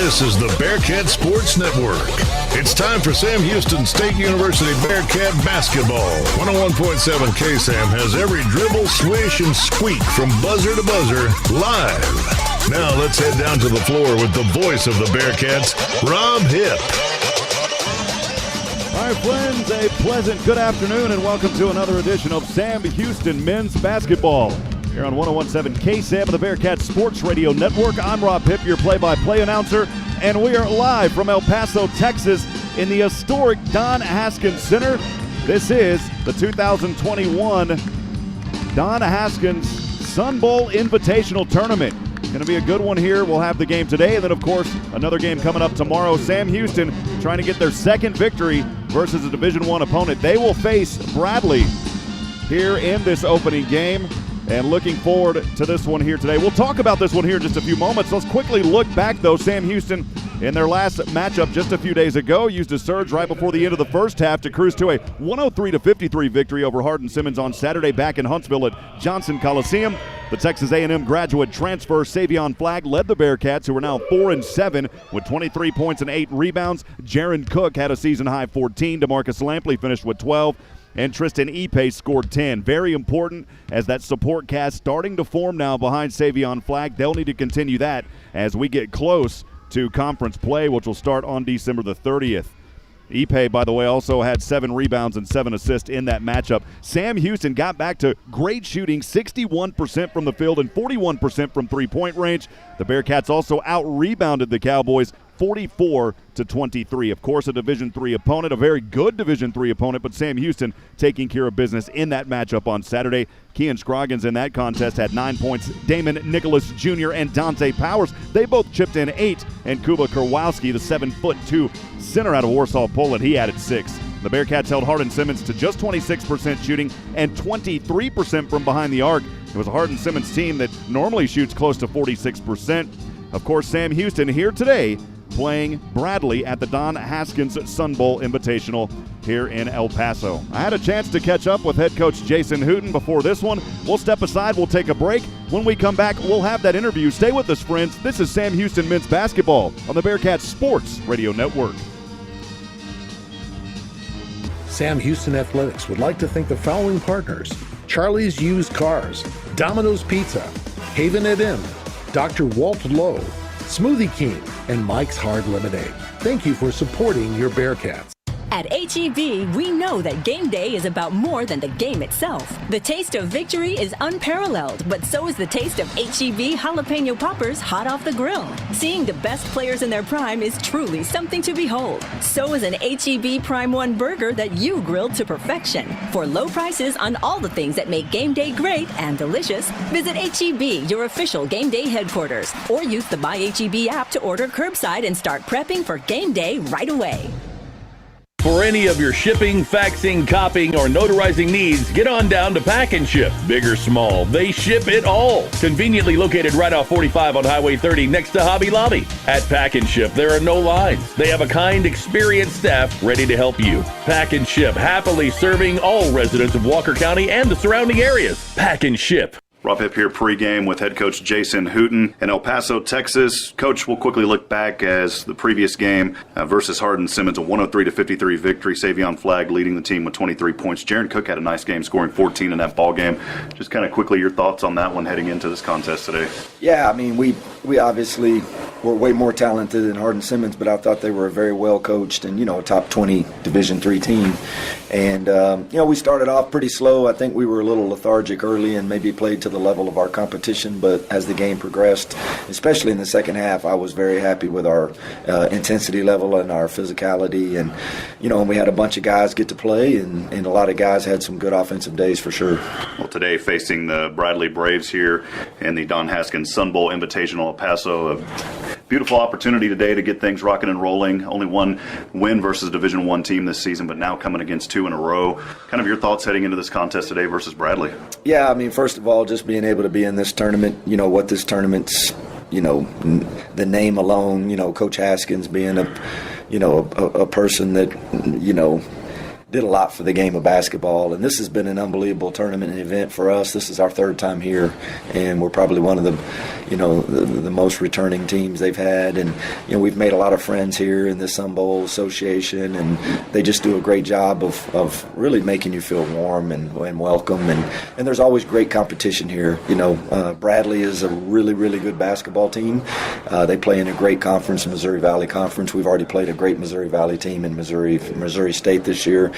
This is the Bearcat Sports Network. It's time for Sam Houston State University Bearcat basketball. 101.7 KSAM has every dribble, swish, and squeak from buzzer to buzzer live. Now let's head down to the floor with the voice of the Bearcats, Rob Hipp. All right, friends, a pleasant good afternoon and welcome to another edition of Sam Houston Men's Basketball. Here on 101.7 KSAM of the Bearcat Sports Radio Network. I'm Rob Hipp, your play-by-play announcer, and we are live from El Paso, Texas in the historic Don Haskins Center. This is the 2021 Don Haskins Sun Bowl Invitational Tournament. Going to be a good one here. We'll have the game today, and then, of course, another game coming up tomorrow. Sam Houston trying to get their second victory versus a Division I opponent. They will face Bradley here in this opening game. And looking forward to this one here today. We'll talk about this one here in just a few moments. Let's quickly look back, though. Sam Houston, in their last matchup just a few days ago, used a surge right before the end of the first half to cruise to a 103-53 victory over Hardin-Simmons on Saturday back in Huntsville at Johnson Coliseum. The Texas A&M graduate transfer Savion Flagg led the Bearcats, who are now 4-7 with 23 points and 8 rebounds. Jaron Cook had a season-high 14. DeMarcus Lampley finished with 12. And Tristan Ipe scored 10. Very important as that support cast starting to form now behind Savion Flagg. They'll need to continue that as we get close to conference play, which will start on December the 30th. Ipe, by the way, also had 7 rebounds and 7 assists in that matchup. Sam Houston got back to great shooting, 61% from the field and 41% from three-point range. The Bearcats also out-rebounded the Cowboys 44-23. Of course, a Division III opponent, a very good Division III opponent, but Sam Houston taking care of business in that matchup on Saturday. Kean Scroggins in that contest had 9 points. Damon Nicholas Jr. and Dante Powers, they both chipped in 8. And Kuba Kurwowski, the 7'2" center out of Warsaw, Poland, he added 6. The Bearcats held Hardin-Simmons to just 26% shooting and 23% from behind the arc. It was a Hardin-Simmons team that normally shoots close to 46%. Of course, Sam Houston here today playing Bradley at the Don Haskins Sun Bowl Invitational here in El Paso. I had a chance to catch up with head coach Jason Hooten before this one. We'll step aside. We'll take a break. When we come back, we'll have that interview. Stay with us, friends. This is Sam Houston Men's Basketball on the Bearcat Sports Radio Network. Sam Houston Athletics would like to thank the following partners: Charlie's Used Cars, Domino's Pizza, Haven at Inn, Dr. Walt Lowe, Smoothie King, and Mike's Hard Lemonade. Thank you for supporting your Bearcats. At H-E-B, we know that game day is about more than the game itself. The taste of victory is unparalleled, but so is the taste of H-E-B jalapeno poppers hot off the grill. Seeing the best players in their prime is truly something to behold. So is an H-E-B Prime 1 burger that you grilled to perfection. For low prices on all the things that make game day great and delicious, visit H-E-B, your official game day headquarters, or use the My H-E-B app to order curbside and start prepping for game day right away. For any of your shipping, faxing, copying, or notarizing needs, get on down to Pack and Ship. Big or small, they ship it all. Conveniently located right off 45 on Highway 30 next to Hobby Lobby. At Pack and Ship, there are no lines. They have a kind, experienced staff ready to help you. Pack and Ship, happily serving all residents of Walker County and the surrounding areas. Pack and Ship. Rob Hipp here pregame with head coach Jason Hooten in El Paso, Texas. Coach, we'll quickly look back as the previous game versus Hardin-Simmons, a 103-53 victory. Savion Flagg leading the team with 23 points. Jaron Cook had a nice game, scoring 14 in that ball game. Just kind of quickly, your thoughts on that one heading into this contest today? Yeah, I mean, we obviously were way more talented than Hardin-Simmons, but I thought they were a very well coached and, a top 20 Division III team. And, we started off pretty slow. I think we were a little lethargic early and maybe played to the level of our competition, but as the game progressed, especially in the second half, I was very happy with our intensity level and our physicality, and we had a bunch of guys get to play, and a lot of guys had some good offensive days for sure. Well, today facing the Bradley Braves here in the Don Haskins Sun Bowl Invitational El Paso, a beautiful opportunity today to get things rocking and rolling. Only one win versus Division I team this season, but now coming against 2 in a row. Kind of your thoughts heading into this contest today versus Bradley? Yeah, I mean, first of all, just being able to be in this tournament, what this tournament's, the name alone, Coach Haskins being a person that, did a lot for the game of basketball. And this has been an unbelievable tournament and event for us. This is our third time here, and we're probably one of the, the most returning teams they've had. And, we've made a lot of friends here in the Sun Bowl Association, and they just do a great job of really making you feel warm and welcome. And there's always great competition here. Bradley is a really, really good basketball team. They play in a great conference, Missouri Valley Conference. We've already played a great Missouri Valley team in Missouri State this year.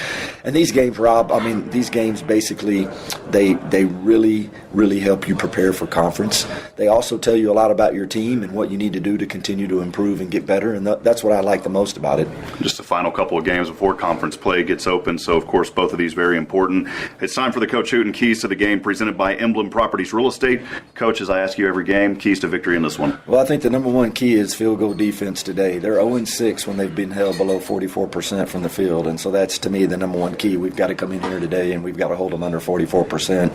And these games, Rob, these games basically, they really, really help you prepare for conference. They also tell you a lot about your team and what you need to do to continue to improve and get better, and that's what I like the most about it. Just the final couple of games before conference play gets open, so of course both of these very important. It's time for the Coach Hooten Keys to the Game, presented by Emblem Properties Real Estate. Coach, as I ask you every game, keys to victory in this one. Well, I think the number one key is field goal defense today. They're 0-6 when they've been held below 44% from the field, and so that's, to me, the number one key. We've got to come in here today and we've got to hold them under 44%.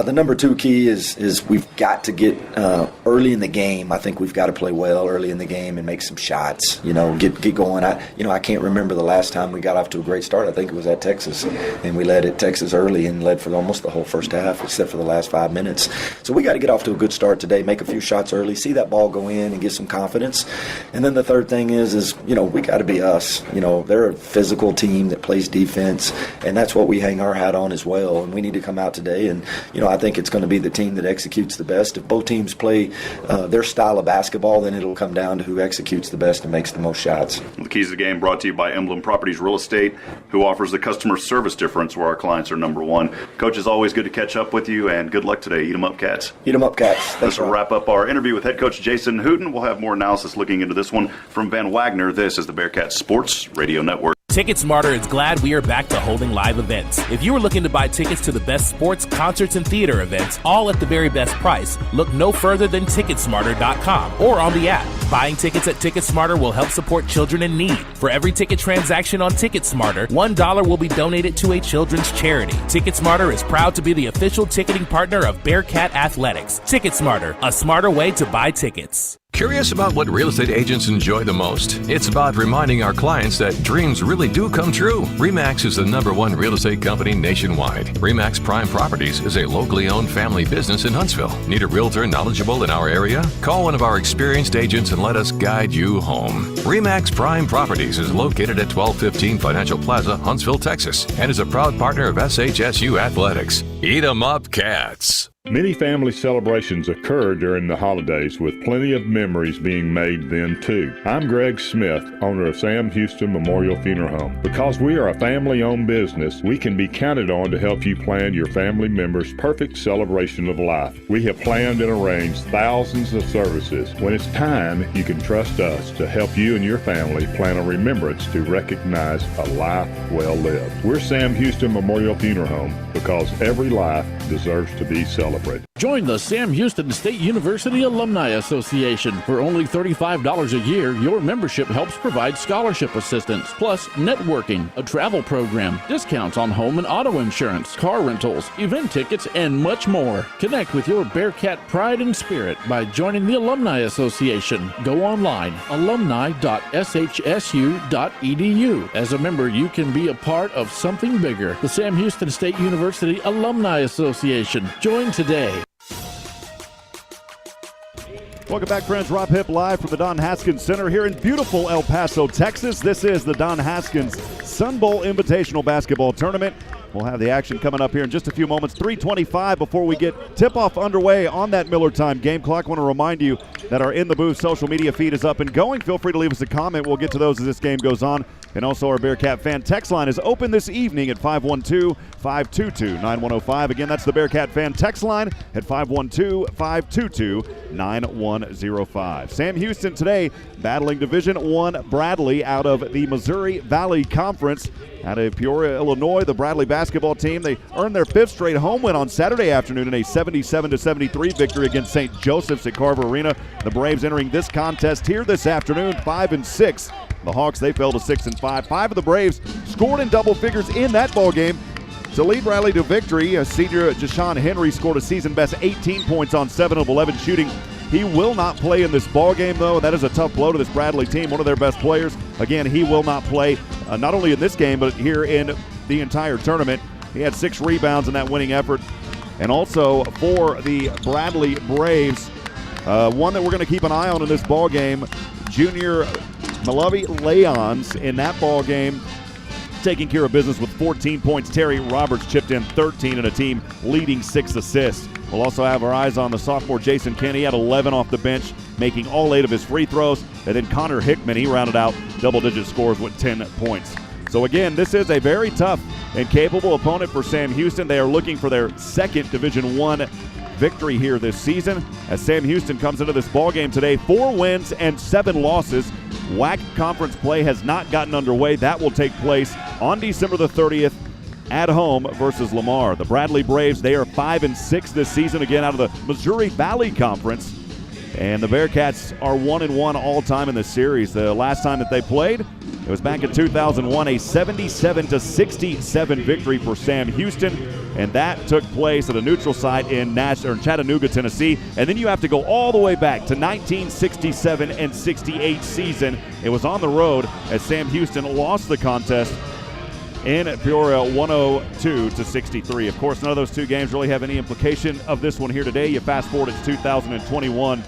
The number two key is we've got to get early in the game. I think we've got to play well early in the game and make some shots. Get going. I can't remember the last time we got off to a great start. I think it was at Texas, and we led at Texas early and led for almost the whole first half, except for the last 5 minutes. So we got to get off to a good start today. Make a few shots early, see that ball go in, and get some confidence. And then the third thing is we got to be us. They're a physical team that plays defense, and that's what we hang our hat on as well. And we need to come out today and. I think it's going to be the team that executes the best. If both teams play their style of basketball, then it'll come down to who executes the best and makes the most shots. The Keys of the Game brought to you by Emblem Properties Real Estate, who offers the customer service difference where our clients are number one. Coach, it's always good to catch up with you, and good luck today. Eat 'em up, Cats. Eat 'em up, Cats. This will wrap up our interview with head coach Jason Hooten. We'll have more analysis looking into this one from Van Wagner. This is the Bearkats Sports Radio Network. Ticket Smarter is glad we are back to holding live events. If you are looking to buy tickets to the best sports, concerts, and theater events, all at the very best price, look no further than Ticketsmarter.com or on the app. Buying tickets at TicketSmarter will help support children in need. For every ticket transaction on TicketSmarter, $1 will be donated to a children's charity. TicketSmarter is proud to be the official ticketing partner of Bearcat Athletics. TicketSmarter, a smarter way to buy tickets. Curious about what real estate agents enjoy the most? It's about reminding our clients that dreams really do come true. RE/MAX is the #1 real estate company nationwide. RE/MAX Prime Properties is a locally owned family business in Huntsville. Need a realtor knowledgeable in our area? Call one of our experienced agents and let us guide you home. RE/MAX Prime Properties is located at 1215 Financial Plaza, Huntsville, Texas, and is a proud partner of SHSU Athletics. Eat 'em up, Cats. Many family celebrations occur during the holidays, with plenty of memories being made then too. I'm Greg Smith, owner of Sam Houston Memorial Funeral Home. Because we are a family-owned business, we can be counted on to help you plan your family member's perfect celebration of life. We have planned and arranged thousands of services. When it's time, you can trust us to help you and your family plan a remembrance to recognize a life well lived. We're Sam Houston Memorial Funeral Home because every life deserves to be celebrated. Join the Sam Houston State University Alumni Association. For only $35 a year, your membership helps provide scholarship assistance, plus networking, a travel program, discounts on home and auto insurance, car rentals, event tickets, and much more. Connect with your Bearcat pride and spirit by joining the Alumni Association. Go online, alumni.shsu.edu. As a member, you can be a part of something bigger. The Sam Houston State University Alumni Association. Join today. Welcome back, friends. Rob Hipp live from the Don Haskins Center here in beautiful El Paso, Texas. This is the Don Haskins Sun Bowl Invitational Basketball Tournament. We'll have the action coming up here in just a few moments. 3:25 before we get tip-off underway on that Miller Time game clock. I want to remind you that our In the Booth social media feed is up and going. Feel free to leave us a comment. We'll get to those as this game goes on. And also our Bearcat fan text line is open this evening at 512-522-9105. Again, that's the Bearcat fan text line at 512-522-9105. Sam Houston today battling Division I Bradley out of the Missouri Valley Conference. Out of Peoria, Illinois, the Bradley basketball team, they earned their 5th straight home win on Saturday afternoon in a 77-73 victory against St. Joseph's at Carver Arena. The Braves entering this contest here this afternoon, 5-6. The Hawks, they fell to 6-5. 5 of the Braves scored in double figures in that ball game to lead Bradley to victory. Senior Jashawn Henry scored a season-best 18 points on 7 of 11 shooting. He will not play in this ball game, though. That is a tough blow to this Bradley team, one of their best players. Again, he will not play not only in this game, but here in the entire tournament. He had 6 rebounds in that winning effort. And also for the Bradley Braves, one that we're going to keep an eye on in this ball game, junior Malavi Leons in that ball game, taking care of business with 14 points. Terry Roberts chipped in 13 in a team leading 6 assists. We'll also have our eyes on the sophomore Jason Kenny. He had 11 off the bench, making all 8 of his free throws. And then Connor Hickman, he rounded out double-digit scores with 10 points. So again, this is a very tough and capable opponent for Sam Houston. They are looking for their second Division I victory here this season as Sam Houston comes into this ball game today. 4 wins and 7 losses. WAC conference play has not gotten underway. That will take place on December the 30th at home versus Lamar. The Bradley Braves, they are 5-6 this season, again out of the Missouri Valley Conference. And the Bearkats are 1-1 all-time in the series. The last time that they played, it was back in 2001, a 77-67 victory for Sam Houston. And that took place at a neutral site in Chattanooga, Tennessee. And then you have to go all the way back to 1967 and 68 season. It was on the road as Sam Houston lost the contest in Peoria 102-63. Of course, none of those 2 games really have any implication of this one here today. You fast forward, it's 2021.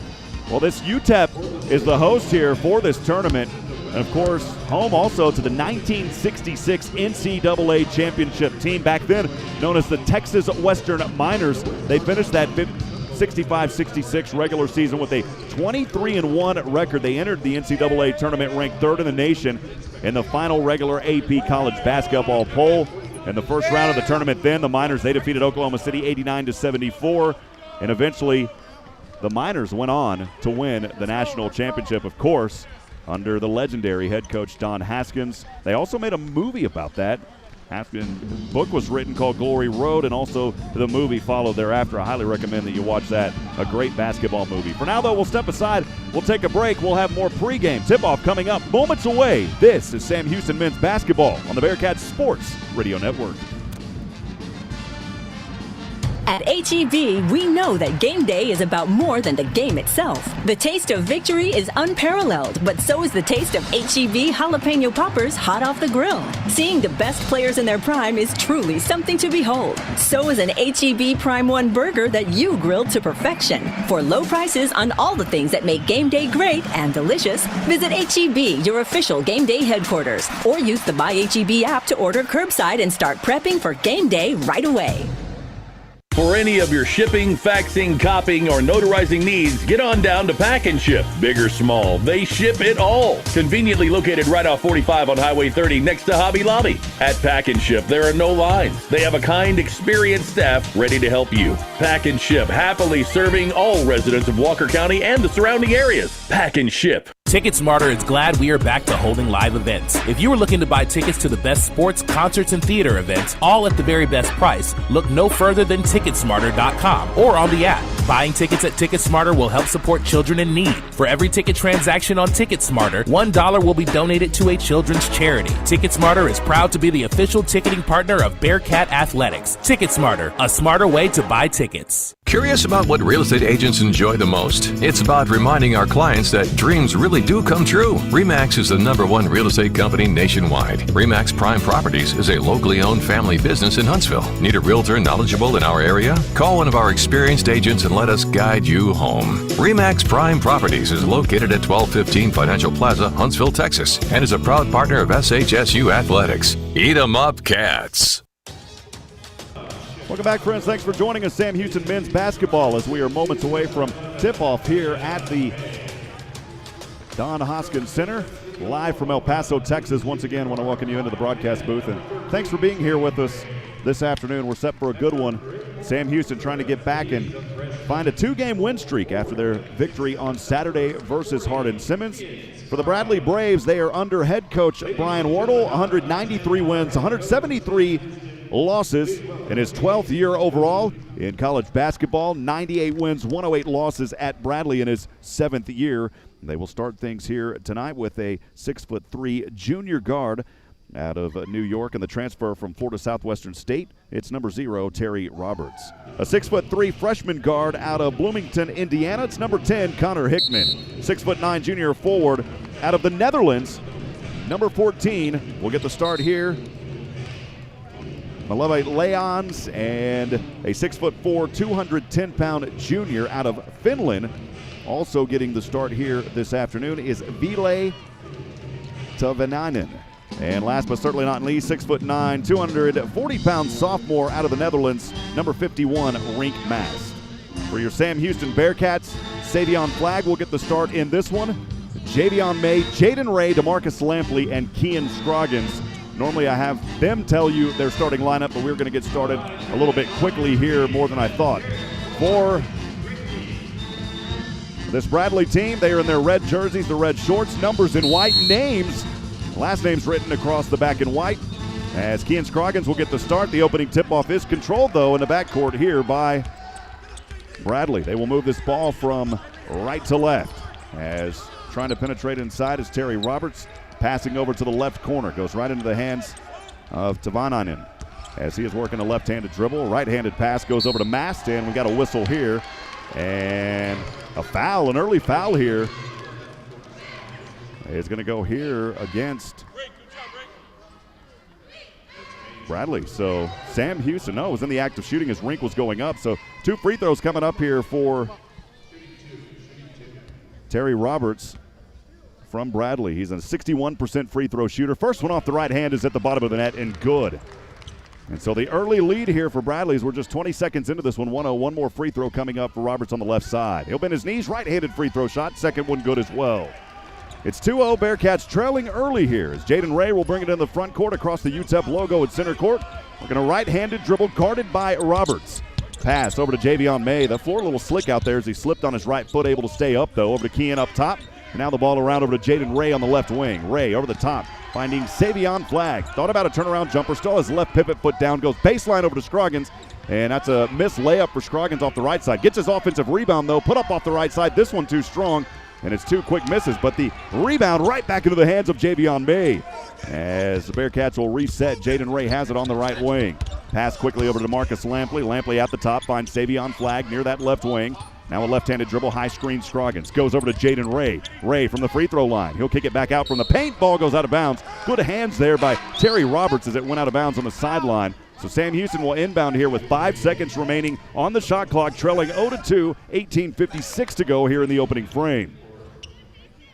Well, this UTEP is the host here for this tournament. And, of course, home also to the 1966 NCAA championship team, back then known as the Texas Western Miners. They finished that 65-66 regular season with a 23-1 record. They entered the NCAA tournament ranked 3rd in the nation in the final regular AP college basketball poll. In the first round of the tournament then, the Miners, they defeated Oklahoma City 89-74. And eventually, the Miners went on to win the national championship, of course, under the legendary head coach Don Haskins. They also made a movie about that. Haskins' book was written called Glory Road, and also the movie followed thereafter. I highly recommend that you watch that. A great basketball movie. For now, though, we'll step aside. We'll take a break. We'll have more pregame tip-off coming up moments away. This is Sam Houston men's basketball on the Bearkats Sports Radio Network. At HEB, we know that game day is about more than the game itself. The taste of victory is unparalleled, but so is the taste of HEB jalapeno poppers hot off the grill. Seeing the best players in their prime is truly something to behold. So is an HEB Prime 1 burger that you grilled to perfection. For low prices on all the things that make game day great and delicious, visit HEB, your official game day headquarters, or use the Buy HEB app to order curbside and start prepping for game day right away. For any of your shipping, faxing, copying, or notarizing needs, get on down to Pack and Ship. Big or small, they ship it all. Conveniently located right off 45 on Highway 30 next to Hobby Lobby. At Pack and Ship, there are no lines. They have a kind, experienced staff ready to help you. Pack and Ship, happily serving all residents of Walker County and the surrounding areas. Pack and Ship. Ticket Smarter is glad we are back to holding live events. If you are looking to buy tickets to the best sports, concerts, and theater events, all at the very best price, look no further than Ticketsmarter.com or on the app. Buying tickets at Ticketsmarter will help support children in need. For every ticket transaction on Ticketsmarter, $1 will be donated to a children's charity. Ticketsmarter is proud to be the official ticketing partner of Bearcat Athletics. Ticketsmarter, a smarter way to buy tickets. Curious about what real estate agents enjoy the most? It's about reminding our clients that dreams really do come true. RE/MAX is the #1 real estate company nationwide. RE/MAX Prime Properties is a locally owned family business in Huntsville. Need a realtor knowledgeable in our area? Call one of our experienced agents and let us guide you home. RE/MAX Prime Properties is located at 1215 Financial Plaza, Huntsville, Texas, and is a proud partner of SHSU Athletics. Eat 'em up, Cats. Welcome back, friends. Thanks for joining us. Sam Houston men's basketball as we are moments away from tip-off here at the Don Haskins Center, live from El Paso, Texas. Once again, I want to welcome you into the broadcast booth, and thanks for being here with us this afternoon. We're set for a good one. Sam Houston trying to get back and find a 2-game win streak after their victory on Saturday versus Hardin-Simmons. For the Bradley Braves, they are under head coach Brian Wardle, 193 wins, 173 losses in his 12th year overall in college basketball. 98 wins, 108 losses at Bradley in his 7th year. They will start things here tonight with a 6'3" junior guard, out of New York, and the transfer from Florida Southwestern State, it's number 0, Terry Roberts. A 6'3" freshman guard out of Bloomington, Indiana, it's number 10, Connor Hickman. 6'9" junior forward out of the Netherlands, number 14, will get the start here. Maleve Leons, and a 6'4", 210-pound junior out of Finland. Also getting the start here this afternoon is Ville Tavanainen. And last but certainly not least, 6'9", 240-pound sophomore out of the Netherlands, number 51, Rink Mast. For your Sam Houston Bearcats, Savion Flagg will get the start in this one. Javion May, Jaden Ray, DeMarcus Lampley, and Kian Scroggins. Normally I have them tell you their starting lineup, but we're going to get started a little bit quickly here, more than I thought. For this Bradley team, they are in their red jerseys, the red shorts, numbers in white, names, last names written across the back in white. As Kian Scroggins will get the start, the opening tip-off is controlled, though, in the backcourt here by Bradley. They will move this ball from right to left. As trying to penetrate inside is Terry Roberts. Passing over to the left corner, goes right into the hands of Tavanainen as he is working a left-handed dribble. Right-handed pass goes over to Mast, and we got a whistle here. And a foul, an early foul here. Is going to go here against Bradley. So Sam Houston, was in the act of shooting as Rink was going up. So 2 free throws coming up here for Terry Roberts from Bradley. He's a 61% free throw shooter. First one off the right hand is at the bottom of the net and good. And so the early lead here for Bradley is we're just 20 seconds into this one. 1-0, one more free throw coming up for Roberts on the left side. He'll bend his knees, right-handed free throw shot. Second one good as well. It's 2-0, Bearcats trailing early here as Jaden Ray will bring it in the front court across the UTEP logo at center court. Working a right-handed dribble guarded by Roberts. Pass over to Javion May. The floor a little slick out there as he slipped on his right foot, able to stay up though. Over to Kian up top. And now the ball around over to Jaden Ray on the left wing. Ray over the top, finding Savion Flagg. Thought about a turnaround jumper, still has left pivot foot down, goes baseline over to Scroggins. And that's a missed layup for Scroggins off the right side. Gets his offensive rebound though, put up off the right side. This one too strong, and it's 2 quick misses. But the rebound right back into the hands of Javion May. As the Bearcats will reset, Jaden Ray has it on the right wing. Pass quickly over to DeMarcus Lampley. Lampley at the top, finds Savion Flagg near that left wing. Now a left-handed dribble, high screen Scroggins. Goes over to Jaden Ray. Ray from the free throw line. He'll kick it back out from the paint. Ball goes out of bounds. Good hands there by Terry Roberts as it went out of bounds on the sideline. So Sam Houston will inbound here with 5 seconds remaining on the shot clock, trailing 0-2, 18:56 to go here in the opening frame.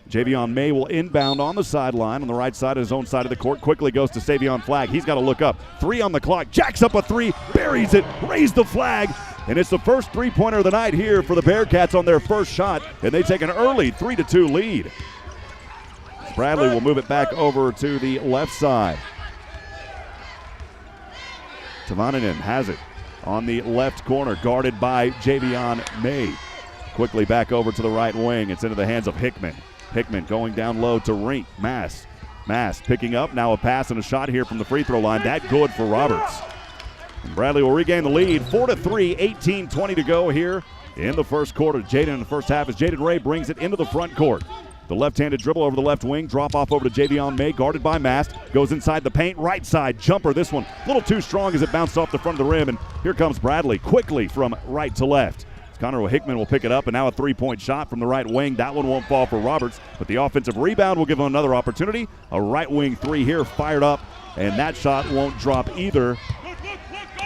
Javion May will inbound on the sideline on the right side of his own side of the court. Quickly goes to Savion Flagg. He's got to look up. 3 on the clock. Jacks up a 3. Buries it. Raised the flag. And it's the first three-pointer of the night here for the Bearcats on their first shot. And they take an early 3-2 lead. Bradley will move it back over to the left side. Tavanainen has it on the left corner, guarded by Javion May. Quickly back over to the right wing. It's into the hands of Hickman. Hickman going down low to Rink. Mass picking up. Now a pass and a shot here from the free throw line. That good for Roberts. And Bradley will regain the lead. 4-3, 18:20 to go here in the first quarter. Jaden in the first half as Jaden Ray brings it into the front court. The left-handed dribble over the left wing. Drop off over to Javion May, guarded by Mast. Goes inside the paint. Right side jumper. This one a little too strong as it bounced off the front of the rim. And here comes Bradley quickly from right to left. Connor Hickman will pick it up, and now a three-point shot from the right wing. That one won't fall for Roberts, but the offensive rebound will give him another opportunity. A right wing 3 here fired up, and that shot won't drop either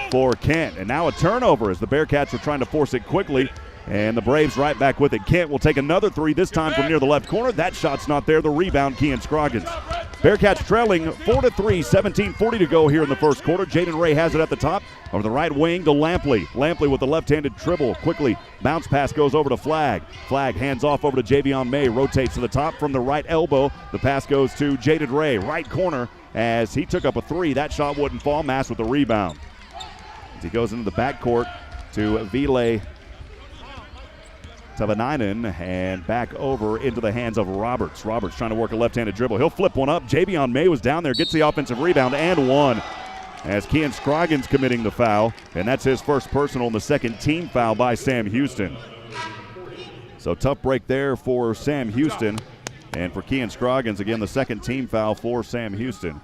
for Kent. And now a turnover as the Bearcats are trying to force it quickly, and the Braves right back with it. Kent will take another 3, this time from near the left corner. That shot's not there. The rebound, Kian Scroggins. Bearcats trailing 4-3, 17:40 to go here in the first quarter. Jaden Ray has it at the top. Over the right wing to Lampley. Lampley with the left-handed dribble. Quickly, bounce pass goes over to Flagg. Flagg hands off over to Javion May. Rotates to the top from the right elbow. The pass goes to Jaden Ray, right corner, as he took up a 3. That shot wouldn't fall. Mass with the rebound. As he goes into the backcourt to Ville Tavanainen and back over into the hands of Roberts. Roberts trying to work a left-handed dribble. He'll flip one up. Javion May was down there, gets the offensive rebound and one. As Kian Scroggins committing the foul, and that's his first personal and the second team foul by Sam Houston. So tough break there for Sam Houston. And for Kean Scroggins, again, the second team foul for Sam Houston.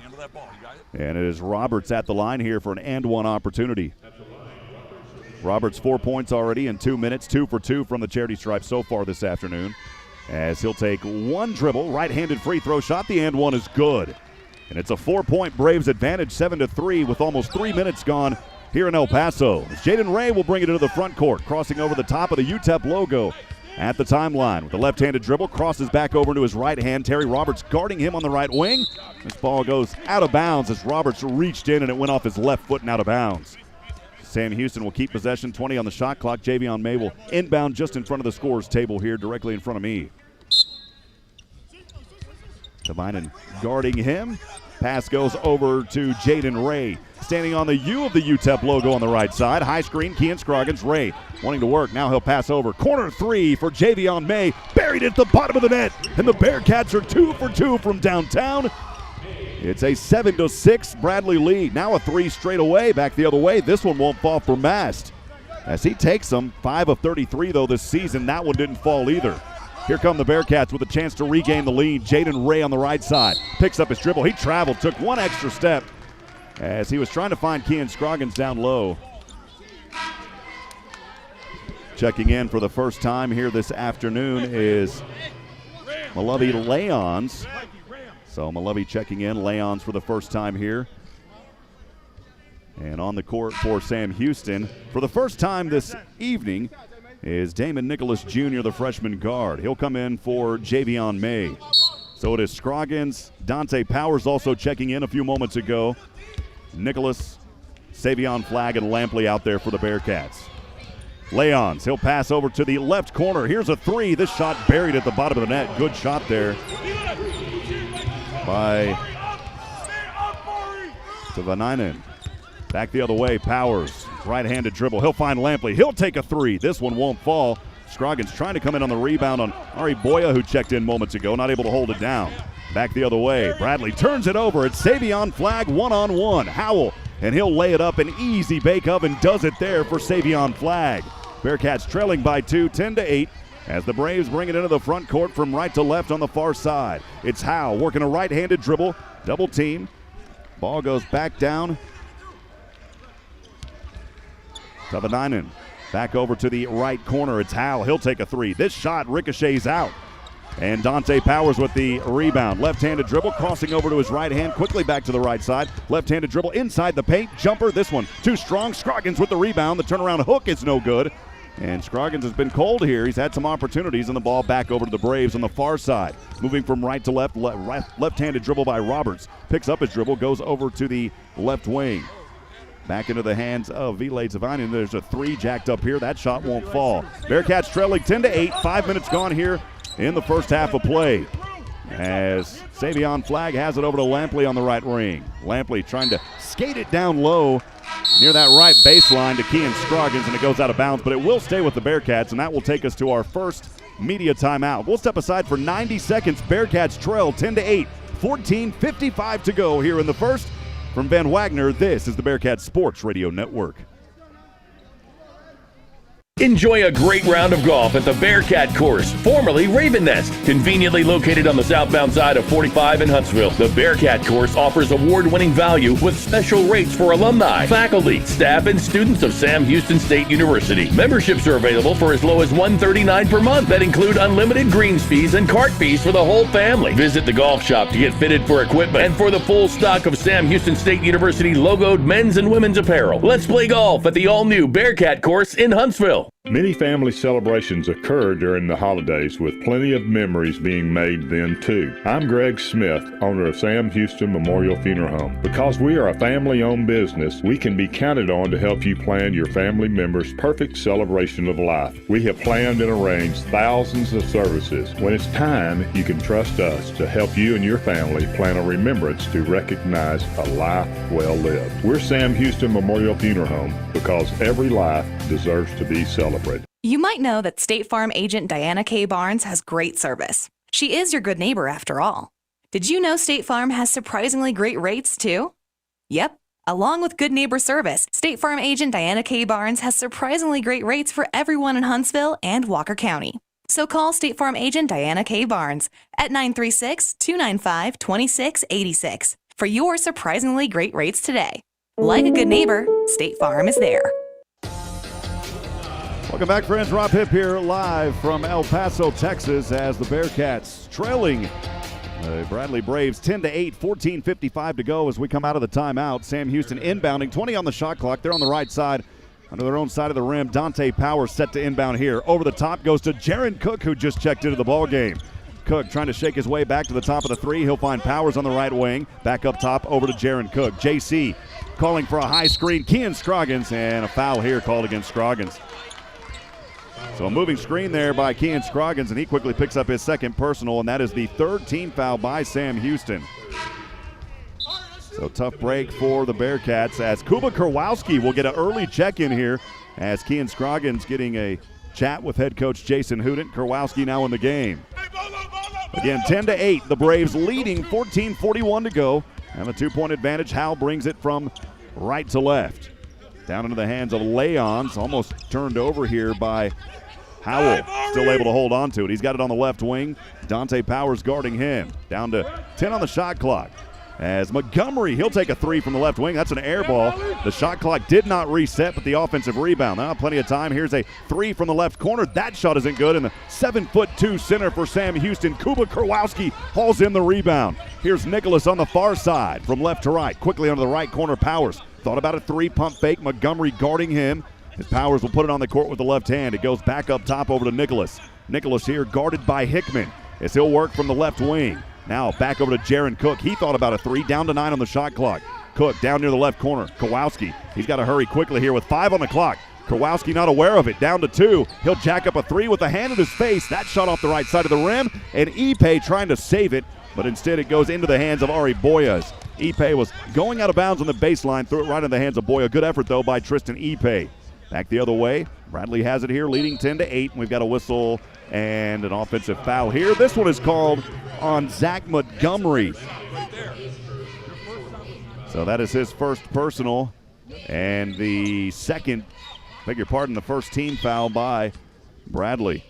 And it is Roberts at the line here for an and-one opportunity. Roberts 4 points already in 2 minutes, 2 for 2 from the charity stripe so far this afternoon. As he'll take one dribble, right-handed free throw shot. The and-one is good. And it's a 4-point Braves advantage, 7-3 with almost 3 minutes gone here in El Paso. Jaden Ray will bring it into the front court, crossing over the top of the UTEP logo at the timeline. With a left-handed dribble, crosses back over to his right hand. Terry Roberts guarding him on the right wing. This ball goes out of bounds as Roberts reached in and it went off his left foot and out of bounds. Sam Houston will keep possession, 20 on the shot clock. Javion May will inbound just in front of the scorer's table here, directly in front of me. Devinen guarding him. Pass goes over to Jaden Ray. Standing on the U of the UTEP logo on the right side. High screen, Kean Scroggins. Ray wanting to work. Now he'll pass over. Corner three for Javion May. Buried at the bottom of the net. And the Bearcats are 2 for 2 from downtown. It's a 7-6 Bradley lead. Now a three straight away. Back the other way. This one won't fall for Mast. As he takes them, 5 of 33 though this season. That one didn't fall either. Here come the Bearcats with a chance to regain the lead. Jaden Ray on the right side. Picks up his dribble. He traveled, took one extra step as he was trying to find Kean Scroggins down low. Checking in for the first time here this afternoon is Malovey Leons. So Malovey checking in. Leons for the first time here. And on the court for Sam Houston for the first time this evening is Damon Nicholas Jr., the freshman guard. He'll come in for Javion May. So it is Scroggins. Dante Powers also checking in a few moments ago. Nicholas, Savion Flagg, and Lampley out there for the Bearcats. Leons, he'll pass over to the left corner. Here's a three. This shot buried at the bottom of the net. Good shot there by Devinen. Back the other way, Powers. Right-handed dribble. He'll find Lampley. He'll take a three. This one won't fall. Scroggins trying to come in on the rebound on Ari Boya, who checked in moments ago, not able to hold it down. Back the other way. Bradley turns it over. It's Savion Flagg one-on-one. Howell, and he'll lay it up. An easy bake oven does it there for Savion Flagg. Bearcats trailing by 2, 10-8, as the Braves bring it into the front court from right to left on the far side. It's Howe working a right-handed dribble. Double team. Ball goes back down. Devinen back over to the right corner. It's Howe. He'll take a three. This shot ricochets out. And Dante Powers with the rebound. Left-handed dribble, crossing over to his right hand, quickly back to the right side. Left-handed dribble inside the paint. Jumper, this one too strong. Scroggins with the rebound. The turnaround hook is no good. And Scroggins has been cold here. He's had some opportunities, and the ball back over to the Braves on the far side. Moving from right to left, left-handed dribble by Roberts. Picks up his dribble, goes over to the left wing. Back into the hands of Vile Devinen. There's a three jacked up here. That shot won't fall. Bearcats trailing 10-8. 5 minutes gone here in the first half of play. As Savion Flagg has it over to Lampley on the right wing. Lampley trying to skate it down low near that right baseline to Kean Scroggins, and it goes out of bounds, but it will stay with the Bearcats, and that will take us to our first media timeout. We'll step aside for 90 seconds. Bearcats trail 10-8. 14:55 to go here in the first. From Van Wagner, this is the Bearcats Sports Radio Network. Enjoy a great round of golf at the Bearcat Course, formerly Raven Nest. Conveniently located on the southbound side of 45 in Huntsville, the Bearcat Course offers award-winning value with special rates for alumni, faculty, staff, and students of Sam Houston State University. Memberships are available for as low as $139 per month that include unlimited greens fees and cart fees for the whole family. Visit the golf shop to get fitted for equipment and for the full stock of Sam Houston State University logoed men's and women's apparel. Let's play golf at the all-new Bearcat Course in Huntsville. Many family celebrations occur during the holidays, with plenty of memories being made then too. I'm Greg Smith, owner of Sam Houston Memorial Funeral Home. Because we are a family-owned business, we can be counted on to help you plan your family member's perfect celebration of life. We have planned and arranged thousands of services. When it's time, you can trust us to help you and your family plan a remembrance to recognize a life well lived. We're Sam Houston Memorial Funeral Home because every life deserves to be celebrated. You might know that State Farm agent Diana K. Barnes has great service. She is your good neighbor after all. Did you know State Farm has surprisingly great rates too? Yep. Along with good neighbor service, State Farm agent Diana K. Barnes has surprisingly great rates for everyone in Huntsville and Walker County. So call State Farm agent Diana K. Barnes at 936-295-2686 for your surprisingly great rates today. Like a good neighbor, State Farm is there. Welcome back, friends. Rob Hipp here live from El Paso, Texas, as the Bearkats trailing the Bradley Braves 10-8, 14:55 to go as we come out of the timeout. Sam Houston inbounding, 20 on the shot clock. They're on the right side, under their own side of the rim. Dante Powers set to inbound here. Over the top goes to Jaron Cook, who just checked into the ball game. Cook trying to shake his way back to the top of the three. He'll find Powers on the right wing. Back up top over to Jaron Cook. JC calling for a high screen. Kean Scroggins, and a foul here called against Scroggins. So a moving screen there by Kean Scroggins, and he quickly picks up his second personal, and that is the third team foul by Sam Houston. So tough break for the Bearcats as Kuba Kurwowski will get an early check-in here as Kean Scroggins getting a chat with head coach Jason Hooten. Kurwowski now in the game. Again, 10-8, the Braves leading, 14:41 to go. And a two-point advantage. Howell brings it from right to left. Down into the hands of Leons, almost turned over here by Howell. Still able to hold on to it. He's got it on the left wing. Dante Powers guarding him. Down to 10 on the shot clock. As Montgomery, he'll take a three from the left wing. That's an air ball. The shot clock did not reset, but the offensive rebound. Now, plenty of time. Here's a three from the left corner. That shot isn't good. And the 7'2" center for Sam Houston, Kuba Kurwowski, hauls in the rebound. Here's Nicholas on the far side from left to right. Quickly onto the right corner, Powers. Thought about a three pump fake. Montgomery guarding him. As Powers will put it on the court with the left hand. It goes back up top over to Nicholas. Nicholas here guarded by Hickman as he'll work from the left wing. Now back over to Jaron Cook. He thought about a three, down to 9 on the shot clock. Cook down near the left corner. Kowalski, he's got to hurry quickly here with 5 on the clock. Kowalski not aware of it, down to 2. He'll jack up a three with a hand in his face. That shot off the right side of the rim, and Ipe trying to save it, but instead it goes into the hands of Ari Boyas. Ipe was going out of bounds on the baseline, threw it right in the hands of Boya. Good effort, though, by Tristan Ipe. Back the other way. Bradley has it here, leading 10-8. We've got a whistle and an offensive foul here. This one is called on Zach Montgomery. So that is his first personal, and the second, the first team foul by Bradley.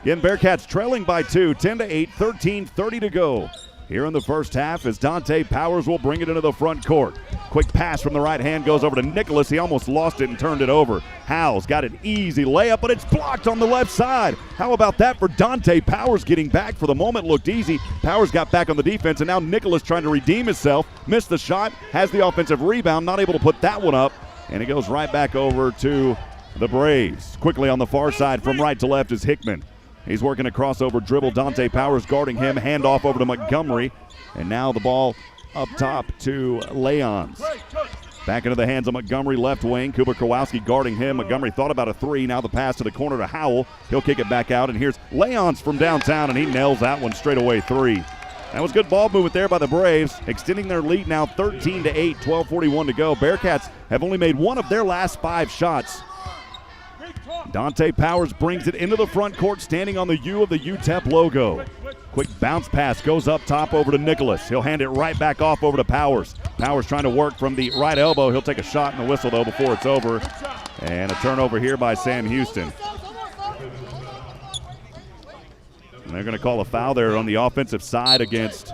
Again, Bearcats trailing by 2, 10-8, 13:30 to go. Here in the first half as Dante Powers will bring it into the front court. Quick pass from the right hand goes over to Nicholas. He almost lost it and turned it over. Howell's got an easy layup, but it's blocked on the left side. How about that for Dante Powers getting back? For the moment looked easy. Powers got back on the defense, and now Nicholas trying to redeem himself. Missed the shot, has the offensive rebound, not able to put that one up, and it goes right back over to the Braves. Quickly on the far side from right to left is Hickman. He's working a crossover dribble. Dante Powers guarding him. Hand off over to Montgomery. And now the ball up top to Leons. Back into the hands of Montgomery, left wing. Kuba Kowalski guarding him. Montgomery thought about a three. Now the pass to the corner to Howell. He'll kick it back out. And here's Leons from downtown, and he nails that one straight away three. That was good ball movement there by the Braves, extending their lead now 13-8, 12:41 to go. Bearcats have only made one of their last 5 shots. Dante Powers brings it into the front court, standing on the U of the UTEP logo. Quick bounce pass goes up top over to Nicholas. He'll hand it right back off over to Powers. Powers trying to work from the right elbow. He'll take a shot in the whistle, though, before it's over. And a turnover here by Sam Houston. And they're going to call a foul there on the offensive side against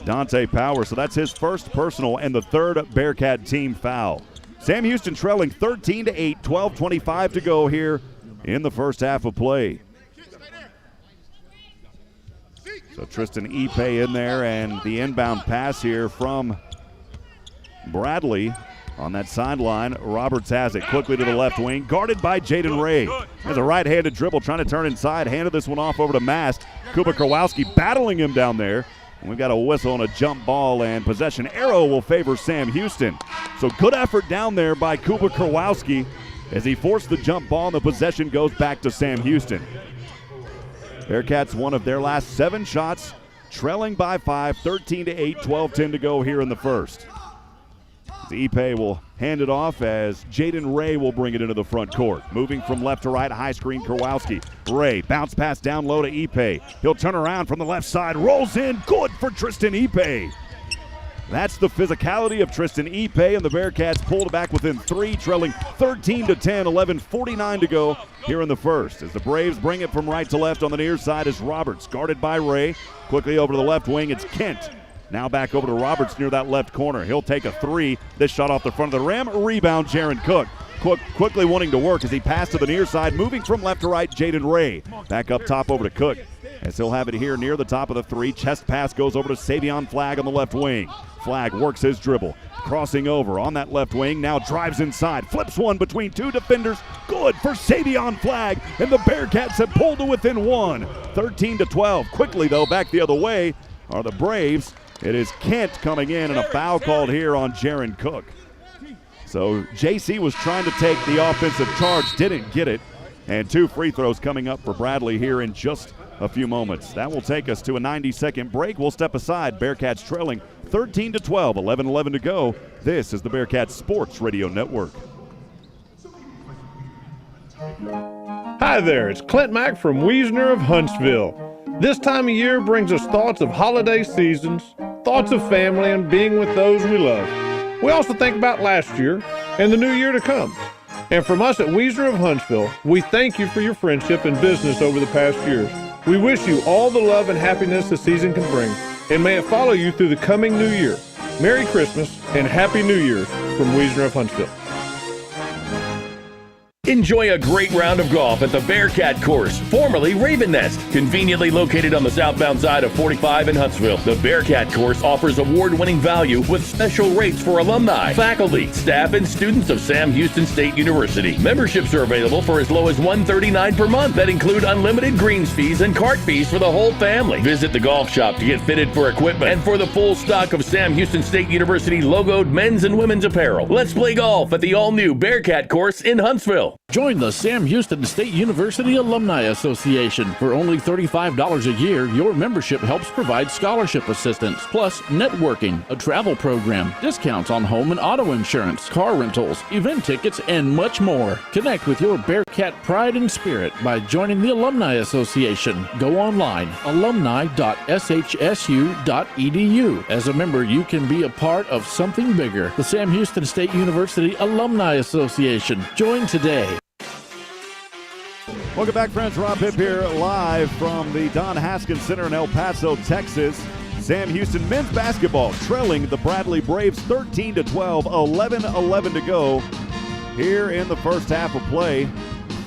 Dante Powers. So that's his first personal and the third Bearcat team foul. Sam Houston trailing 13-8, 12:25 to go here in the first half of play. So Tristan Ipe in there, and the inbound pass here from Bradley on that sideline. Roberts has it quickly to the left wing, guarded by Jaden Ray. Has a right-handed dribble, trying to turn inside, handed this one off over to Mast. Kuba Kowalski battling him down there. And we've got a whistle and a jump ball, and possession arrow will favor Sam Houston. So good effort down there by Kuba Kowalski as he forced the jump ball, and the possession goes back to Sam Houston. Bearcats one of their last 7 shots, trailing by 5, 13-8, 12:10 to go here in the first. Ipe will hand it off as Jaden Ray will bring it into the front court. Moving from left to right, high screen Kowalski. Ray, bounce pass down low to Ipe. He'll turn around from the left side, rolls in, good for Tristan Ipe. That's the physicality of Tristan Ipe, and the Bearcats pulled back within 3, trailing 13-10, 11:49 to go here in the first. As the Braves bring it from right to left on the near side is Roberts, guarded by Ray. Quickly over to the left wing, it's Kent. Now back over to Roberts near that left corner. He'll take a 3. This shot off the front of the rim. Rebound, Jaron Cook. Cook quickly wanting to work as he passed to the near side, moving from left to right, Jaden Ray. Back up top over to Cook, as he'll have it here near the top of the 3. Chest pass goes over to Savion Flagg on the left wing. Flagg works his dribble, crossing over on that left wing, now drives inside, flips one between 2 defenders. Good for Savion Flagg, and the Bearcats have pulled to within 1. 13-12. Quickly, though, back the other way are the Braves. It is Kent coming in, and a foul called here on Jaron Cook. So JC was trying to take the offensive charge, didn't get it. And 2 free throws coming up for Bradley here in just a few moments. That will take us to a 90-second break. We'll step aside. Bearcats trailing 13-12, 11:11 to go. This is the Bearcats Sports Radio Network. Hi there, it's Clint Mack from Wiesner of Huntsville. This time of year brings us thoughts of holiday seasons, thoughts of family, and being with those we love. We also think about last year and the new year to come. And from us at Wiesner of Huntsville, we thank you for your friendship and business over the past years. We wish you all the love and happiness the season can bring, and may it follow you through the coming new year. Merry Christmas and Happy New Year from Wiesner of Huntsville. Enjoy a great round of golf at the Bearcat Course, formerly Raven Nest. Conveniently located on the southbound side of 45 in Huntsville, the Bearcat Course offers award-winning value with special rates for alumni, faculty, staff, and students of Sam Houston State University. Memberships are available for as low as $139 per month that include unlimited greens fees and cart fees for the whole family. Visit the golf shop to get fitted for equipment and for the full stock of Sam Houston State University logoed men's and women's apparel. Let's play golf at the all-new Bearcat Course in Huntsville. Join the Sam Houston State University Alumni Association. For only $35 a year, your membership helps provide scholarship assistance, plus networking, a travel program, discounts on home and auto insurance, car rentals, event tickets, and much more. Connect with your Bearcat pride and spirit by joining the Alumni Association. Go online, alumni.shsu.edu. As a member, you can be a part of something bigger. The Sam Houston State University Alumni Association. Join today. Welcome back, friends. Rob Hipp here, live from the Don Haskins Center in El Paso, Texas. Sam Houston men's basketball trailing the Bradley Braves 13-12, 11:11 to go here in the first half of play.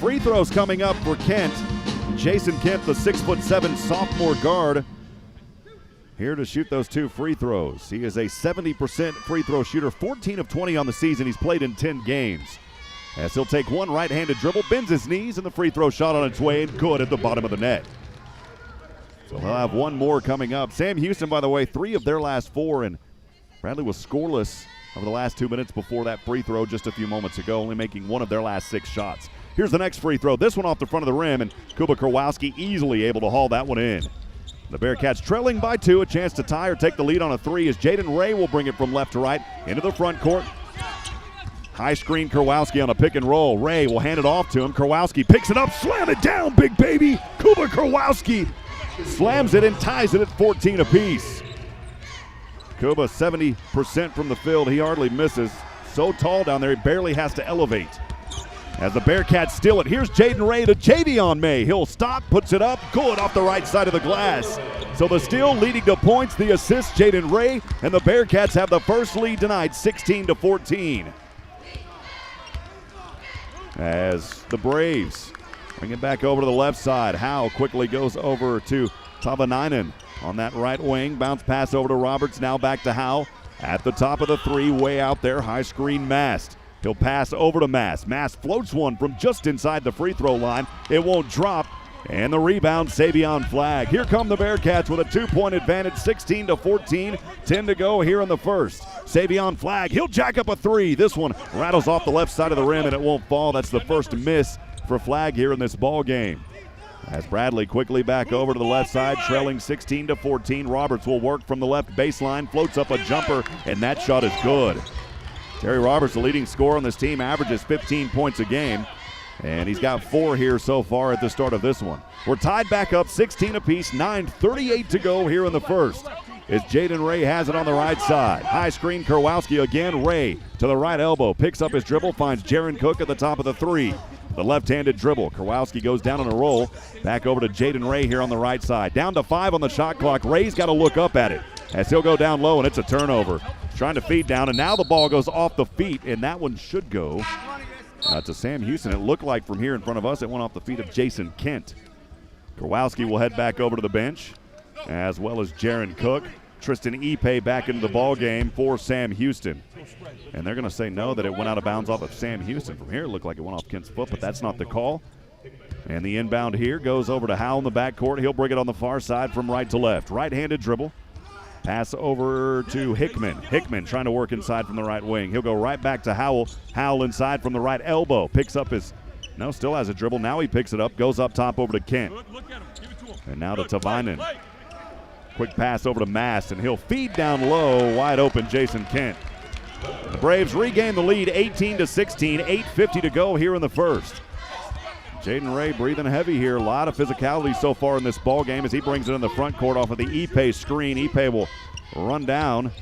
Free throws coming up for Kent. Jason Kent, the 6'7" sophomore guard, here to shoot those 2 free throws. He is a 70% free throw shooter, 14 of 20 on the season. He's played in 10 games. As he'll take one right-handed dribble, bends his knees, and the free throw shot on its way and good at the bottom of the net. So he'll have one more coming up. Sam Houston, by the way, 3 of their last 4, and Bradley was scoreless over the last 2 minutes before that free throw just a few moments ago, only making 1 of their last 6 shots. Here's the next free throw. This one off the front of the rim, and Kuba Kurwowski easily able to haul that one in. The Bearcats trailing by 2, a chance to tie or take the lead on a 3 as Jaden Ray will bring it from left to right into the front court. High screen Kurwowski on a pick and roll. Ray will hand it off to him. Kurwowski picks it up, slam it down, big baby. Kuba Kurwowski slams it and ties it at 14 apiece. Kuba 70% from the field. He hardly misses. So tall down there, he barely has to elevate. As the Bearcats steal it, here's Jaden Ray to Javion May. He'll stop, puts it up, good off the right side of the glass. So the steal leading to points, the assist, Jaden Ray, and the Bearcats have the first lead tonight, 16-14. As the Braves bring it back over to the left side. Howe quickly goes over to Tavanainen on that right wing. Bounce pass over to Roberts, now back to Howe. At the top of the 3, way out there, high screen Mast. He'll pass over to Mast. Mast floats one from just inside the free throw line. It won't drop. And the rebound, Savion Flagg. Here come the Bearcats with a 2-point advantage, 16-14. 10 to go here in the first. Savion Flagg, he'll jack up a 3. This one rattles off the left side of the rim and it won't fall. That's the first miss for Flagg here in this ball game. As Bradley quickly back over to the left side, trailing 16-14. Roberts will work from the left baseline, floats up a jumper, and that shot is good. Terry Roberts, the leading scorer on this team, averages 15 points a game. And he's got 4 here so far at the start of this one. We're tied back up 16 apiece, 9:38 to go here in the first. as Jaden Ray has it on the right side. High screen, Kurwowski again. Ray to the right elbow, picks up his dribble, finds Jaron Cook at the top of the three. The left-handed dribble. Kurwowski goes down on a roll. Back over to Jaden Ray here on the right side. Down to 5 on the shot clock. Ray's got to look up at it as he'll go down low, and it's a turnover. Trying to feed down, and now the ball goes off the feet, and that one should go to Sam Houston. It looked like from here in front of us it went off the feet of Jason Kent. Kurwowski will head back over to the bench, as well as Jaron Cook. Tristan Ipe back into the ball game for Sam Houston. And they're going to say no, that it went out of bounds off of Sam Houston. From here it looked like it went off Kent's foot, but that's not the call. And the inbound here goes over to Howell in the backcourt. He'll bring it on the far side from right to left. Right-handed dribble. Pass over to Hickman. Hickman trying to work inside from the right wing. He'll go right back to Howell. Howell inside from the right elbow. Picks up his, no, still has a dribble. Now he picks it up, goes up top over to Kent. And now to Tavainen. Quick pass over to Mast, and he'll feed down low. Wide open Jason Kent. The Braves regain the lead 18-16. 8:50 to go here in the first. Jaden Ray breathing heavy here. A lot of physicality so far in this ball game as he brings it in the front court off of the Ipe screen. Ipe will run down.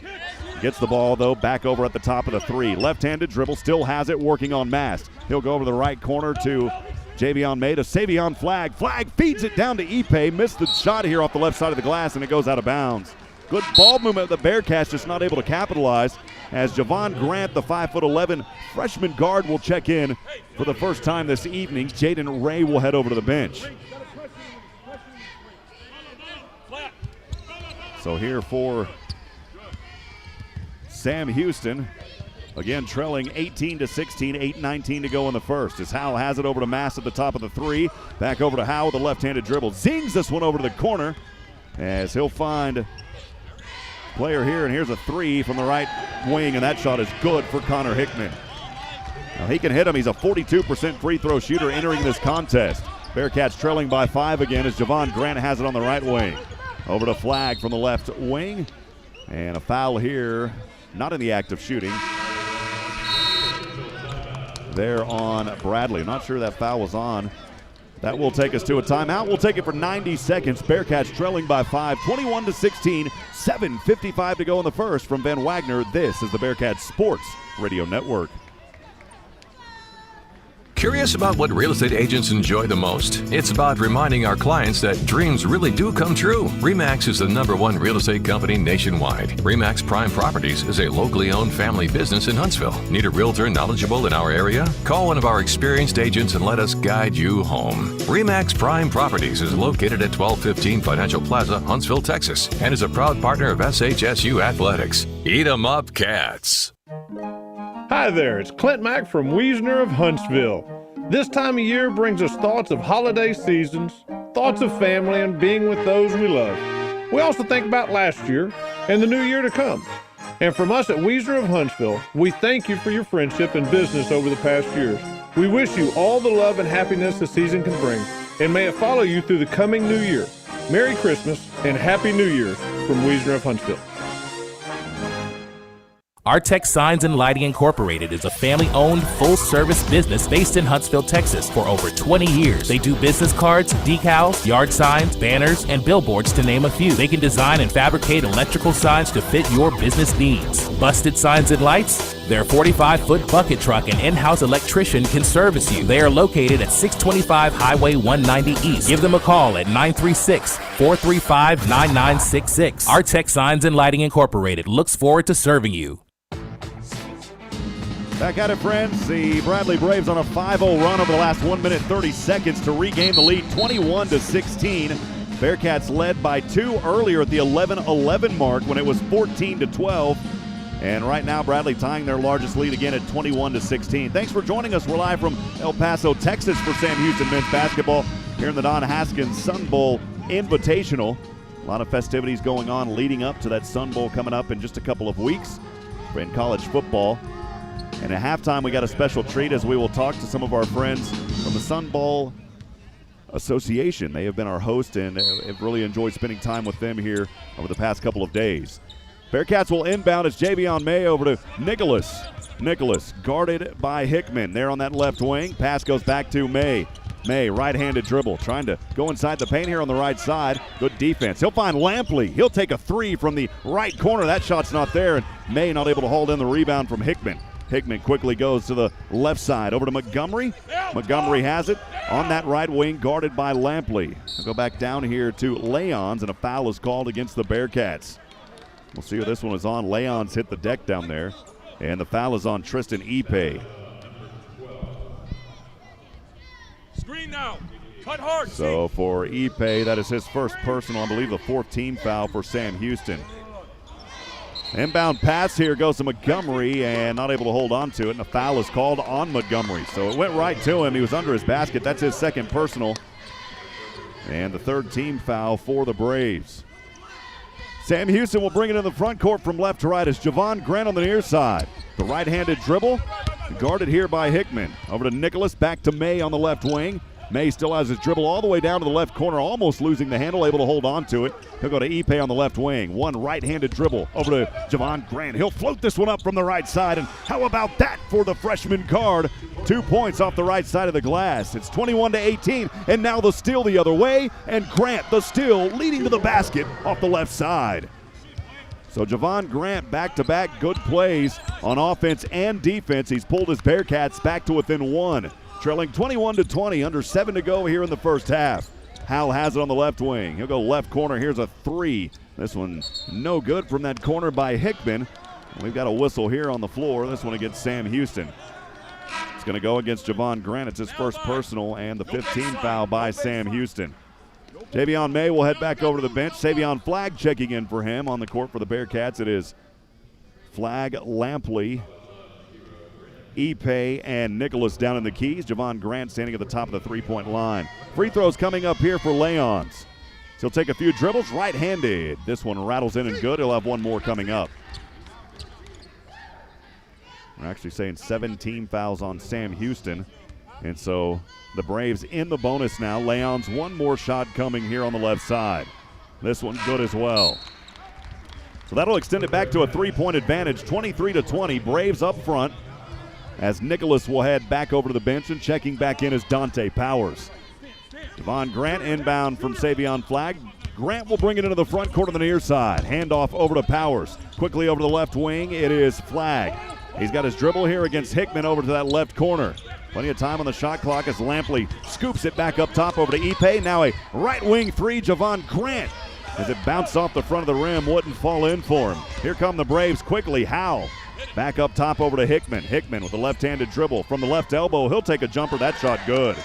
Gets the ball, though, back over at the top of the three. Left-handed dribble, still has it, working on Mast. He'll go over to the right corner to Javion May to Savion Flagg. Flagg feeds it down to Ipe. Missed the shot here off the left side of the glass, and it goes out of bounds. Good ball movement of the Bearcats, just not able to capitalize as Javon Grant, the 5'11" freshman guard, will check in for the first time this evening. Jaden Ray will head over to the bench. So here for Sam Houston, again trailing 18-16, 8:19 to go in the first. As Howell has it over to Mass at the top of the three. Back over to Howell with a left-handed dribble. Zings this one over to the corner as he'll find player here, and here's a three from the right wing, and that shot is good for Connor Hickman. Now he can hit him. He's a 42% free throw shooter entering this contest. Bearcats trailing by 5 again as Javon Grant has it on the right wing. Over to Flagg from the left wing, and a foul here, not in the act of shooting. There on Bradley. Not sure that foul was on. That will take us to a timeout. We'll take it for 90 seconds. Bearcats trailing by 5, 21-16, 7:55 to go in the first. From Van Wagner, this is the Bearcats Sports Radio Network. Curious about what real estate agents enjoy the most? It's about reminding our clients that dreams really do come true. RE/MAX is the #1 real estate company nationwide. RE/MAX Prime Properties is a locally owned family business in Huntsville. Need a realtor knowledgeable in our area? Call one of our experienced agents and let us guide you home. RE/MAX Prime Properties is located at 1215 Financial Plaza, Huntsville, Texas, and is a proud partner of SHSU Athletics. Eat 'em up, Cats. Hi there, it's Clint Mack from Wiesner of Huntsville. This time of year brings us thoughts of holiday seasons, thoughts of family, and being with those we love. We also think about last year and the new year to come. And from us at Wiesner of Huntsville, we thank you for your friendship and business over the past years. We wish you all the love and happiness the season can bring, and may it follow you through the coming new year. Merry Christmas and Happy New Year from Wiesner of Huntsville. Artec Signs and Lighting Incorporated is a family-owned, full-service business based in Huntsville, Texas for over 20 years. They do business cards, decals, yard signs, banners, and billboards to name a few. They can design and fabricate electrical signs to fit your business needs. Busted signs and lights? Their 45-foot bucket truck and in-house electrician can service you. They are located at 625 Highway 190 East. Give them a call at 936-435-9966. Artec Signs and Lighting Incorporated looks forward to serving you. Back at it, friends. The Bradley Braves on a 5-0 run over the last 1 minute 30 seconds to regain the lead 21-16. Bearcats led by 2 earlier at the 11-11 mark when it was 14-12. And right now, Bradley tying their largest lead again at 21-16. Thanks for joining us. We're live from El Paso, Texas for Sam Houston men's basketball here in the Don Haskins Sun Bowl Invitational. A lot of festivities going on leading up to that Sun Bowl coming up in just a couple of weeks in college football. And at halftime, we got a special treat as we will talk to some of our friends from the Sun Bowl Association. They have been our host and have really enjoyed spending time with them here over the past couple of days. Bearcats will inbound as Javion May over to Nicholas. Nicholas guarded by Hickman there on that left wing. Pass goes back to May. May, right-handed dribble, trying to go inside the paint here on the right side. Good defense. He'll find Lampley. He'll take a three from the right corner. That shot's not there, and May not able to hold in the rebound from Hickman. Hickman quickly goes to the left side. Over to Montgomery. Montgomery has it on that right wing, guarded by Lampley. We'll go back down here to Leons, and a foul is called against the Bearcats. We'll see what this one is on. Leons hit the deck down there, and the foul is on Tristan Ipe. Screen now. Cut hard. So for Ipe, that is his first personal, I believe the fourth team foul for Sam Houston. Inbound pass here goes to Montgomery and not able to hold on to it, and a foul is called on Montgomery. So it went right to him. He was under his basket. That's his second personal. And the third team foul for the Braves. Sam Houston will bring it in the front court from left to right as Javon Grant on the near side. The right-handed dribble, guarded here by Hickman. Over to Nicholas, back to May on the left wing. May still has his dribble all the way down to the left corner, almost losing the handle, able to hold on to it. He'll go to Ipe on the left wing. One right-handed dribble over to Javon Grant. He'll float this one up from the right side, and how about that for the freshman guard? 2 points off the right side of the glass. It's 21-18, and now the steal the other way, and Grant, the steal, leading to the basket off the left side. So Javon Grant back-to-back good plays on offense and defense. He's pulled his Bearcats back to within one. Trailing 21-20, under 7 to go here in the first half. Hal has it on the left wing. He'll go left corner. Here's a three. This one no good from that corner by Hickman. We've got a whistle here on the floor. This one against Sam Houston. It's going to go against Javon Grant. It's his first personal and the 15th foul by Sam Houston. Javion May will head back over to the bench. Savion Flagg checking in for him on the court for the Bearcats. It is Flagg, Lampley, Ipe, and Nicholas down in the keys. Javon Grant standing at the top of the three-point line. Free throws coming up here for Leons. He'll take a few dribbles, right-handed. This one rattles in and good. He'll have one more coming up. We're actually saying 17 fouls on Sam Houston. And so the Braves in the bonus now. Leons, one more shot coming here on the left side. This one good as well. So that'll extend it back to a three-point advantage, 23-20. Braves up front, as Nicholas will head back over to the bench, and checking back in is Dante Powers. Javon Grant inbound from Savion Flagg. Grant will bring it into the front court on the near side. Handoff over to Powers. Quickly over to the left wing, it is Flagg. He's got his dribble here against Hickman over to that left corner. Plenty of time on the shot clock as Lampley scoops it back up top over to Ipe. Now a right wing three, Javon Grant. As it bounced off the front of the rim, wouldn't fall in for him. Here come the Braves quickly. Howe back up top over to Hickman. Hickman with the left-handed dribble from the left elbow. He'll take a jumper. That shot good.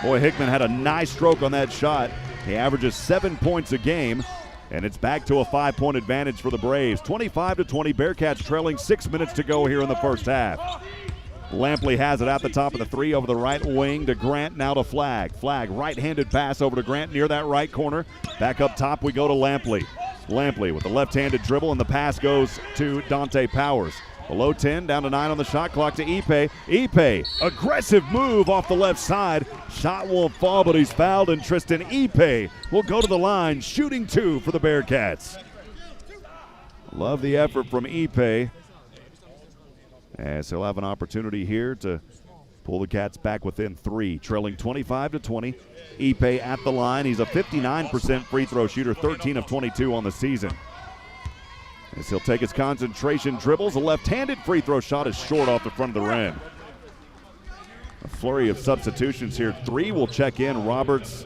Boy, Hickman had a nice stroke on that shot. He averages 7 points a game, and it's back to a 5-point advantage for the Braves. 25-20, Bearcats trailing 6 minutes to go here in the first half. Lampley has it at the top of the three over the right wing to Grant, now to Flagg. Flagg, right-handed pass over to Grant near that right corner. Back up top we go to Lampley. Lampley with the left-handed dribble, and the pass goes to Dante Powers. Below 10, down to 9 on the shot clock to Ipe. Ipe, aggressive move off the left side. Shot won't fall, but he's fouled, and Tristan Ipe will go to the line, shooting two for the Bearcats. Love the effort from Ipe, as he'll have an opportunity here to pull the Cats back within three, trailing 25-20. Ipe at the line. He's a 59% free throw shooter, 13 of 22 on the season. As he'll take his concentration dribbles, a left-handed free throw shot is short off the front of the rim. A flurry of substitutions here. Three will check in. Roberts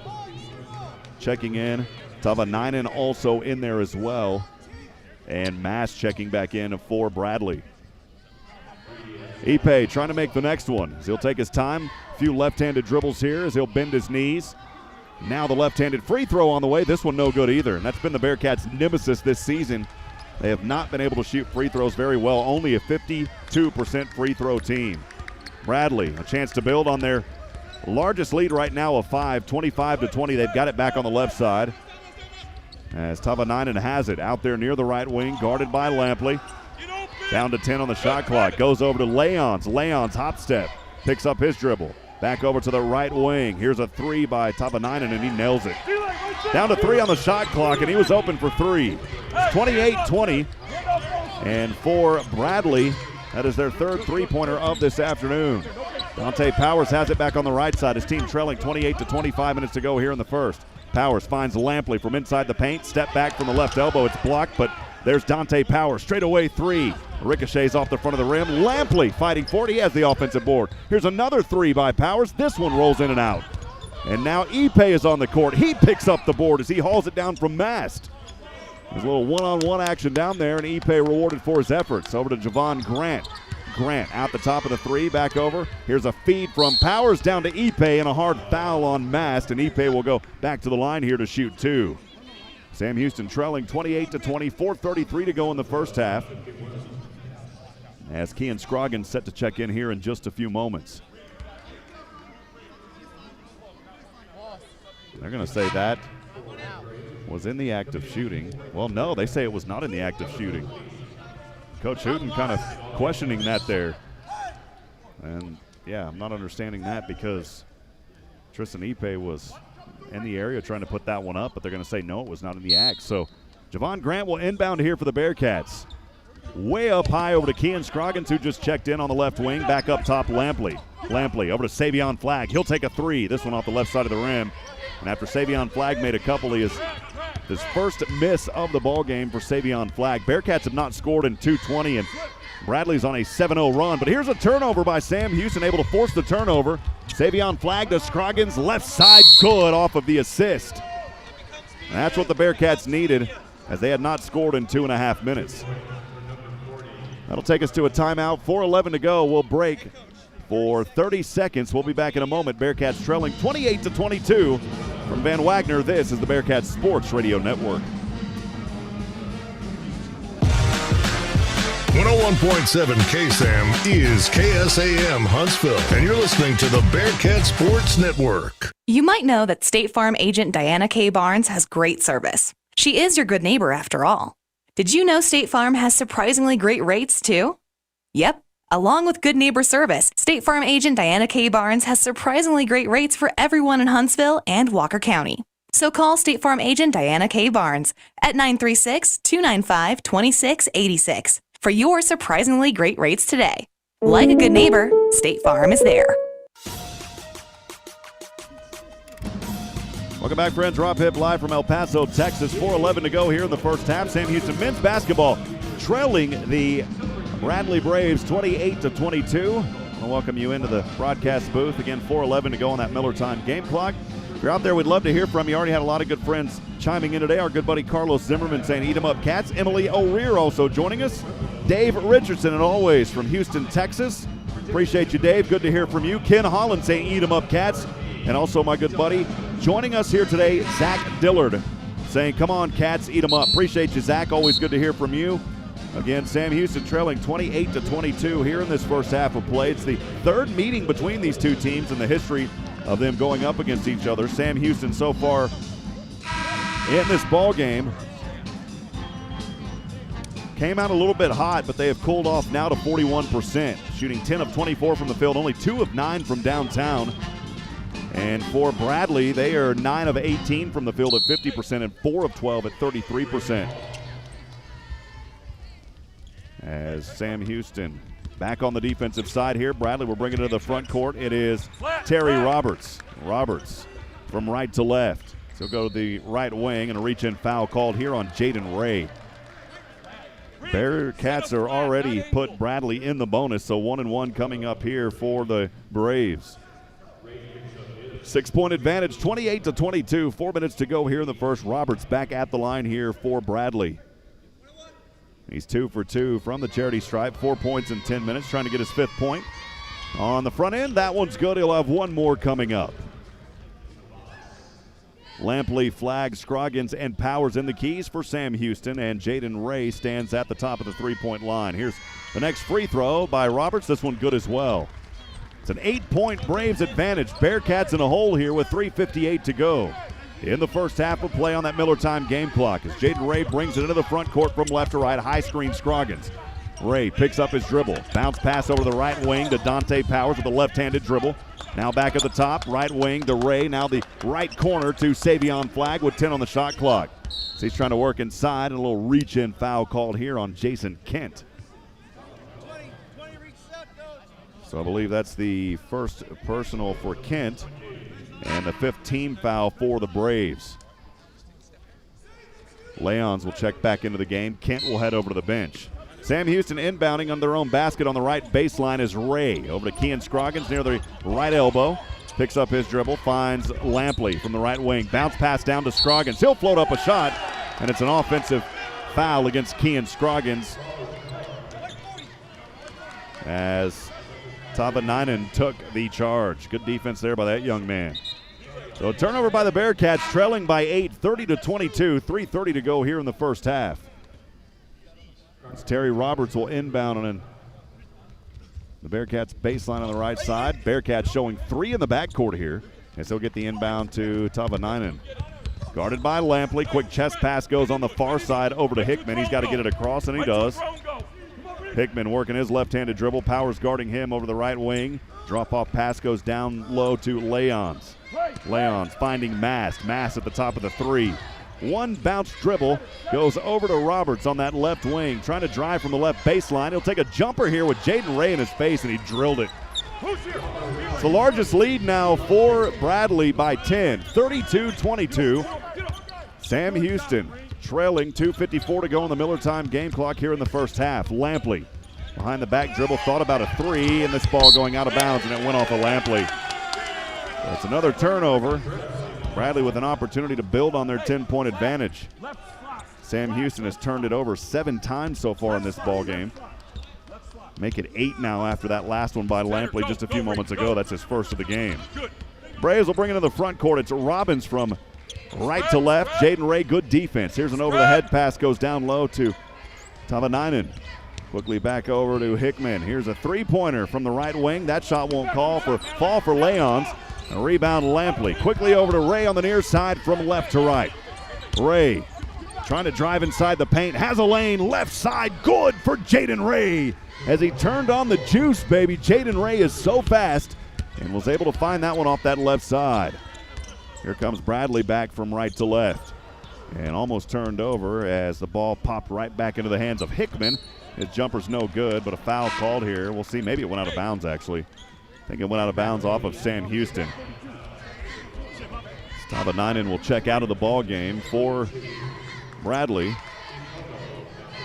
checking in. Tavanainen also in there as well. And Mass checking back in for Bradley. Ipe trying to make the next one as he'll take his time. A few left-handed dribbles here as he'll bend his knees. Now the left-handed free throw on the way. This one no good either, and that's been the Bearcats' nemesis this season. They have not been able to shoot free throws very well, only a 52% free throw team. Bradley, a chance to build on their largest lead right now of 5, 25-20. They've got it back on the left side. As Tavanainen has it out there near the right wing, guarded by Lampley. Down to 10 on the shot clock. Goes over to Leons. Leons hop step. Picks up his dribble. Back over to the right wing. Here's a three by Tavanainen, and he nails it. Down to 3 on the shot clock, and he was open for 3. 28-20. And for Bradley, that is their third three-pointer of this afternoon. Dante Powers has it back on the right side. His team trailing 28-25 minutes to go here in the first. Powers finds Lampley from inside the paint. Step back from the left elbow. It's blocked, but there's Dante Powers. Straight away three. Ricochets off the front of the rim. Lampley fighting for it. He has the offensive board. Here's another three by Powers. This one rolls in and out. And now Ipe is on the court. He picks up the board as he hauls it down from Mast. There's a little one-on-one action down there, and Ipe rewarded for his efforts. Over to Javon Grant. Grant out the top of the three, back over. Here's a feed from Powers down to Ipe, and a hard foul on Mast, and Ipe will go back to the line here to shoot two. Sam Houston trailing 28-20, 4:33 to go in the first half. As Kean Scroggins set to check in here in just a few moments. They're going to say that was in the act of shooting. Well, no, they say it was not in the act of shooting. Coach Hooten kind of questioning that there. And, yeah, I'm not understanding that because Tristan Ipe was in the area trying to put that one up, but they're going to say no, it was not in the act. So Javon Grant will inbound here for the Bearcats. Way up high over to Kean Scroggins, who just checked in on the left wing. Back up top, Lampley. Lampley over to Savion Flagg. He'll take a three. This one off the left side of the rim. And after Savion Flagg made a couple, he is his first miss of the ball game for Savion Flagg. Bearcats have not scored in 2:20, and Bradley's on a 7-0 run. But here's a turnover by Sam Houston, able to force the turnover. Savion Flagg to Scroggins, left side, good off of the assist. And that's what the Bearcats needed, as they had not scored in 2.5 minutes. That'll take us to a timeout. 4:11 to go. We'll break for 30 seconds. We'll be back in a moment. Bearcats trailing 28-22. From Van Wagner, this is the Bearcats Sports Radio Network. 101.7 KSAM is KSAM Huntsville, and you're listening to the Bearcat Sports Network. You might know that State Farm agent Diana K. Barnes has great service. She is your good neighbor after all. Did you know State Farm has surprisingly great rates too? Yep. Along with good neighbor service, State Farm agent Diana K. Barnes has surprisingly great rates for everyone in Huntsville and Walker County. So call State Farm agent Diana K. Barnes at 936-295-2686 for your surprisingly great rates today. Like a good neighbor, State Farm is there. Welcome back, friends. Rob Hipp live from El Paso, Texas. 4:11 to go here in the first half. Sam Houston men's basketball trailing the Bradley Braves 28-22. I'll welcome you into the broadcast booth. Again, 4:11 to go on that Miller Time game clock. If you're out there, we'd love to hear from you. Already had a lot of good friends chiming in today. Our good buddy Carlos Zimmerman saying, "Eat 'em up, Cats." Emily O'Rear also joining us. Dave Richardson, and always from Houston, Texas. Appreciate you, Dave. Good to hear from you. Ken Holland saying, "Eat 'em up, Cats." And also my good buddy joining us here today, Zach Dillard, saying, "Come on, Cats, eat 'em up." Appreciate you, Zach. Always good to hear from you. Again, Sam Houston trailing 28-22 here in this first half of play. It's the third meeting between these two teams in the history of them going up against each other. Sam Houston so far in this ball game came out a little bit hot, but they have cooled off now to 41%, shooting 10 of 24 from the field, only 2 of 9 from downtown. And for Bradley, they are 9 of 18 from the field at 50% and 4 of 12 at 33%. As Sam Houston back on the defensive side here, Bradley will bring it to the front court. It is Terry Roberts. Roberts from right to left. So go to the right wing, and a reach-in foul called here on Jaden Ray. Bearcats are already put Bradley in the bonus, so 1-1 coming up here for the Braves. 6-point advantage, 28-22. 4 minutes to go here in the first. Roberts back at the line here for Bradley. He's 2 for 2 from the charity stripe. 4 points in 10 minutes, trying to get his 5th point. On the front end, that one's good. He'll have one more coming up. Lampley, Flagg, Scroggins, and Powers in the keys for Sam Houston, and Jaden Ray stands at the top of the three-point line. Here's the next free throw by Roberts. This one good as well. It's an 8-point Braves advantage. Bearcats in a hole here with 3:58 to go in the first half of play on that Miller Time game clock as Jaden Ray brings it into the front court from left to right. High screen Scroggins. Ray picks up his dribble. Bounce pass over the right wing to Dante Powers with a left-handed dribble. Now back at the top, right wing to Ray. Now the right corner to Savion Flagg with 10 on the shot clock. So he's trying to work inside, and a little reach-in foul called here on Jason Kent. So I believe that's the first personal for Kent and the 5th team foul for the Braves. Leons will check back into the game. Kent will head over to the bench. Sam Houston inbounding on their own basket on the right baseline is Ray. Over to Kean Scroggins near the right elbow. Picks up his dribble, finds Lampley from the right wing. Bounce pass down to Scroggins. He'll float up a shot, and it's an offensive foul against Kean Scroggins as Tavanainen took the charge. Good defense there by that young man. So a turnover by the Bearcats, trailing by 8, 30-22, 3:30 to go here in the first half. As Terry Roberts will inbound on the Bearcats baseline on the right side. Bearcats showing 3 in the backcourt here as he'll get the inbound to Tavanainen. Guarded by Lampley. Quick chest pass goes on the far side over to Hickman. He's got to get it across, and he does. Hickman working his left-handed dribble. Powers guarding him over the right wing. Drop-off pass goes down low to Leons. Leons finding Mast. Mast at the top of the 3. One bounce dribble goes over to Roberts on that left wing, trying to drive from the left baseline. He'll take a jumper here with Jaden Ray in his face, and he drilled it. It's the largest lead now for Bradley by 10, 32-22. Sam Houston trailing 2:54 to go on the Miller time game clock here in the first half. Lampley behind the back dribble, thought about a 3, and this ball going out of bounds, and it went off of Lampley. That's another turnover. Bradley with an opportunity to build on their 10-point advantage. Sam Houston has turned it over 7 times so far in this ball game. Make it 8 now after that last one by Lampley just a few moments ago. That's his first of the game. Braves will bring it to the front court. It's Robbins from right to left. Jaden Ray, good defense. Here's an over-the-head pass, goes down low to Tavanainen. Quickly back over to Hickman. Here's a 3-pointer from the right wing. That shot won't fall for Leons. A rebound Lampley. Quickly over to Ray on the near side from left to right. Ray trying to drive inside the paint. Has a lane left side. Good for Jaden Ray. As he turned on the juice, baby. Jaden Ray is so fast and was able to find that one off that left side. Here comes Bradley back from right to left. And almost turned over as the ball popped right back into the hands of Hickman. His jumper's no good, but a foul called here. We'll see. Maybe it went out of bounds, actually. I think it went out of bounds off of Sam Houston. Tavanainen will check out of the ball game for Bradley.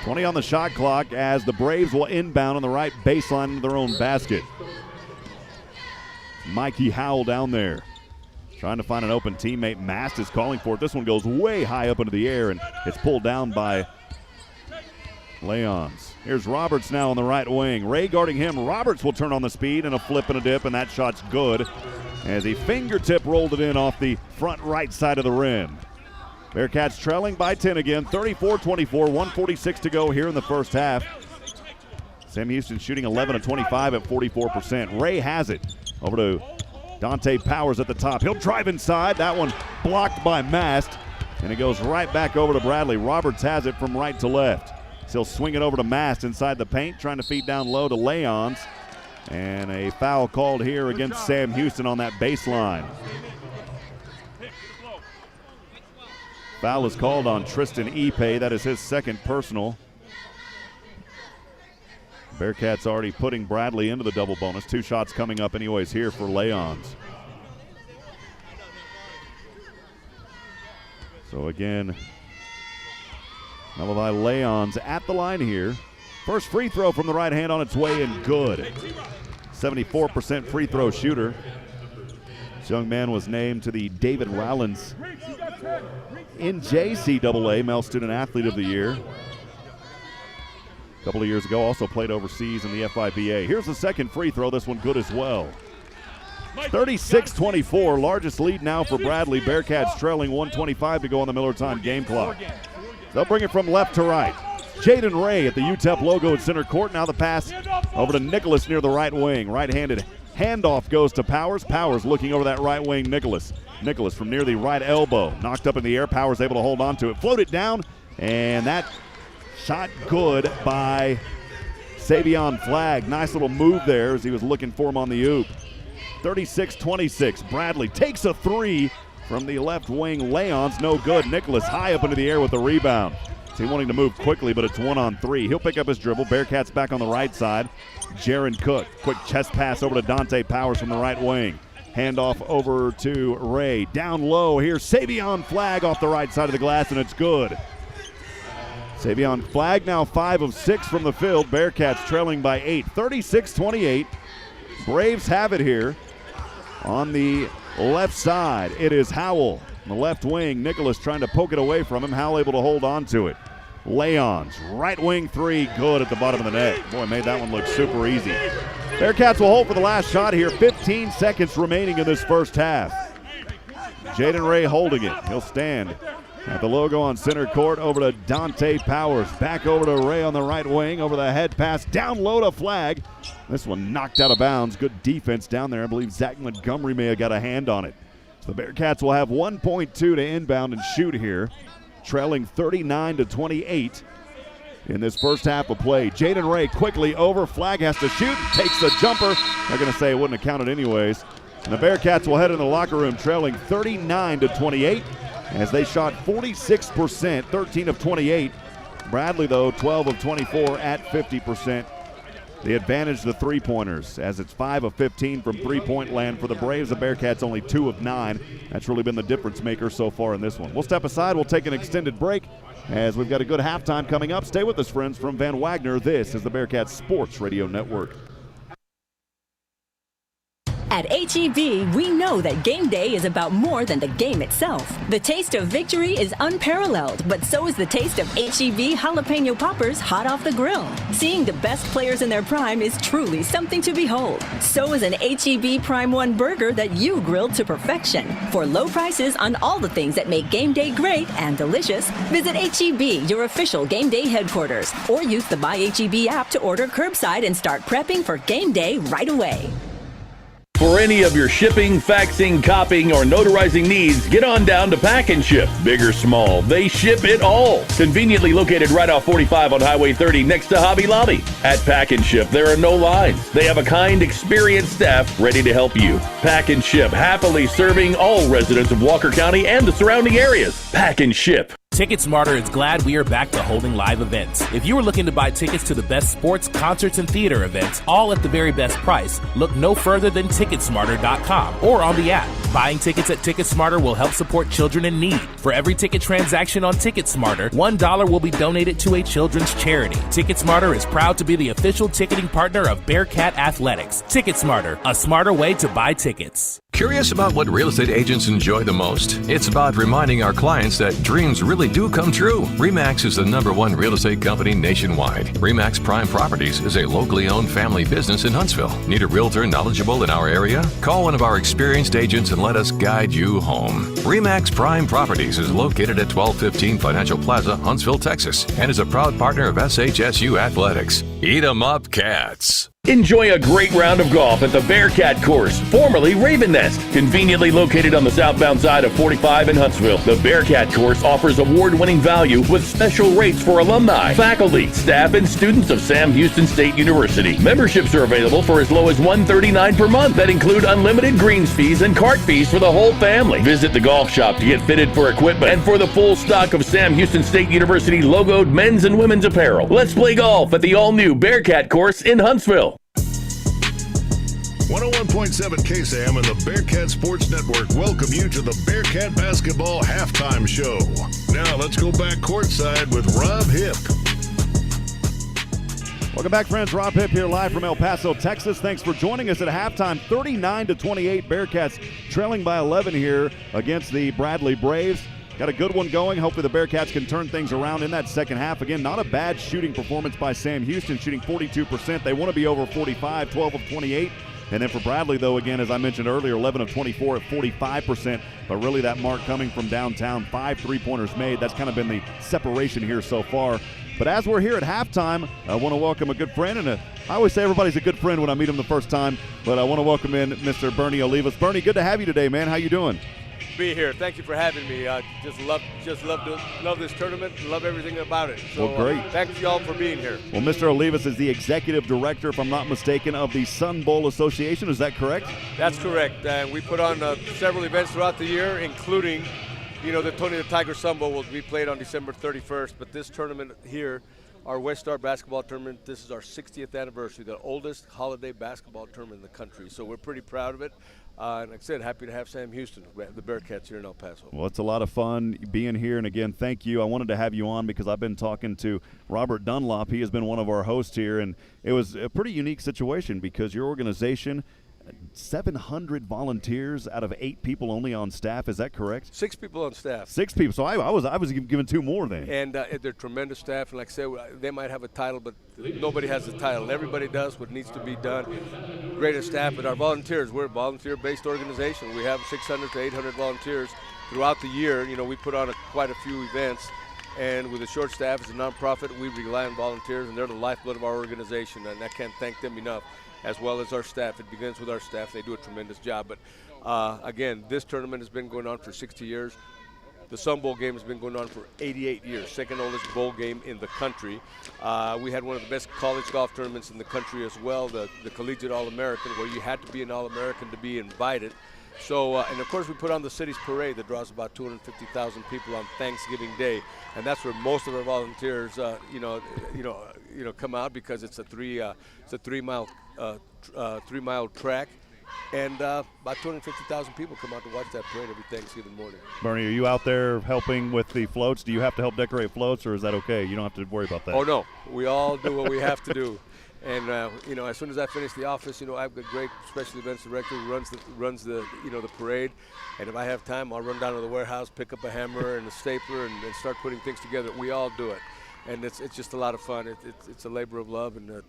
20 on the shot clock as the Braves will inbound on the right baseline into their own basket. Mikey Howell down there trying to find an open teammate. Mast is calling for it. This one goes way high up into the air, and it's pulled down by Leons. Here's Roberts now on the right wing. Ray guarding him. Roberts will turn on the speed and a flip and a dip, and that shot's good as he fingertip rolled it in off the front right side of the rim. Bearcats trailing by 10 again, 34-24, 1:46 to go here in the first half. Sam Houston shooting 11 of 25 at 44%. Ray has it. Over to Dante Powers at the top. He'll drive inside. That one blocked by Mast, and it goes right back over to Bradley. Roberts has it from right to left. So he'll swing it over to Mast inside the paint, trying to feed down low to Leons. And a foul called here against Sam Houston on that baseline. Foul is called on Tristan Ipe. That is his second personal. Bearcats already putting Bradley into the double bonus. 2 shots coming up anyways here for Leons. So again, Malavi Leons at the line here. First free throw from the right hand on its way and good. 74% free throw shooter. This young man was named to the David Rowlands NJCAA Male Student Athlete of the Year. A couple of years ago, also played overseas in the FIBA. Here's the second free throw. This one good as well. 36-24, largest lead now for Bradley. Bearcats trailing 1:25 to go on the Miller time game clock. They'll bring it from left to right. Jaden Ray at the UTEP logo at center court. Now the pass over to Nicholas near the right wing. Right-handed handoff goes to Powers. Powers looking over that right wing. Nicholas from near the right elbow. Knocked up in the air. Powers able to hold on to it. Floated down, and that shot good by Savion Flagg. Nice little move there as he was looking for him on the oop. 36-26. Bradley takes a 3 from the left wing. Leons no good. Nicholas high up into the air with the rebound. Team wanting to move quickly, but it's 1-on-3. He'll pick up his dribble. Bearcats back on the right side. Jaron Cook, quick chest pass over to Dante Powers from the right wing. Handoff over to Ray. Down low here, Savion Flagg off the right side of the glass, and it's good. Savion Flagg now 5 of 6 from the field. Bearcats trailing by 8, 36-28. Braves have it here on the left side. It is Howell on the left wing. Nicholas trying to poke it away from him. Howell able to hold on to it. Leon's right wing three, good at the bottom of the net. Boy, made that one look super easy. Bearcats will hold for the last shot here. 15 seconds remaining in this first half. Jaden Ray holding it. He'll stand at the logo on center court. Over to Dante Powers. Back over to Ray on the right wing. Over the head pass. Down low to Flagg. This one knocked out of bounds. Good defense down there. I believe Zach Montgomery may have got a hand on it. So the Bearcats will have 1.2 to inbound and shoot here. Trailing 39-28 in this first half of play. Jaden Ray quickly over. Flagg has to shoot. Takes the jumper. They're going to say it wouldn't have counted anyways. And the Bearcats will head in the locker room trailing 39-28 as they shot 46%, 13 of 28. Bradley, though, 12 of 24 at 50%. The advantage the three-pointers as it's 5 of 15 from three-point land for the Braves. The Bearcats only 2 of 9. That's really been the difference maker so far in this one. We'll step aside. We'll take an extended break as we've got a good halftime coming up. Stay with us, friends, from Van Wagner. This is the Bearcats Sports Radio Network. At HEB, we know that game day is about more than the game itself. The taste of victory is unparalleled, but so is the taste of HEB jalapeno poppers hot off the grill. Seeing the best players in their prime is truly something to behold. So is an HEB Prime 1 burger that you grilled to perfection. For low prices on all the things that make game day great and delicious, visit HEB, your official game day headquarters, or use the Buy HEB app to order curbside and start prepping for game day right away. For any of your shipping, faxing, copying, or notarizing needs, get on down to Pack and Ship. Big or small, they ship it all. Conveniently located right off 45 on Highway 30 next to Hobby Lobby. At Pack and Ship, there are no lines. They have a kind, experienced staff ready to help you. Pack and Ship, happily serving all residents of Walker County and the surrounding areas. Pack and Ship. TicketSmarter is glad we are back to holding live events. If you are looking to buy tickets to the best sports, concerts, and theater events, all at the very best price, look no further than TicketSmarter.com or on the app. Buying tickets at TicketSmarter will help support children in need. For every ticket transaction on TicketSmarter, $1 will be donated to a children's charity. TicketSmarter is proud to be the official ticketing partner of Bearcat Athletics. TicketSmarter, a smarter way to buy tickets. Curious about what real estate agents enjoy the most? It's about reminding our clients that dreams really do come true. RE/MAX is the #1 real estate company nationwide. RE/MAX Prime Properties is a locally owned family business in Huntsville. Need a realtor knowledgeable in our area? Call one of our experienced agents and let us guide you home. RE/MAX Prime Properties is located at 1215 Financial Plaza, Huntsville, Texas, and is a proud partner of SHSU Athletics. Eat 'em up, Cats. Enjoy a great round of golf at the Bearcat Course, formerly Raven Nest. Conveniently located on the southbound side of 45 in Huntsville, the Bearcat Course offers award-winning value with special rates for alumni, faculty, staff, and students of Sam Houston State University. Memberships are available for as low as $139 per month that include unlimited greens fees and cart fees for the whole family. Visit the golf shop to get fitted for equipment and for the full stock of Sam Houston State University logoed men's and women's apparel. Let's play golf at the all-new Bearcat Course in Huntsville. 101.7 KSAM and the Bearcat Sports Network welcome you to the Bearcat Basketball Halftime Show. Now let's go back courtside with Rob Hipp. Welcome back, friends. Rob Hipp here live from El Paso, Texas. Thanks for joining us at halftime. 39-28, Bearcats trailing by 11 here against the Bradley Braves. Got a good one going. Hopefully the Bearcats can turn things around in that second half. Again, not a bad shooting performance by Sam Houston, shooting 42%. They want to be over 45, 12 of 28. And then for Bradley, though, again, as I mentioned earlier, 11 of 24 at 45%. But really that mark coming from downtown, 5 three-pointers made. That's kind of been the separation here so far. But as we're here at halftime, I want to welcome a good friend. And I always say everybody's a good friend when I meet him the first time. But I want to welcome in Mr. Bernie Olivas. Bernie, good to have you today, man. How you doing? Be here. Thank you for having me. Just love this tournament. Love everything about it. So, well, great. Thank you all for being here. Well, Mr. Olivas is the executive director, if I'm not mistaken, of the Sun Bowl Association. Is that correct? That's correct. We put on several events throughout the year, including the Tony the Tiger Sumbo will be played on December 31st, but this tournament here, our WestStar basketball tournament, this is our 60th anniversary, the oldest holiday basketball tournament in the country. So we're pretty proud of it. And like I said, happy to have Sam Houston, the Bearkats here in El Paso. Well, it's a lot of fun being here. And, again, thank you. I wanted to have you on because I've been talking to Robert Dunlop. He has been one of our hosts here. And it was a pretty unique situation because your organization, 700 volunteers out of 8 people only on staff. Is that correct? 6 people on staff. 6 people. So I was given 2 more then. And they're tremendous staff. And like I said, they might have a title, but nobody has a title. Everybody does what needs to be done. Greatest staff. But our volunteers, we're a volunteer-based organization. We have 600 to 800 volunteers throughout the year. We put on quite a few events. And with a short staff as a nonprofit, we rely on volunteers, and they're the lifeblood of our organization. And I can't thank them enough, as well as our staff. It begins with our staff. They do a tremendous job. But, again, this tournament has been going on for 60 years. The Sun Bowl game has been going on for 88 years, second oldest bowl game in the country. We had one of the best college golf tournaments in the country as well, the Collegiate All-American, where you had to be an All-American to be invited. So, and of course, we put on the city's parade that draws about 250,000 people on Thanksgiving Day, and that's where most of our volunteers, come out because it's a 3-mile track, and about 250,000 people come out to watch that parade every Thanksgiving morning. Bernie, are you out there helping with the floats? Do you have to help decorate floats, or is that okay? You don't have to worry about that. Oh no, we all do what we have to do. And as soon as I finish the office, I've got a great special events director who runs the parade. And if I have time, I'll run down to the warehouse, pick up a hammer and a stapler, and start putting things together. We all do it, and it's just a lot of fun. It's a labor of love, and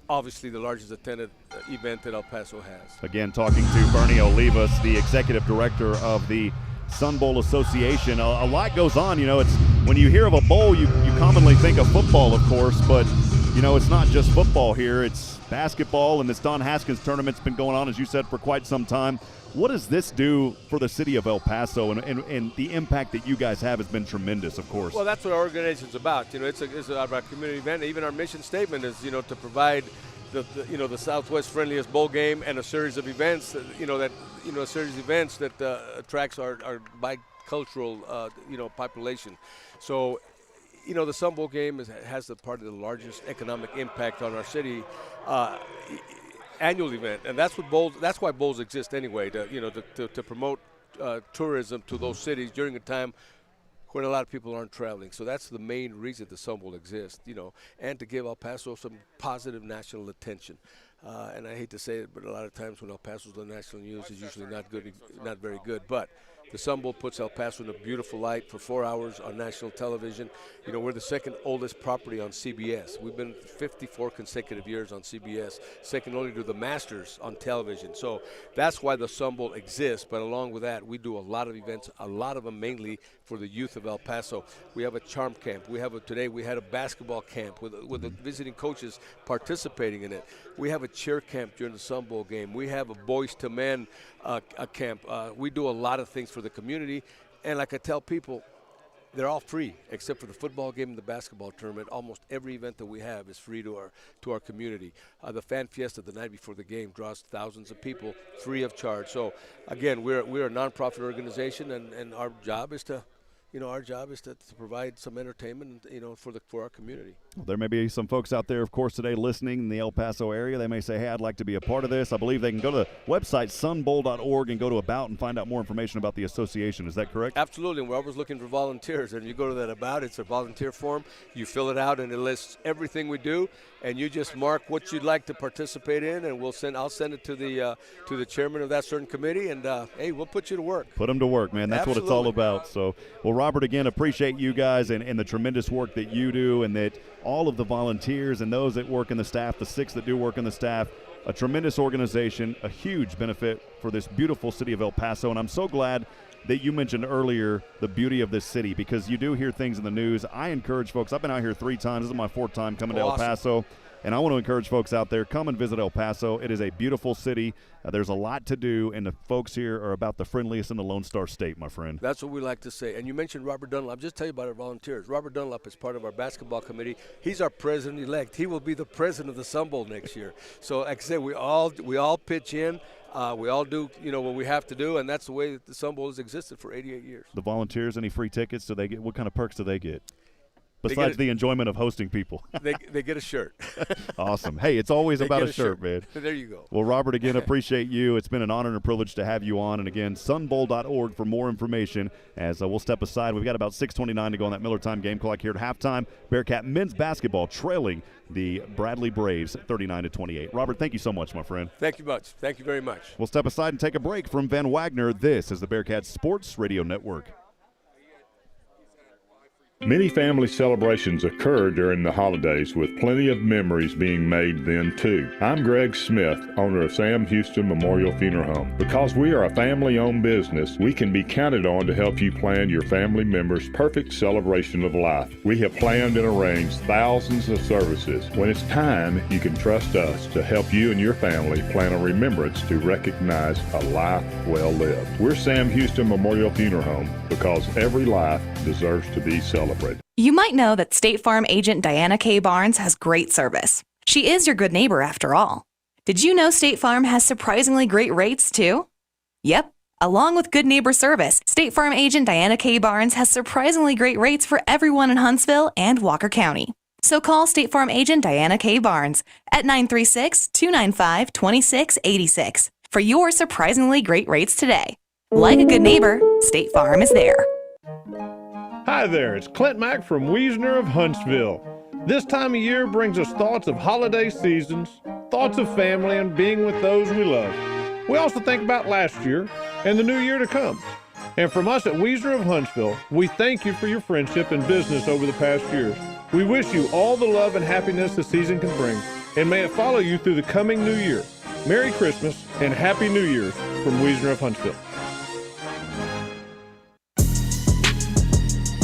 obviously the largest attended event that El Paso has. Again, talking to Bernie Olivas, the executive director of the Sun Bowl Association. A lot goes on. It's when you hear of a bowl, you commonly think of football, of course, but it's not just football here. It's basketball, and this Don Haskins tournament's been going on, as you said, for quite some time. What does this do for the city of El Paso, and the impact that you guys have has been tremendous, of course? Well, that's what our organization's about. It's a community event. Even our mission statement is, to provide the Southwest friendliest bowl game and a series of events, a series of events that attracts our bicultural, population. So, the Sun Bowl game has the part of the largest economic impact on our city. Annual event, and that's why bowls exist anyway, to promote tourism to those cities during a time when a lot of people aren't traveling. So that's the main reason the Sun Bowl exists, and to give El Paso some positive national attention. And I hate to say it, but a lot of times when El Paso's on national news, it's usually not very good. But the Sun Bowl puts El Paso in a beautiful light for 4 hours on national television. We're the second oldest property on CBS. We've been 54 consecutive years on CBS, second only to the Masters on television. So that's why the Sun Bowl exists. But along with that, we do a lot of events, a lot of them mainly for the youth of El Paso. We have a charm camp. Today we had a basketball camp with the visiting coaches participating in it. We have a cheer camp during the Sun Bowl game. We have a boys to men camp. We do a lot of things for the community, and like I tell people, they're all free except for the football game and the basketball tournament. Almost every event that we have is free to our community. The fan fiesta the night before the game draws thousands of people free of charge. So again, we're a nonprofit organization, and our job is to provide some entertainment, for our community. Well, there may be some folks out there, of course, today listening in the El Paso area. They may say, hey, I'd like to be a part of this. I believe they can go to the website sunbowl.org and go to About and find out more information about the association. Is that correct? Absolutely. We're always looking for volunteers. And you go to that About, it's a volunteer form. You fill it out, and it lists everything we do. And you just mark what you'd like to participate in, and I'll send it to the chairman of that certain committee, and hey, we'll put you to work. Put them to work, man. That's Absolutely. What it's all about. So, well, Robert, again, appreciate you guys and the tremendous work that you do, and that all of the volunteers and those that work in the staff, the 6 that do work in the staff, a tremendous organization, a huge benefit for this beautiful city of El Paso. And I'm so glad that you mentioned earlier the beauty of this city, because you do hear things in the news. I encourage folks. I've been out here 3 times. This is my 4th time coming to El Paso. And I want to encourage folks out there, come and visit El Paso. It is a beautiful city. There's a lot to do, and the folks here are about the friendliest in the Lone Star State, my friend. That's what we like to say. And you mentioned Robert Dunlap. Just tell you about our volunteers. Robert Dunlap is part of our basketball committee. He's our president-elect. He will be the president of the Sun Bowl next year. So, like I said, we all pitch in. We all do, what we have to do, and that's the way that the Sun Bowl has existed for 88 years. The volunteers, any free tickets? Do they get? What kind of perks do they get? Besides the enjoyment of hosting people. they get a shirt. Awesome. Hey, it's always about a shirt, man. There you go. Well, Robert, again, appreciate you. It's been an honor and a privilege to have you on. And, again, sunbowl.org for more information as we'll step aside. We've got about 6:29 to go on that Miller Time game clock here at halftime. Bearcat men's basketball trailing the Bradley Braves 39-28. Robert, thank you so much, my friend. Thank you much. Thank you very much. We'll step aside and take a break from Van Wagner. This is the Bearcat Sports Radio Network. Many family celebrations occur during the holidays with plenty of memories being made then too. I'm Greg Smith, owner of Sam Houston Memorial Funeral Home. Because we are a family-owned business, we can be counted on to help you plan your family member's perfect celebration of life. We have planned and arranged thousands of services. When it's time, you can trust us to help you and your family plan a remembrance to recognize a life well lived. We're Sam Houston Memorial Funeral Home because every life deserves to be celebrated. You might know that State Farm agent Diana K. Barnes has great service. She is your good neighbor after all. Did you know State Farm has surprisingly great rates too? Yep. Along with good neighbor service, State Farm agent Diana K. Barnes has surprisingly great rates for everyone in Huntsville and Walker County. So call State Farm agent Diana K. Barnes at 936-295-2686 for your surprisingly great rates today. Like a good neighbor, State Farm is there. Hi there, it's Clint Mack from Wiesner of Huntsville. This time of year brings us thoughts of holiday seasons, thoughts of family and being with those we love. We also think about last year and the new year to come. And from us at Wiesner of Huntsville, we thank you for your friendship and business over the past years. We wish you all the love and happiness the season can bring, and may it follow you through the coming new year. Merry Christmas and Happy New Year's from Wiesner of Huntsville.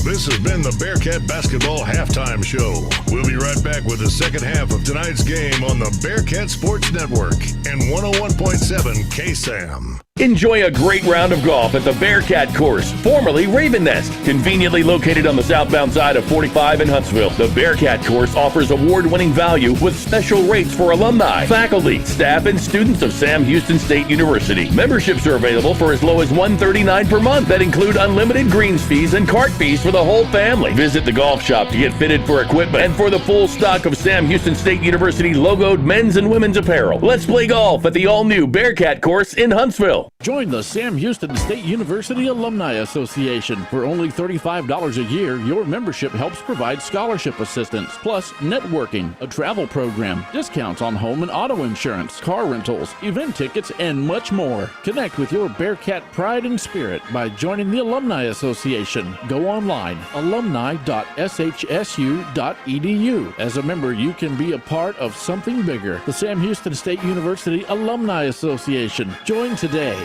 This has been the Bearcat Basketball Halftime Show. We'll be right back with the second half of tonight's game on the Bearcat Sports Network and 101.7 KSAM. Enjoy a great round of golf at the Bearcat Course, formerly Raven Nest. Conveniently located on the southbound side of 45 in Huntsville, the Bearcat Course offers award-winning value with special rates for alumni, faculty, staff, and students of Sam Houston State University. Memberships are available for as low as $139 per month that include unlimited greens fees and cart fees for the whole family. Visit the golf shop to get fitted for equipment and for the full stock of Sam Houston State University logoed men's and women's apparel. Let's play golf at the all-new Bearcat Course in Huntsville. Join the Sam Houston State University Alumni Association. For only $35 a year, your membership helps provide scholarship assistance, plus networking, a travel program, discounts on home and auto insurance, car rentals, event tickets, and much more. Connect with your Bearcat pride and spirit by joining the Alumni Association. Go online, alumni.shsu.edu. As a member, you can be a part of something bigger. The Sam Houston State University Alumni Association. Join today.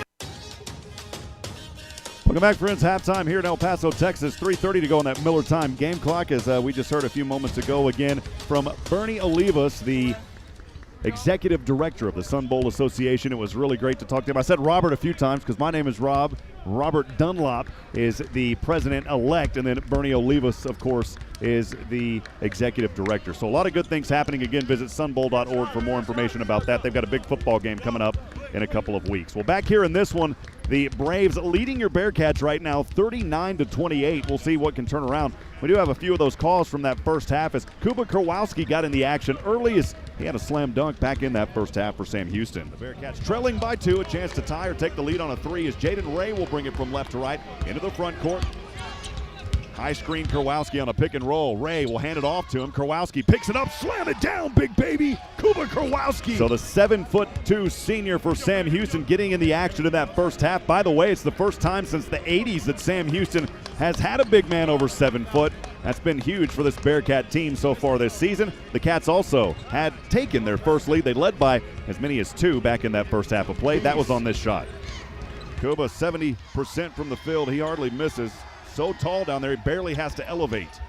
Welcome back, friends. Halftime here in El Paso, Texas. 3:30 to go on that Miller Time game clock, as we just heard a few moments ago again from Bernie Olivas, the executive director of the Sun Bowl Association. It was really great to talk to him. I said Robert a few times because my name is Rob. Robert Dunlop is the president-elect, and then Bernie Olivas, of course, is the executive director. So a lot of good things happening. Again, visit sunbowl.org for more information about that. They've got a big football game coming up in a couple of weeks. Well, back here in this one, the Braves leading your Bearcats right now 39-28. We'll see what can turn around. We do have a few of those calls from that first half as Kuba Kowalski got in the action early as he had a slam dunk back in that first half for Sam Houston. The Bearcats trailing by 2, a chance to tie or take the lead on a 3 as Jaden Ray will bring it from left to right into the front court. High screen Kowalski on a pick and roll. Ray will hand it off to him. Kowalski picks it up, slam it down, big baby. Kuba Kowalski. So the 7'2" senior for Sam Houston getting in the action in that first half. By the way, it's the first time since the 80s that Sam Houston has had a big man over 7 foot. That's been huge for this Bearcat team so far this season. The Cats also had taken their first lead. They led by as many as 2 back in that first half of play. That was on this shot. Kuba 70% from the field. He hardly misses. So tall down there, he barely has to elevate.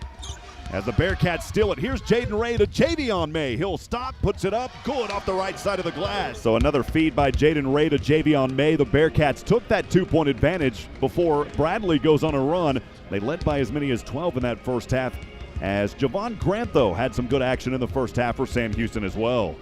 As the Bearkats steal it, here's Jaden Ray to Javion May. He'll stop, puts it up, good off the right side of the glass. So another feed by Jaden Ray to Javion May. The Bearkats took that 2-point advantage before Bradley goes on a run. They led by as many as 12 in that first half, as Javon Grant, though, had some good action in the first half for Sam Houston as well.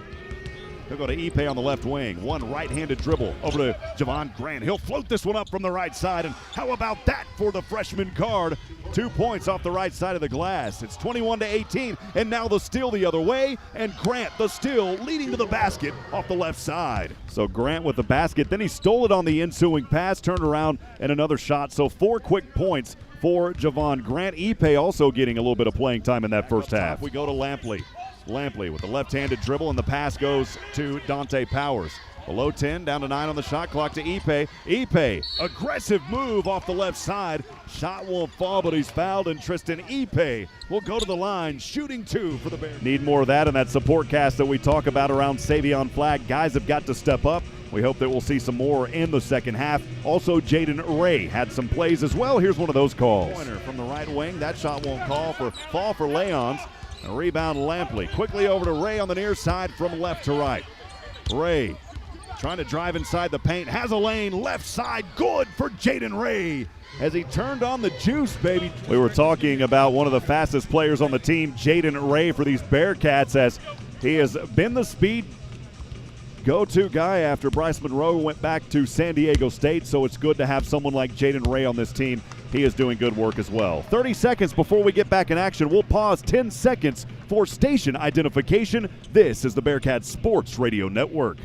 He'll go to Ipe on the left wing. One right-handed dribble over to Javon Grant. He'll float this one up from the right side, and how about that for the freshman guard? 2 points off the right side of the glass. It's 21-18, and now the steal the other way, and Grant, the steal, leading to the basket off the left side. So Grant with the basket, then he stole it on the ensuing pass, turned around, and another shot. So 4 quick points for Javon Grant. Ipe also getting a little bit of playing time in that first half. We go to Lampley. Lampley with the left-handed dribble, and the pass goes to Dante Powers. Below 10, down to 9 on the shot clock to Ipe. Ipe, aggressive move off the left side. Shot won't fall, but he's fouled, and Tristan Ipe will go to the line, shooting 2 for the Bears. Need more of that in that support cast that we talk about around Savion Flagg. Guys have got to step up. We hope that we'll see some more in the second half. Also, Jaden Ray had some plays as well. Here's one of those calls. Pointer from the right wing. That shot won't fall for Leons. A rebound, Lampley. Quickly over to Ray on the near side from left to right. Ray trying to drive inside the paint. Has a lane, left side, good for Jaden Ray as he turned on the juice, baby. We were talking about one of the fastest players on the team, Jaden Ray, for these Bearkats, as he has been the speed go-to guy after Bryce Monroe went back to San Diego State, so it's good to have someone like Jaden Ray on this team. He is doing good work as well. 30 seconds before we get back in action. We'll pause 10 seconds for station identification. This is the Bearcats Sports Radio Network.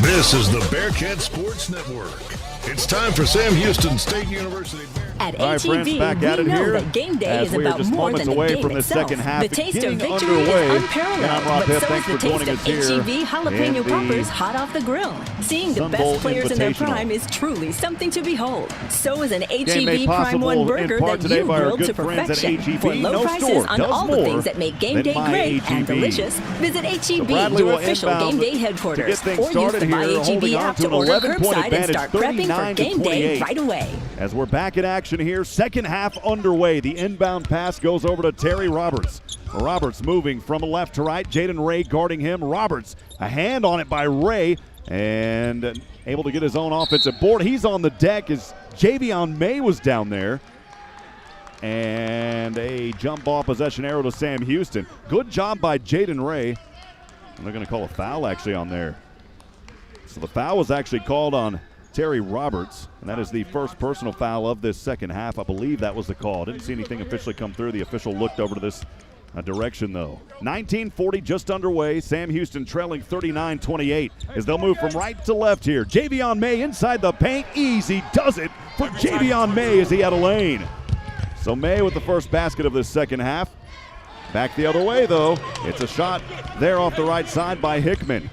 This is the Bearcat Sports Network. It's time for Sam Houston State University. At All right, friends, HEB, back at we it know here that game day as is we are about just more moments than the away game from the itself. second half The taste of getting victory underway. is unparalleled, And I'm Rob but Hipp. so Thanks is for the joining taste us of here HEB jalapeno in the poppers hot off the grill. Seeing the Sun best Bowl players in their Invitational. prime is truly something to behold. So is an Game made HEB Prime possible 1 burger in part that today you by our grilled good to friends at perfection. HEB. For low No prices store on does all the more things that make game than day my great and HEB. delicious, visit HEB, Bradley your will official inbound game day to headquarters. get things Or use started the My here, HEB holding on app to to an order 11-point curbside and advantage, start prepping for game day 39-28. right away. As we're back in action here, second half underway. The inbound pass goes over to Terry Roberts. Roberts moving from left to right. Jaden Ray guarding him. Roberts, a hand on it by Ray, and able to get his own offensive board. He's on the deck as Javion May was down there. And a jump ball possession arrow to Sam Houston. Good job by Jaden Ray. And they're going to call a foul actually on there. So the foul was actually called on Terry Roberts, and that is the first personal foul of this second half. I believe that was the call. Didn't see anything officially come through. The official looked over to this direction, though. 19:40 just underway. Sam Houston trailing 39-28 as they'll move from right to left here. Javion May inside the paint. Easy does it for Javion May as he had a lane. So May with the first basket of this second half. Back the other way, though. It's a shot there off the right side by Hickman.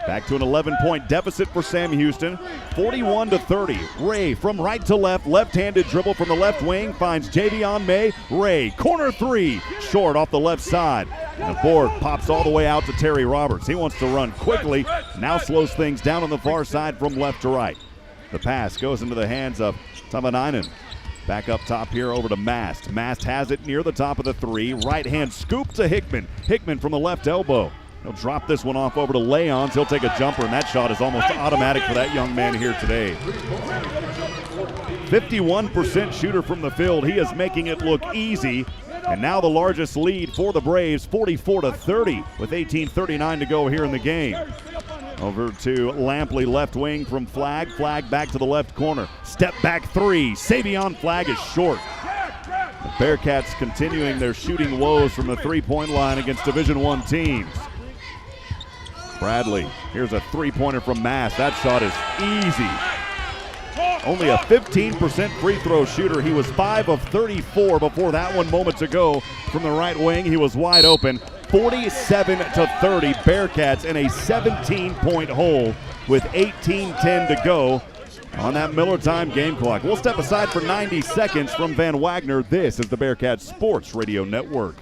Back to an 11-point deficit for Sam Houston, 41-30. Ray from right to left, left-handed dribble from the left wing, finds Javion May. Ray, corner three, short off the left side. And the board pops all the way out to Terry Roberts. He wants to run quickly, now slows things down on the far side from left to right. The pass goes into the hands of Tamanainen. Back up top here over to Mast. Mast has it near the top of the three. Right hand scoop to Hickman. Hickman from the left elbow. He'll drop this one off over to Leons. He'll take a jumper, and that shot is almost automatic for that young man here today. 51% shooter from the field. He is making it look easy. And now the largest lead for the Braves, 44-30, with 18:39 to go here in the game. Over to Lampley, left wing from Flagg. Flagg back to the left corner. Step back three. Savion Flagg is short. The Bearcats continuing their shooting woes from the three-point line against Division I teams. Bradley, here's a three-pointer from Mass. That shot is easy. Only a 15% free throw shooter. He was 5 of 34 before that one moments ago from the right wing. He was wide open. 47-30, Bearcats in a 17-point hole with 18:10 to go on that Miller time game clock. We'll step aside for 90 seconds from Van Wagner. This is the Bearcats Sports Radio Network.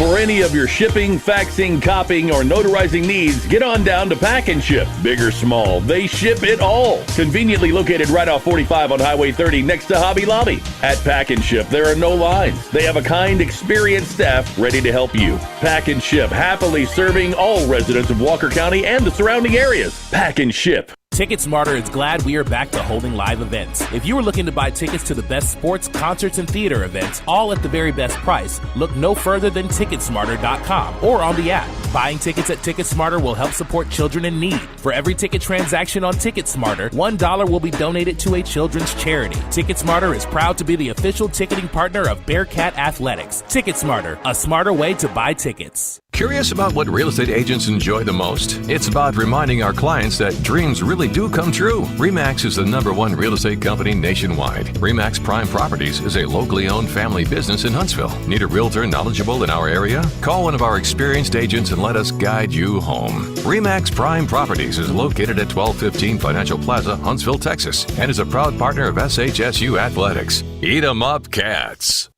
For any of your shipping, faxing, copying, or notarizing needs, get on down to Pack and Ship. Big or small, they ship it all. Conveniently located right off 45 on Highway 30 next to Hobby Lobby. At Pack and Ship, there are no lines. They have a kind, experienced staff ready to help you. Pack and Ship, happily serving all residents of Walker County and the surrounding areas. Pack and Ship. Ticket Smarter is glad we are back to holding live events. If you are looking to buy tickets to the best sports, concerts, and theater events, all at the very best price, look no further than TicketSmarter.com or on the app. Buying tickets at TicketSmarter will help support children in need. For every ticket transaction on TicketSmarter, $1 will be donated to a children's charity. TicketSmarter is proud to be the official ticketing partner of Bearkat Athletics. TicketSmarter, a smarter way to buy tickets. Curious about what real estate agents enjoy the most? It's about reminding our clients that dreams really do come true. RE/MAX is the #1 real estate company nationwide. RE/MAX Prime Properties is a locally owned family business in Huntsville. Need a realtor knowledgeable in our area? Call one of our experienced agents and let us guide you home. RE/MAX Prime Properties is located at 1215 Financial Plaza, Huntsville, Texas, and is a proud partner of SHSU Athletics. Eat 'em up, Cats.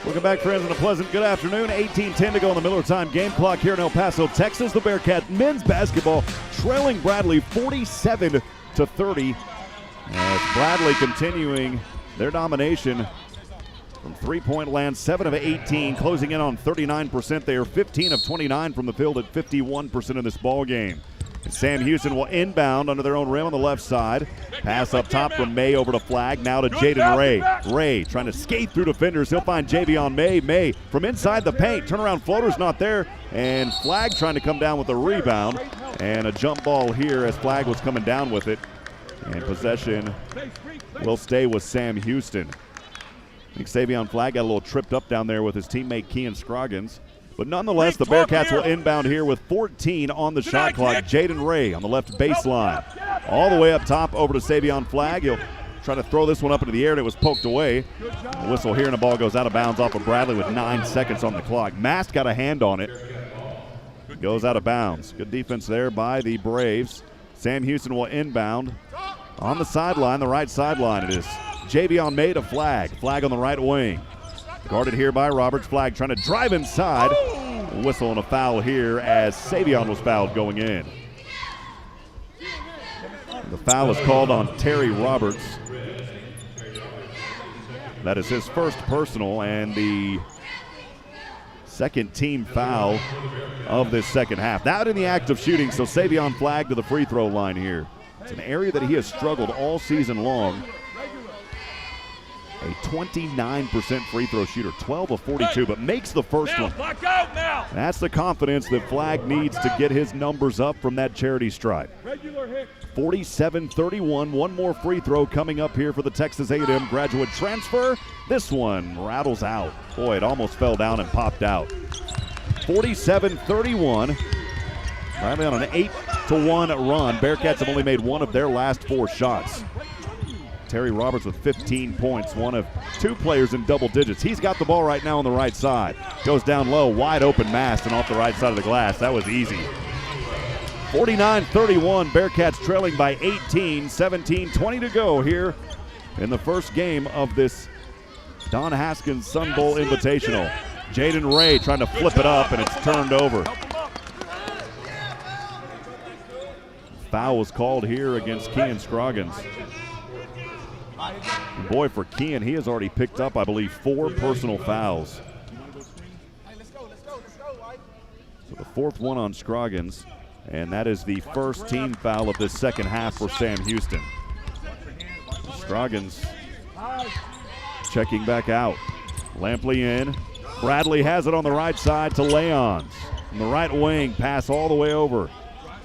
Welcome back, friends, and a pleasant good afternoon. 18:10 to go on the Miller Time game clock here in El Paso, Texas. The Bearcats men's basketball trailing Bradley 47-30. As Bradley continuing their domination from three-point land, 7 of 18, closing in on 39%. They are 15 of 29 from the field at 51% in this ball game. And Sam Houston will inbound under their own rim on the left side. Pass up top from May over to Flagg. Now to Jaden Ray. Ray trying to skate through defenders. He'll find Javion May. May from inside the paint. Turnaround floater's not there. And Flagg trying to come down with a rebound. And a jump ball here as Flagg was coming down with it. And possession will stay with Sam Houston. I think Savion Flagg got a little tripped up down there with his teammate Kean Scroggins. But nonetheless, the Bearcats will inbound here with 14 on the shot clock. Jaden Ray on the left baseline. All the way up top over to Savion Flagg. He'll try to throw this one up into the air, and it was poked away. The whistle here, and the ball goes out of bounds off of Bradley with 9 seconds on the clock. Mast got a hand on it. Goes out of bounds. Good defense there by the Braves. Sam Houston will inbound on the sideline, the right sideline. It is Javion May to Flagg. Flagg on the right wing. Guarded here by Roberts. Flagg trying to drive inside. A whistle and a foul here as Savion was fouled going in. The foul is called on Terry Roberts. That is his first personal and the second team foul of this second half. Now in the act of shooting, so Savion Flagg to the free throw line here. It's an area that he has struggled all season long. A 29% free throw shooter, 12 of 42, but makes the first one. That's the confidence that Flagg needs to get his numbers up from that charity stripe. 47-31, one more free throw coming up here for the Texas A&M graduate transfer. This one rattles out. Boy, it almost fell down and popped out. 47-31. Finally on an 8-1 run. Bearcats have only made one of their last 4 shots. Terry Roberts with 15 points, one of 2 players in double digits. He's got the ball right now on the right side. Goes down low, wide open Mast, and off the right side of the glass. That was easy. 49-31, Bearcats trailing by 18, 17-20 to go here in the first game of this Don Haskins Sun Bowl Invitational. Jaden Ray trying to flip it up, and it's turned over. Foul was called here against Kean Scroggins. And boy, for Kean, he has already picked up, I believe, 4 personal fouls. So the 4th one on Scroggins, and that is the first team foul of this second half for Sam Houston. Scroggins checking back out. Lampley in. Bradley has it on the right side to Leons. On the right wing, pass all the way over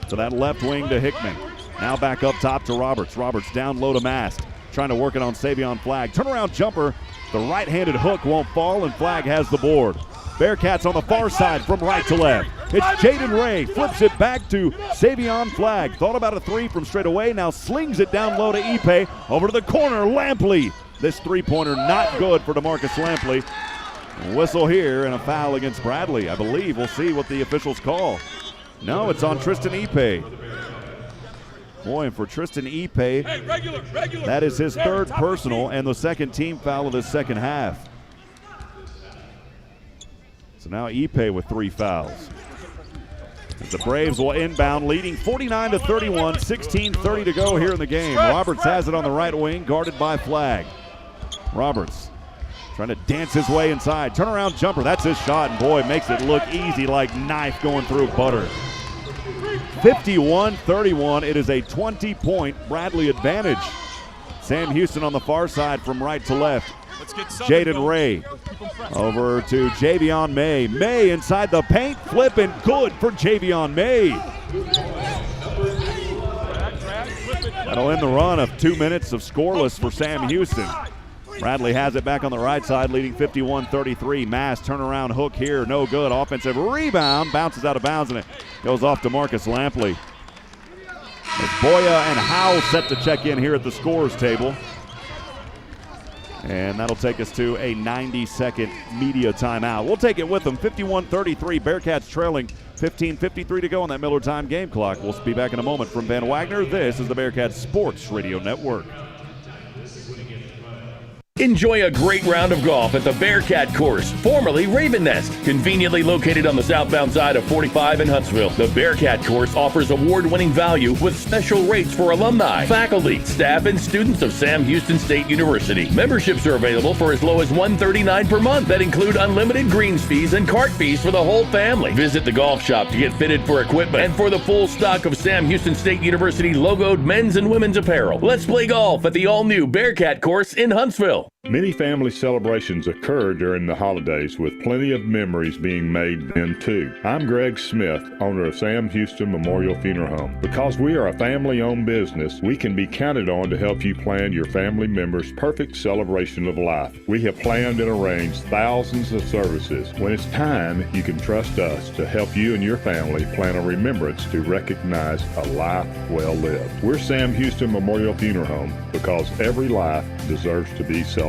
to that left wing to Hickman. Now back up top to Roberts. Roberts down low to Mast. Trying to work it on Savion Flagg. Turnaround jumper. The right-handed hook won't fall, and Flagg has the board. Bearcats on the far side from right to left. It's Jaden Ray. Flips it back to Savion Flagg. Thought about a 3 from straight away. Now slings it down low to Ipe. Over to the corner, Lampley. This three-pointer not good for DeMarcus Lampley. Whistle here and a foul against Bradley. I believe we'll see what the officials call. No, it's on Tristan Ipe. Boy, and for Tristan Ipe, that is his 3rd personal and the second team foul of this second half. So now Ipe with 3 fouls. As the Braves will inbound, leading 49-31, 16:30 to go here in the game. Roberts has it on the right wing, guarded by Flagg. Roberts trying to dance his way inside. Turnaround jumper, that's his shot, and boy, makes it look easy like knife going through butter. 51-31, it is a 20-point Bradley advantage. Sam Houston on the far side from right to left. Jaden Ray over to Javion May. May inside the paint, flipping good for Javion May. That'll end the run of 2 minutes of scoreless for Sam Houston. Bradley has it back on the right side, leading 51-33. Mass turnaround hook here, no good. Offensive rebound, bounces out of bounds, and it goes off to Marcus Lampley. As Boya and Howell set to check in here at the scorers table. And that'll take us to a 90-second media timeout. We'll take it with them. 51-33, Bearkats trailing. 15:53 to go on that Miller Time game clock. We'll be back in a moment from Van Wagner. This is the Bearkats Sports Radio Network. Enjoy a great round of golf at the Bearcat Course, formerly Raven Nest. Conveniently located on the southbound side of 45 in Huntsville, the Bearcat Course offers award-winning value with special rates for alumni, faculty, staff, and students of Sam Houston State University. Memberships are available for as low as $139 per month that include unlimited greens fees and cart fees for the whole family. Visit the golf shop to get fitted for equipment and for the full stock of Sam Houston State University logoed men's and women's apparel. Let's play golf at the all-new Bearcat Course in Huntsville. Many family celebrations occur during the holidays with plenty of memories being made then too. I'm Greg Smith, owner of Sam Houston Memorial Funeral Home. Because we are a family-owned business, we can be counted on to help you plan your family member's perfect celebration of life. We have planned and arranged thousands of services. When it's time, you can trust us to help you and your family plan a remembrance to recognize a life well lived. We're Sam Houston Memorial Funeral Home because every life deserves to be celebrated.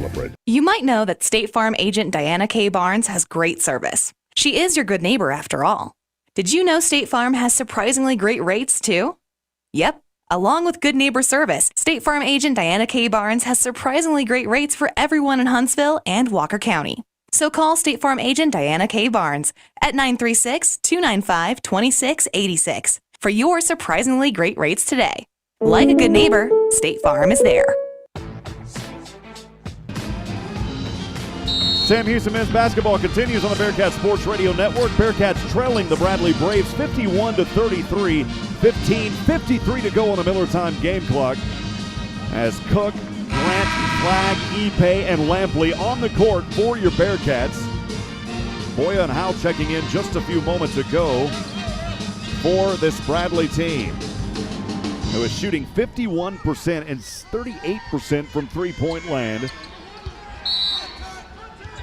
You might know that State Farm agent Diana K. Barnes has great service. She is your good neighbor after all. Did you know State Farm has surprisingly great rates too? Yep. Along with good neighbor service, State Farm agent Diana K. Barnes has surprisingly great rates for everyone in Huntsville and Walker County. So call State Farm agent Diana K. Barnes at 936-295-2686 for your surprisingly great rates today. Like a good neighbor, State Farm is there. Sam Houston men's basketball continues on the Bearcat Sports Radio Network. Bearcats trailing the Bradley Braves 51-33. 15:53 to go on the Miller Time game clock. As Cook, Grant, Flagg, Ipe, and Lampley on the court for your Bearcats. Boya and Howell checking in just a few moments ago for this Bradley team. It was shooting 51% and 38% from three-point land.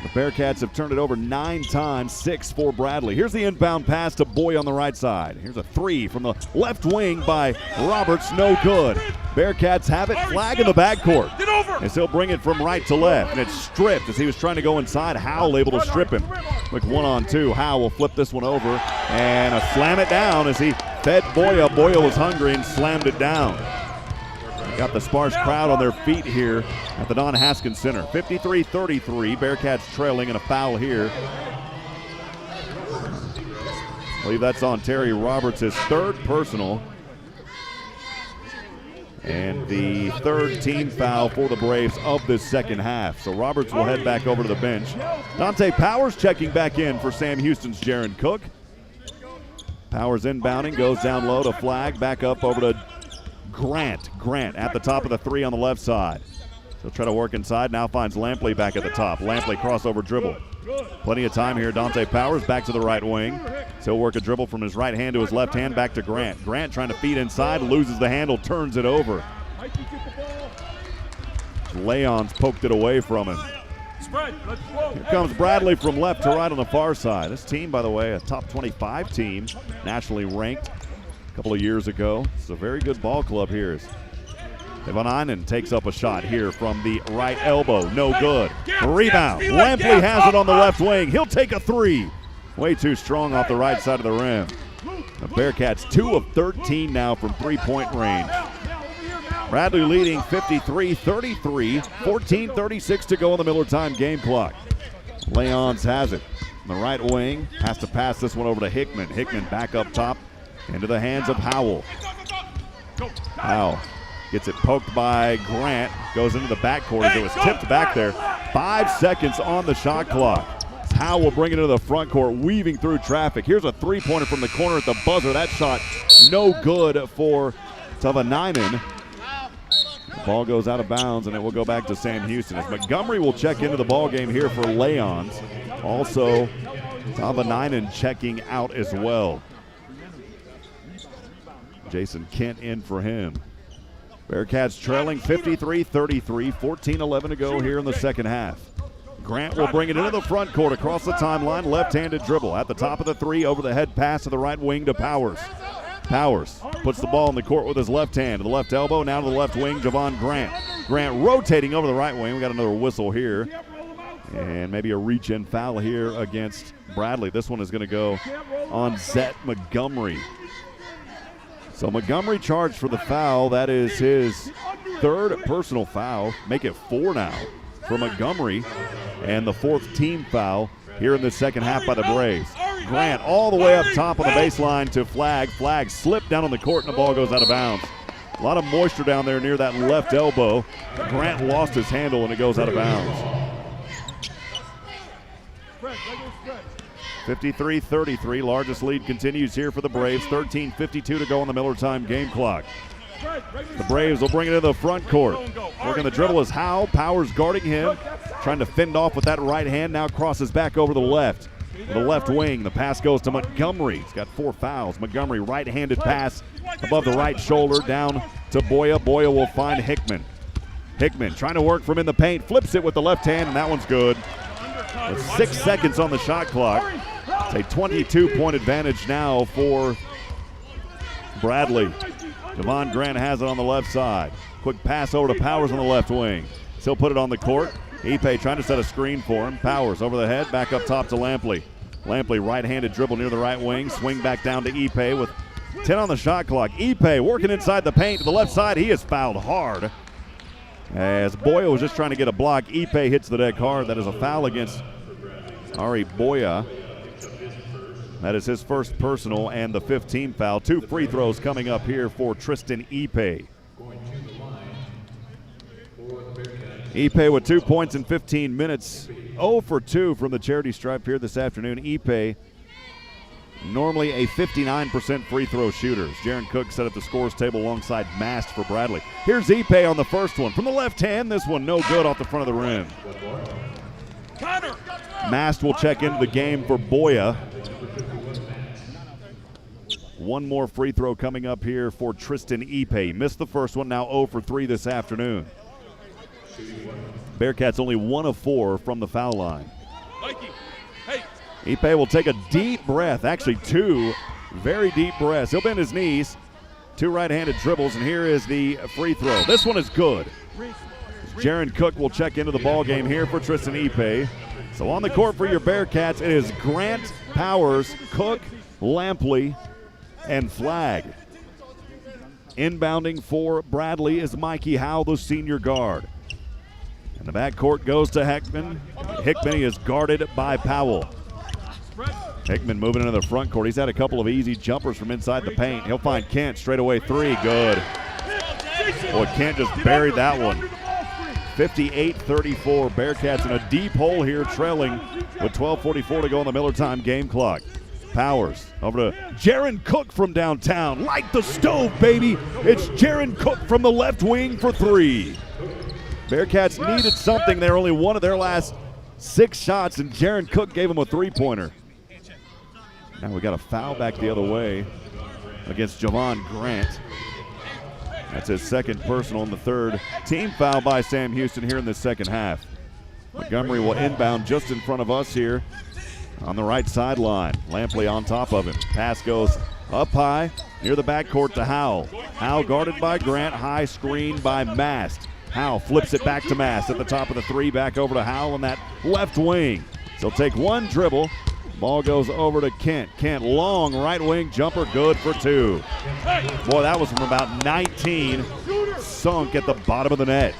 The Bearcats have turned it over 9 times, 6 for Bradley. Here's the inbound pass to Boy on the right side. Here's a 3 from the left wing by Roberts, no good. Bearcats have it, Flagg in the backcourt. As he'll bring it from right to left, and it's stripped as he was trying to go inside. Howell able to strip him. Quick 1-on-2. Howell will flip this one over and slam it down as he fed Boya. Boya was hungry and slammed it down. Got the sparse crowd on their feet here at the Don Haskins Center. 53-33, Bearcats trailing, and a foul here. I believe that's on Terry Roberts, his third personal. And the third team foul for the Braves of this second half. So Roberts will head back over to the bench. Dante Powers checking back in for Sam Houston's Jaron Cook. Powers inbounding, goes down low to Flagg, back up over to Grant at the top of the 3 on the left side. He'll try to work inside, now finds Lampley back at the top. Lampley crossover dribble. Plenty of time here. Dante Powers back to the right wing. So he'll work a dribble from his right hand to his left hand, back to Grant. Grant trying to feed inside, loses the handle, turns it over. Leon's poked it away from him. Here comes Bradley from left to right on the far side. This team, by the way, a top 25 team, nationally ranked a couple of years ago. It's a very good ball club here. Devon takes up a shot here from the right elbow. No good. Rebound. Lampley has it on the left wing. He'll take a 3. Way too strong off the right side of the rim. The Bearcats 2 of 13 now from three-point range. Bradley leading 53-33. 14:36 to go on the Miller Time game clock. Leons has it. on the right wing. Has to pass this one over to Hickman. Hickman back up top into the hands of Howell. Howell gets it poked by Grant. Goes into the backcourt as it was tipped back there. 5 seconds on the shot clock. Howell will bring it into the front court, weaving through traffic. Here's a three-pointer from the corner at the buzzer. That shot no good for Tavanainen. The ball goes out of bounds, and it will go back to Sam Houston as Montgomery will check into the ball game here for Leons. Also, Tavanainen checking out as well. Jason Kent in for him. Bearcats trailing 53-33, 14-11 to go here in the second half. Grant will bring it into the front court across the timeline, left-handed dribble. At the top of the three, over the head pass to the right wing to Powers. Powers puts the ball in the court with his left hand to the left elbow, now to the left wing, Javon Grant. Grant rotating over the right wing. We got another whistle here. And maybe a reach-in foul here against Bradley. This one is going to go on Zet Montgomery. So Montgomery charged for the foul. That is his third personal foul. Make it 4 now for Montgomery. And the fourth team foul here in the second half by the Braves. Grant all the way up top on the baseline to Flagg. Flagg slipped down on the court and the ball goes out of bounds. A lot of moisture down there near that left elbow. Grant lost his handle and it goes out of bounds. 53-33, largest lead continues here for the Braves. 13:52 to go on the Miller time game clock. The Braves will bring it into the front court. Working the dribble is Howe. Powers guarding him, trying to fend off with that right hand. Now crosses back over the left. The left wing, the pass goes to Montgomery. He's got 4 fouls. Montgomery right-handed pass above the right shoulder down to Boya. Boya will find Hickman. Hickman trying to work from in the paint, flips it with the left hand, and that one's good. With 6 seconds on the shot clock. It's a 22-point advantage now for Bradley. Javon Grant has it on the left side. Quick pass over to Powers on the left wing. He'll put it on the court. Ipe trying to set a screen for him. Powers over the head, back up top to Lampley. Lampley right-handed dribble near the right wing. Swing back down to Ipe with 10 on the shot clock. Ipe working inside the paint to the left side. He is fouled hard. As Boya was just trying to get a block, Ipe hits the deck hard. That is a foul against Ari Boya. That is his first personal and the 5th team foul. 2 free throws coming up here for Tristan Ipe. Ipe with 2 points in 15 minutes. 0 for 2 from the charity stripe here this afternoon. Ipe, normally a 59% free throw shooter. Jaron Cook set up the scores table alongside Mast for Bradley. Here's Ipe on the first one. From the left hand, this one no good off the front of the rim. Mast will check into the game for Boya. One more free throw coming up here for Tristan Ipe. Missed the first one, now 0 for 3 this afternoon. Bearcats only 1 of 4 from the foul line. Ipe will take a deep breath, actually 2 very deep breaths. He'll bend his knees, 2 right-handed dribbles, and here is the free throw. This one is good. Jaron Cook will check into the ball game here for Tristan Ipe. So on the court for your Bearcats, it is Grant, Powers, Cook, Lampley, and Flagg. Inbounding for Bradley is Mikey Howe, the senior guard. And the backcourt goes to Hickman. Hickman is guarded by Powell. Hickman moving into the front court. He's had a couple of easy jumpers from inside the paint. He'll find Kent straight away 3. Good. Boy, Kent just buried that one. 58-34. Bearcats in a deep hole here, trailing with 12:44 to go on the Miller time game clock. Powers over to Jaron Cook from downtown. Light the stove, baby. It's Jaron Cook from the left wing for 3. Bearcats needed something. They're only 1 of their last 6 shots, and Jaron Cook gave them a 3-pointer. Now we got a foul back the other way against Javon Grant. That's his 2nd personal and the 3rd team foul by Sam Houston here in the second half. Montgomery will inbound just in front of us here on the right sideline. Lampley on top of him. Pass goes up high near the backcourt to Howe. Howe guarded by Grant. High screen by Mast. Howe flips it back to Mast at the top of the 3. Back over to Howe on that left wing. So take 1 dribble. Ball goes over to Kent. Kent, long right wing jumper, good for 2. Boy, that was from about 19. Sunk at the bottom of the net.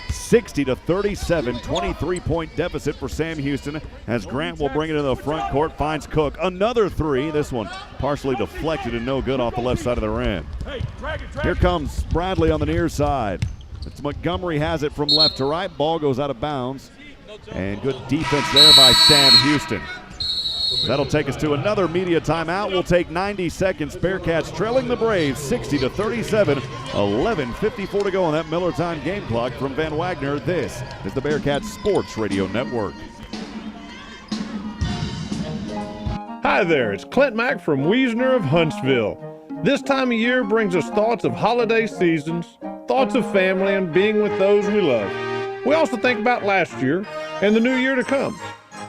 60-37, 23-point deficit for Sam Houston as Grant will bring it into the front court, finds Cook. Another three. This one partially deflected and no good off the left side of the rim. Here comes Bradley on the near side. It's Montgomery has it from left to right. Ball goes out of bounds. And good defense there by Sam Houston. That'll take us to another media timeout. We'll take 90 seconds. Bearkats trailing the Braves 60-37. 11:54 to go on that Miller time game clock from Van Wagner. This is the Bearkats Sports Radio Network. Hi there, it's Clint Mack from Wiesner of Huntsville. This time of year brings us thoughts of holiday seasons, thoughts of family, and being with those we love. We also think about last year and the new year to come.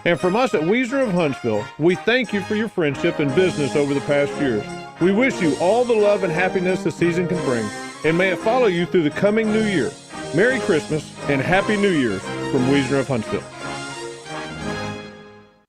And from us at Wiesner of Huntsville, we thank you for your friendship and business over the past years. We wish you all the love and happiness the season can bring, and may it follow you through the coming new year. Merry Christmas and Happy New Year from Wiesner of Huntsville.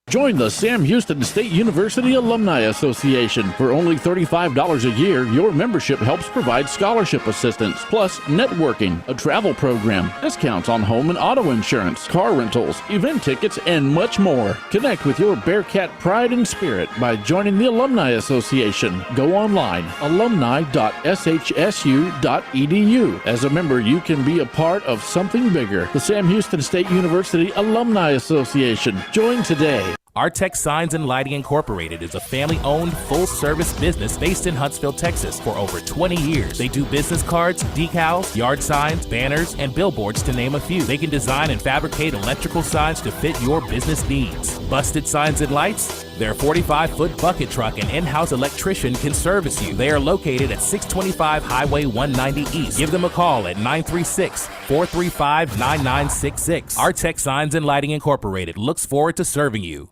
Join the Sam Houston State University Alumni Association. For only $35 a year, your membership helps provide scholarship assistance, plus networking, a travel program, discounts on home and auto insurance, car rentals, event tickets, and much more. Connect with your Bearcat pride and spirit by joining the Alumni Association. Go online, alumni.shsu.edu. As a member, you can be a part of something bigger. The Sam Houston State University Alumni Association. Join today. Artex Signs and Lighting Incorporated is a family-owned, full-service business based in Huntsville, Texas for over 20 years. They do business cards, decals, yard signs, banners, and billboards, to name a few. They can design and fabricate electrical signs to fit your business needs. Busted signs and lights? Their 45-foot bucket truck and in-house electrician can service you. They are located at 625 Highway 190 East. Give them a call at 936-435-9966. Artex Signs and Lighting Incorporated looks forward to serving you.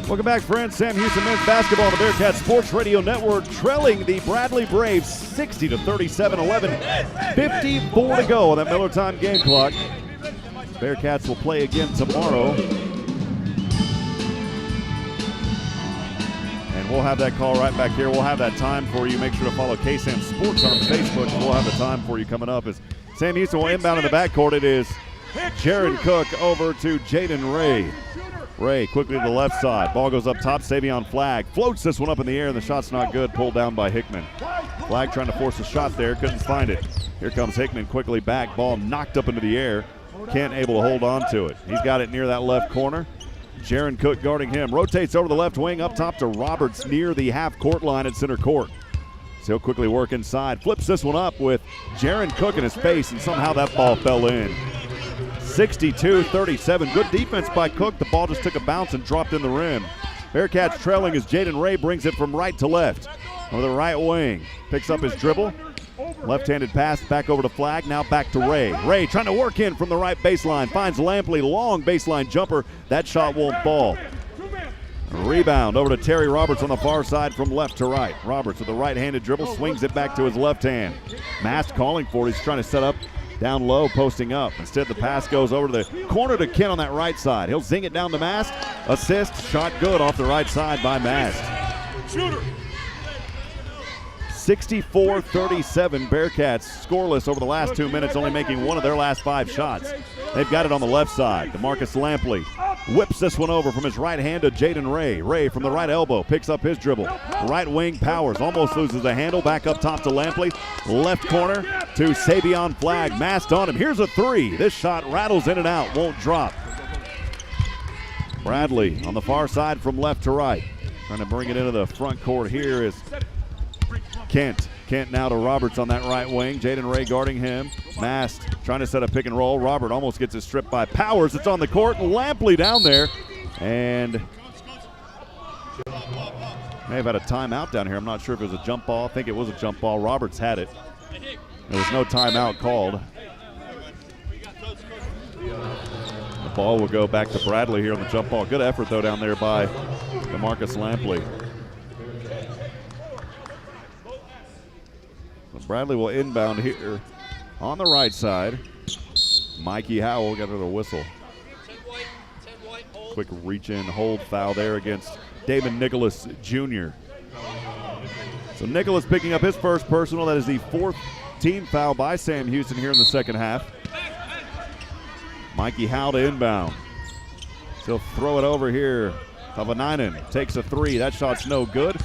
Welcome back, friends. Sam Houston men's basketball on the Bearcat Sports Radio Network, trailing the Bradley Braves 60-37, 11:54 to go on that Miller time game clock. Bearcats will play again tomorrow. And we'll have that call right back here. We'll have that time for you. Make sure to follow KSAM Sports on Facebook. We'll have the time for you coming up as Sam Houston will inbound in the backcourt. It is Jaron Cook over to Jaden Ray. Ray quickly to the left side. Ball goes up top. Savion Flagg floats this one up in the air, and the shot's not good. Pulled down by Hickman. Flagg trying to force a shot there. Couldn't find it. Here comes Hickman quickly back. Ball knocked up into the air. Can't able to hold on to it. He's got it near that left corner. Jaron Cook guarding him. Rotates over the left wing up top to Roberts near the half-court line at center court. So he'll quickly work inside. Flips this one up with Jaron Cook in his face, and somehow that ball fell in. 62-37. Good defense by Cook. The ball just took a bounce and dropped in the rim. Bearcats trailing as Jaden Ray brings it from right to left. Over the right wing. Picks up his dribble. Left-handed pass back over to Flagg. Now back to Ray. Ray trying to work in from the right baseline. Finds Lampley. Long baseline jumper. That shot won't fall. Rebound over to Terry Roberts on the far side from left to right. Roberts with the right-handed dribble. Swings it back to his left hand. Mast calling for it. He's trying to set up down low, posting up. Instead, the pass goes over to the corner to Kent on that right side. He'll zing it down to Mast. Assist, shot good off the right side by Mast. Shooter. 64-37. Bearcats scoreless over the last 2 minutes, only making one of their last 5 shots. They've got it on the left side. DeMarcus Lampley whips this one over from his right hand to Jaden Ray. Ray from the right elbow picks up his dribble. Right wing Powers almost loses the handle. Back up top to Lampley. Left corner to Savion Flagg. Mast on him. Here's a three. This shot rattles in and out. Won't drop. Bradley on the far side from left to right. Trying to bring it into the front court here is Kent. Kent now to Roberts on that right wing. Jaden Ray guarding him. Mast trying to set a pick and roll. Robert almost gets it stripped by Powers. It's on the court. Lampley down there. And may have had a timeout down here. I'm not sure if it was a jump ball. I think it was a jump ball. Roberts had it. There was no timeout called. The ball will go back to Bradley here on the jump ball. Good effort, though, down there by DeMarcus Lampley. Bradley will inbound here on the right side. Mikey Howell got another whistle. Quick reach in, hold foul there against David Nicholas Jr. So Nicholas picking up his first personal. That is the 4th team foul by Sam Houston here in the second half. Mikey Howe to inbound. He'll throw it over here. Tavanainen takes a 3. That shot's no good.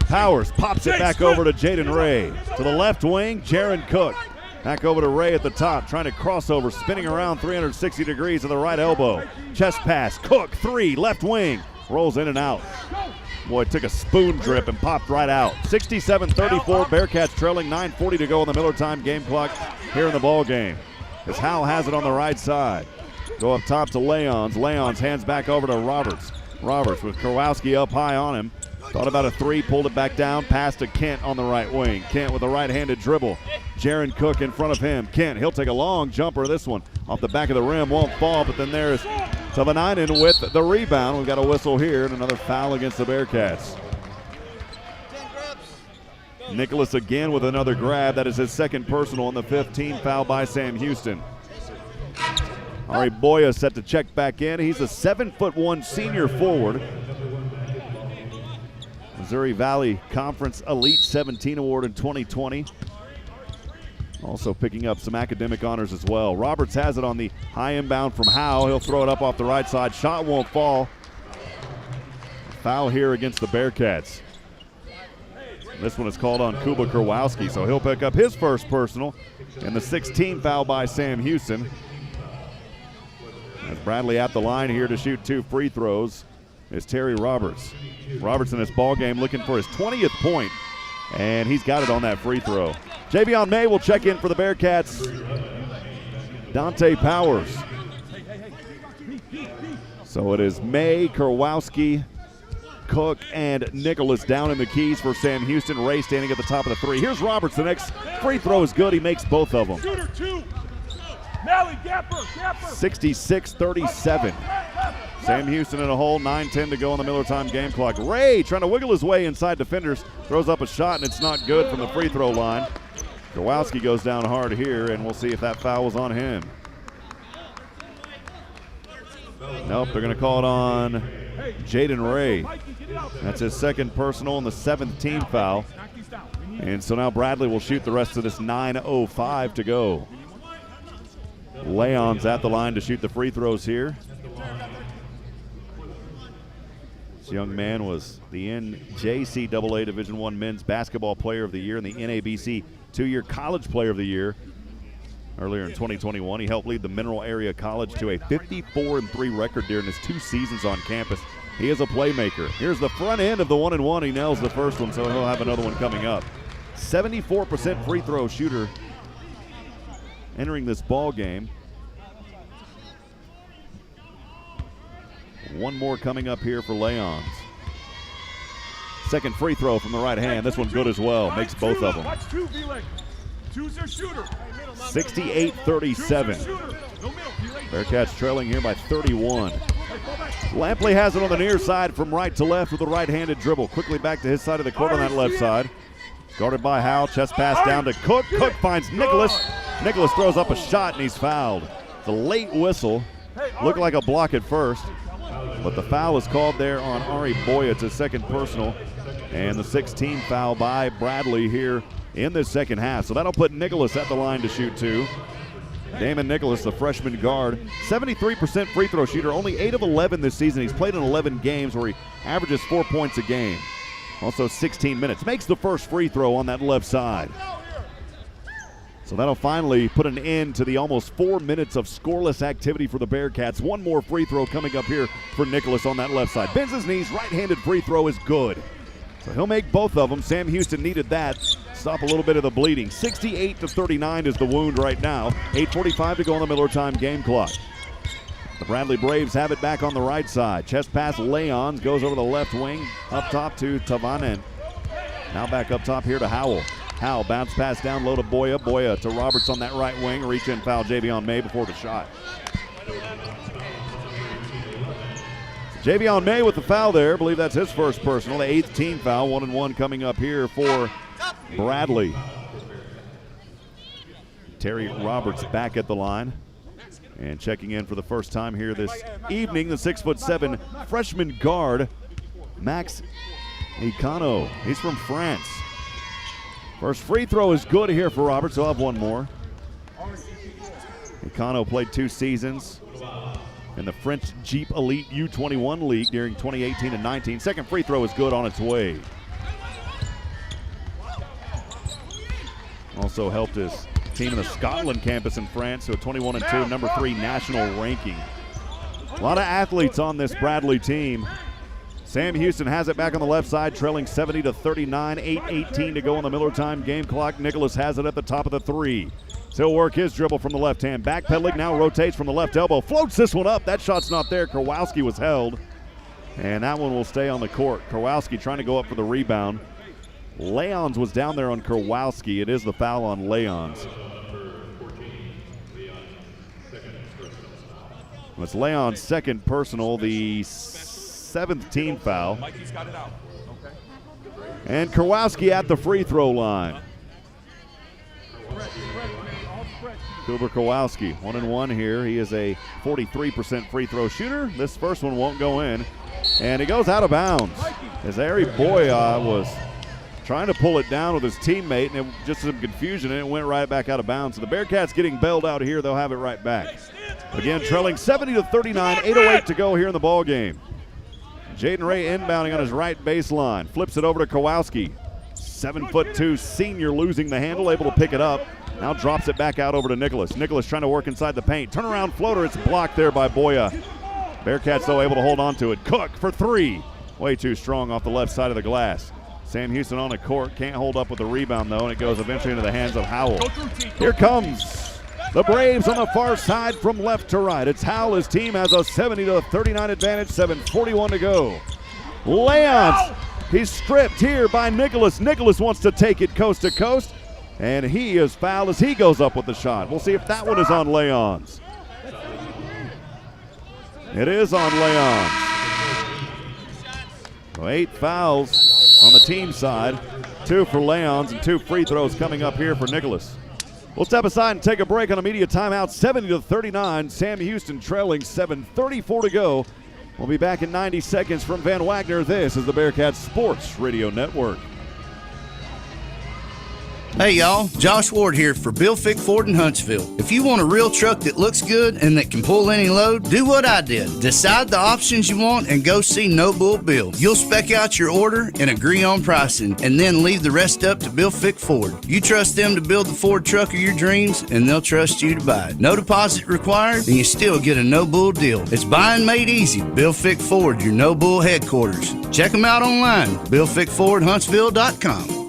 Powers pops it back over to Jaden Ray. To the left wing, Jaron Cook. Back over to Ray at the top, trying to crossover, spinning around 360 degrees to the right elbow. Chest pass, Cook, 3, left wing. Rolls in and out. Boy, took a spoon drip and popped right out. 67-34, Bearcats trailing, 9:40 to go on the Miller time game clock here in the ball game. As Howell has it on the right side. Go up top to Leons. Leons hands back over to Roberts. Roberts with Kowalski up high on him. Thought about a 3, pulled it back down, passed to Kent on the right wing. Kent with a right-handed dribble. Jaron Cook in front of him. Kent, he'll take a long jumper. This one off the back of the rim, won't fall, but then there's Tavanainen with the rebound. We've got a whistle here and another foul against the Bearcats. Nicholas again with another grab. That is his second personal on the 15 foul by Sam Houston. Ari Boya set to check back in. He's a 7'1" senior forward. Missouri Valley Conference Elite 17 award in 2020. Also picking up some academic honors as well. Roberts has it on the high inbound from Howe. He'll throw it up off the right side. Shot won't fall. Foul here against the Bearcats. This one is called on Kuba Kowalski, so he'll pick up his first personal. And the 16 foul by Sam Houston. As Bradley at the line here to shoot 2 free throws is Terry Roberts. Roberts in this ball game looking for his 20th point, and he's got it on that free throw. Javion May will check in for the Bearcats. Dante Powers. So it is May, Kowalski, Cook, and Nicholas down in the keys for Sam Houston. Ray standing at the top of the 3. Here's Roberts. The next free throw is good. He makes both of them. 66-37. Sam Houston in a hole, 9:10 to go on the Miller time game clock. Ray trying to wiggle his way inside defenders, throws up a shot, and it's not good from the free throw line. Kowalski goes down hard here, and we'll see if that foul was on him. Nope, they're going to call it on Jaden Ray. That's his second personal and the 7th team foul. And so now Bradley will shoot the rest of this 9:05 to go. Leon's at the line to shoot the free throws here. This young man was the NJCAA Division I Men's Basketball Player of the Year and the NABC 2-year College Player of the Year. Earlier in 2021, he helped lead the Mineral Area College to a 54-3 record during his 2 seasons on campus. He is a playmaker. Here's the front end of the 1-and-1. He nails the first one, so he'll have another one coming up. 74% free throw shooter entering this ball game. One more coming up here for Leons. Second free throw from the right hand. This one good as well. Makes both of them. 68-37. Bearcats trailing here by 31. Lampley has it on the near side from right to left with a right-handed dribble. Quickly back to his side of the court on that left side. Guarded by Howell. Chest pass down to Cook. Cook finds Nicholas. Nicholas throws up a shot and he's fouled. It's a late whistle. Looked like a block at first, but the foul is called there on Ari Boya. It's his second personal, and the 16th foul by Bradley here in this second half. So that'll put Nicholas at the line to shoot 2. Damon Nicholas, the freshman guard, 73% free throw shooter, only 8 of 11 this season. He's played in 11 games where he averages 4 points a game. Also 16 minutes. Makes the first free throw on that left side. So that'll finally put an end to the almost 4 minutes of scoreless activity for the Bearcats. One more free throw coming up here for Nicholas on that left side. Bends his knees, right-handed free throw is good. So he'll make both of them. Sam Houston needed that. Stop a little bit of the bleeding. 68-39 is the wound right now. 8:45 to go on the Miller time game clock. The Bradley Braves have it back on the right side. Chest pass Leons goes over the left wing. Up top to Tavanen. Now back up top here to Howell. Howell bounce pass down low to Boya. Boya to Roberts on that right wing. Reach in foul Javion May before the shot. Javion May with the foul there. I believe that's his first personal. The 8th team foul. 1-and-1 coming up here for Bradley. Terry Roberts back at the line. And checking in for the first time here this evening, the 6'7" freshman guard, Max Icano, he's from France. First free throw is good here for Roberts. He'll have one more. Icano played 2 seasons in the French Jeep Elite U21 League during 2018 and 19. Second free throw is good on its way. Also helped his team in the Scotland campus in France, so 21-2, number 3 national ranking. A lot of athletes on this Bradley team. Sam Houston has it back on the left side, trailing 70-39, 8:18 to go on the Miller time game clock. Nicholas has it at the top of the 3. He'll work his dribble from the left hand. Backpedaling now, rotates from the left elbow. Floats this one up. That shot's not there. Kowalski was held. And that one will stay on the court. Kowalski trying to go up for the rebound. Leons was down there on Kowalski. It is the foul on Leons. It's Leon's second personal, the 7th team foul. And Kowalski at the free throw line. Cooper Kowalski, 1-1 here. He is a 43% free throw shooter. This first one won't go in. And it goes out of bounds. As Ari Boya was trying to pull it down with his teammate, and it just some confusion, and it went right back out of bounds. So the Bearcats getting bailed out here. They'll have it right back. Again, trailing 70-39, 8:08 to go here in the ball game. Jaden Ray inbounding on his right baseline. Flips it over to Kowalski. 7'2" senior losing the handle, able to pick it up. Now drops it back out over to Nicholas. Nicholas trying to work inside the paint. Turnaround floater. It's blocked there by Boya. Bearcats, though, able to hold on to it. Cook for 3. Way too strong off the left side of the glass. Sam Houston on the court. Can't hold up with the rebound, though, and it goes eventually into the hands of Howell. Here comes the Braves on the far side from left to right. It's Howell. His team has a 70-39 advantage. 7:41 to go. Leons. He's stripped here by Nicholas. Nicholas wants to take it coast to coast. And he is fouled as he goes up with the shot. We'll see if that one is on Leons. It is on Leons. So 8 fouls on the team side. 2 for Leons and 2 free throws coming up here for Nicholas. We'll step aside and take a break on a media timeout. 70-39. Sam Houston trailing, 7:34 to go. We'll be back in 90 seconds from Van Wagner. This is the Bearcats Sports Radio Network. Hey y'all, Josh Ward here for Bill Fick Ford in Huntsville. If you want a real truck that looks good and that can pull any load, do what I did. Decide the options you want and go see No Bull Bill. You'll spec out your order and agree on pricing, and then leave the rest up to Bill Fick Ford. You trust them to build the Ford truck of your dreams, and they'll trust you to buy it. No deposit required, and you still get a No Bull deal. It's buying made easy. Bill Fick Ford, your No Bull headquarters. Check them out online, BillFickFordHuntsville.com.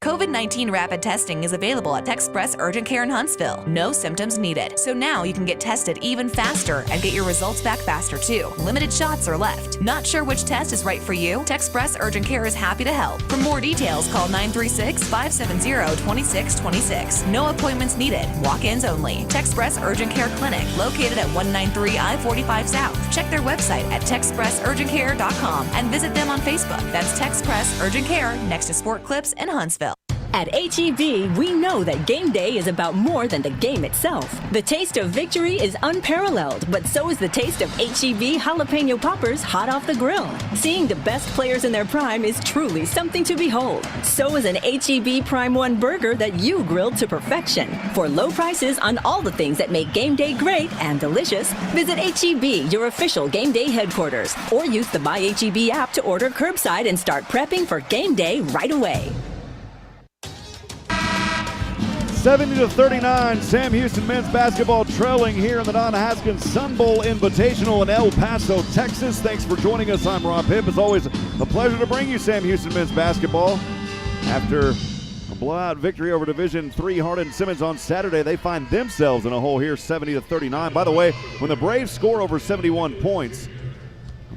COVID-19 rapid testing is available at Techspress Urgent Care in Huntsville. No symptoms needed. So now you can get tested even faster and get your results back faster too. Limited shots are left. Not sure which test is right for you? Techspress Urgent Care is happy to help. For more details, call 936-570-2626. No appointments needed. Walk-ins only. Techspress Urgent Care Clinic, located at 193 I-45 South. Check their website at TechspressUrgentCare.com and visit them on Facebook. That's Techspress Urgent Care next to Sport Clips in Huntsville. At HEB, we know that game day is about more than the game itself. The taste of victory is unparalleled, but so is the taste of HEB jalapeno poppers hot off the grill. Seeing the best players in their prime is truly something to behold. So is an HEB Prime 1 burger that you grilled to perfection. For low prices on all the things that make game day great and delicious, visit HEB, your official game day headquarters, or use the My HEB app to order curbside and start prepping for game day right away. 70-39, Sam Houston men's basketball trailing here in the Don Haskins Sun Bowl Invitational in El Paso, Texas. Thanks for joining us. I'm Rob Hipp. It's always a pleasure to bring you Sam Houston men's basketball. After a blowout victory over Division III Hardin-Simmons on Saturday, they find themselves in a hole here, 70-39. By the way, when the Braves score over 71 points,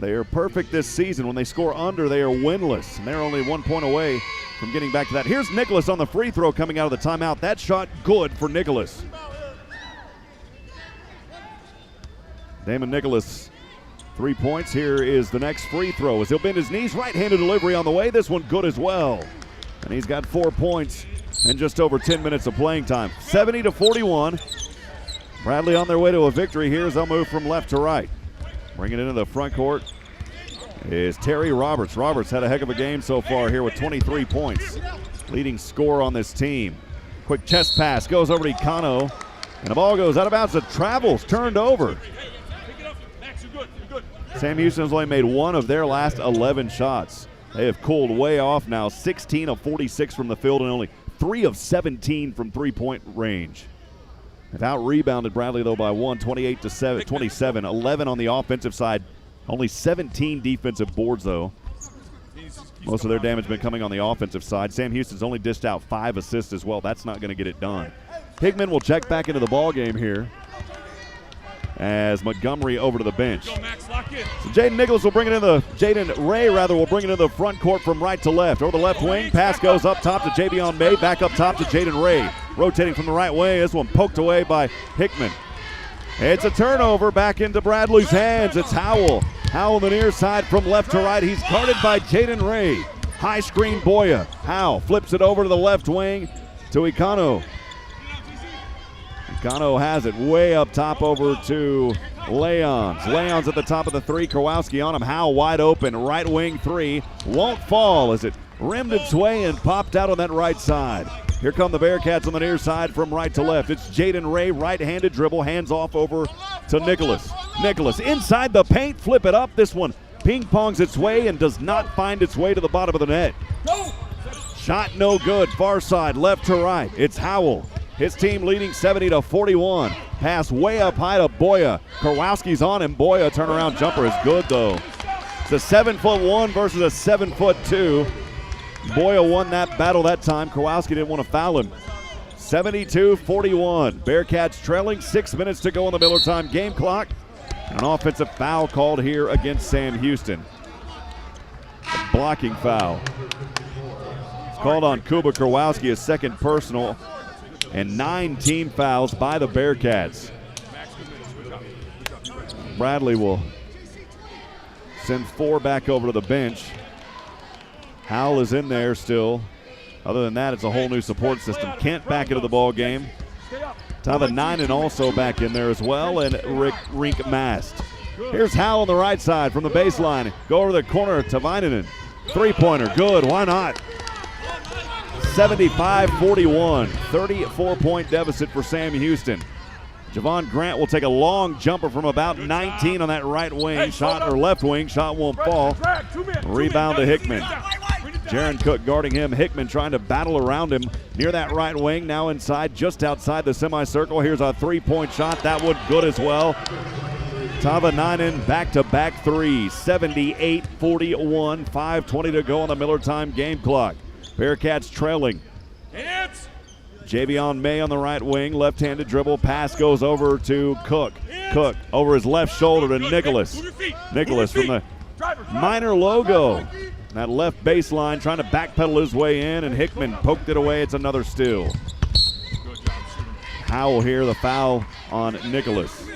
they are perfect this season. When they score under, they are winless, and they're only 1 point away from getting back to that. Here's Nicholas on the free throw coming out of the timeout. That shot good for Nicholas. Damon Nicholas, 3 points. Here is the next free throw as he'll bend his knees. Right-handed delivery on the way. This one good as well. And he's got 4 points in just over 10 minutes of playing time. 70-41. Bradley on their way to a victory here as they'll move from left to right. Bring it into the front court. is Terry Roberts. Roberts had a heck of a game so far here with 23 points. Leading scorer on this team. Quick chest pass goes over to Icano, and the ball goes out of bounds. It travels, turned over. Sam Houston's only made one of their last 11 shots. They have cooled way off now, 16 of 46 from the field and only 3 of 17 from three-point range. They've out-rebounded Bradley, though, by 27, 11 on the offensive side. Only 17 defensive boards, though. Most of their damage been coming on the offensive side. Sam Houston's only dished out 5 assists as well. That's not going to get it done. Hickman will check back into the ball game here as Montgomery over to the bench. So Jaden Nicholas will bring it in Jaden Ray will bring it into the front court from right to left. Over the left wing, pass goes up top to Javion May, back up top to Jaden Ray. Rotating from the right way, this one poked away by Hickman. It's a turnover back into Bradley's hands. It's Howell. Howell on the near side from left to right. He's guarded by Jaden Ray. High screen Boya. Howell flips it over to the left wing to Icano. Icano has it way up top over to Leons. Leons at the top of the three. Kowalski on him. Howell wide open. Right wing three. Won't fall as it rimmed its way and popped out on that right side. Here come the Bearcats on the near side from right to left. It's Jaden Ray, right-handed dribble, hands off over to Nicholas. Nicholas inside the paint, flip it up. This one ping-pongs its way and does not find its way to the bottom of the net. Shot no good, far side, left to right. It's Howell. His team leading 70-41. Pass way up high to Boya. Kowalski's on him. Boya turnaround jumper is good though. It's a 7'1" versus a 7'2". Boya won that battle that time. Kowalski didn't want to foul him. 72-41. Bearcats trailing, 6 minutes to go on the Miller time game clock. An offensive foul called here against Sam Houston. A blocking foul. It's called on Kuba Kowalski, his second personal, and 9 team fouls by the Bearcats. Bradley will send 4 back over to the bench. Howell is in there still. Other than that, it's a whole new support system. Kent back into the ball game. Tava Ninen also back in there as well, and Rink Mast. Here's Howell on the right side from the baseline. Go over the corner to Vainanen. Three-pointer, good, why not? 75-41, 34-point deficit for Sam Houston. Javon Grant will take a long jumper from about 19 on that right wing. Shot or left wing, shot won't fall. Rebound to Hickman. Jaron Cook guarding him. Hickman trying to battle around him near that right wing. Now inside, just outside the semicircle. Here's a three-point shot. That one good as well. Tava Ninen back-to-back threes. 78-41, 5:20 to go on the Miller time game clock. Bearcats trailing. Javion May on the right wing, left-handed dribble. Pass goes over to Cook. Cook over his left shoulder to Nicholas. Nicholas from the Miner logo. That left baseline trying to backpedal his way in, and Hickman poked it away. It's another steal. Howell here, the foul on Nicholas.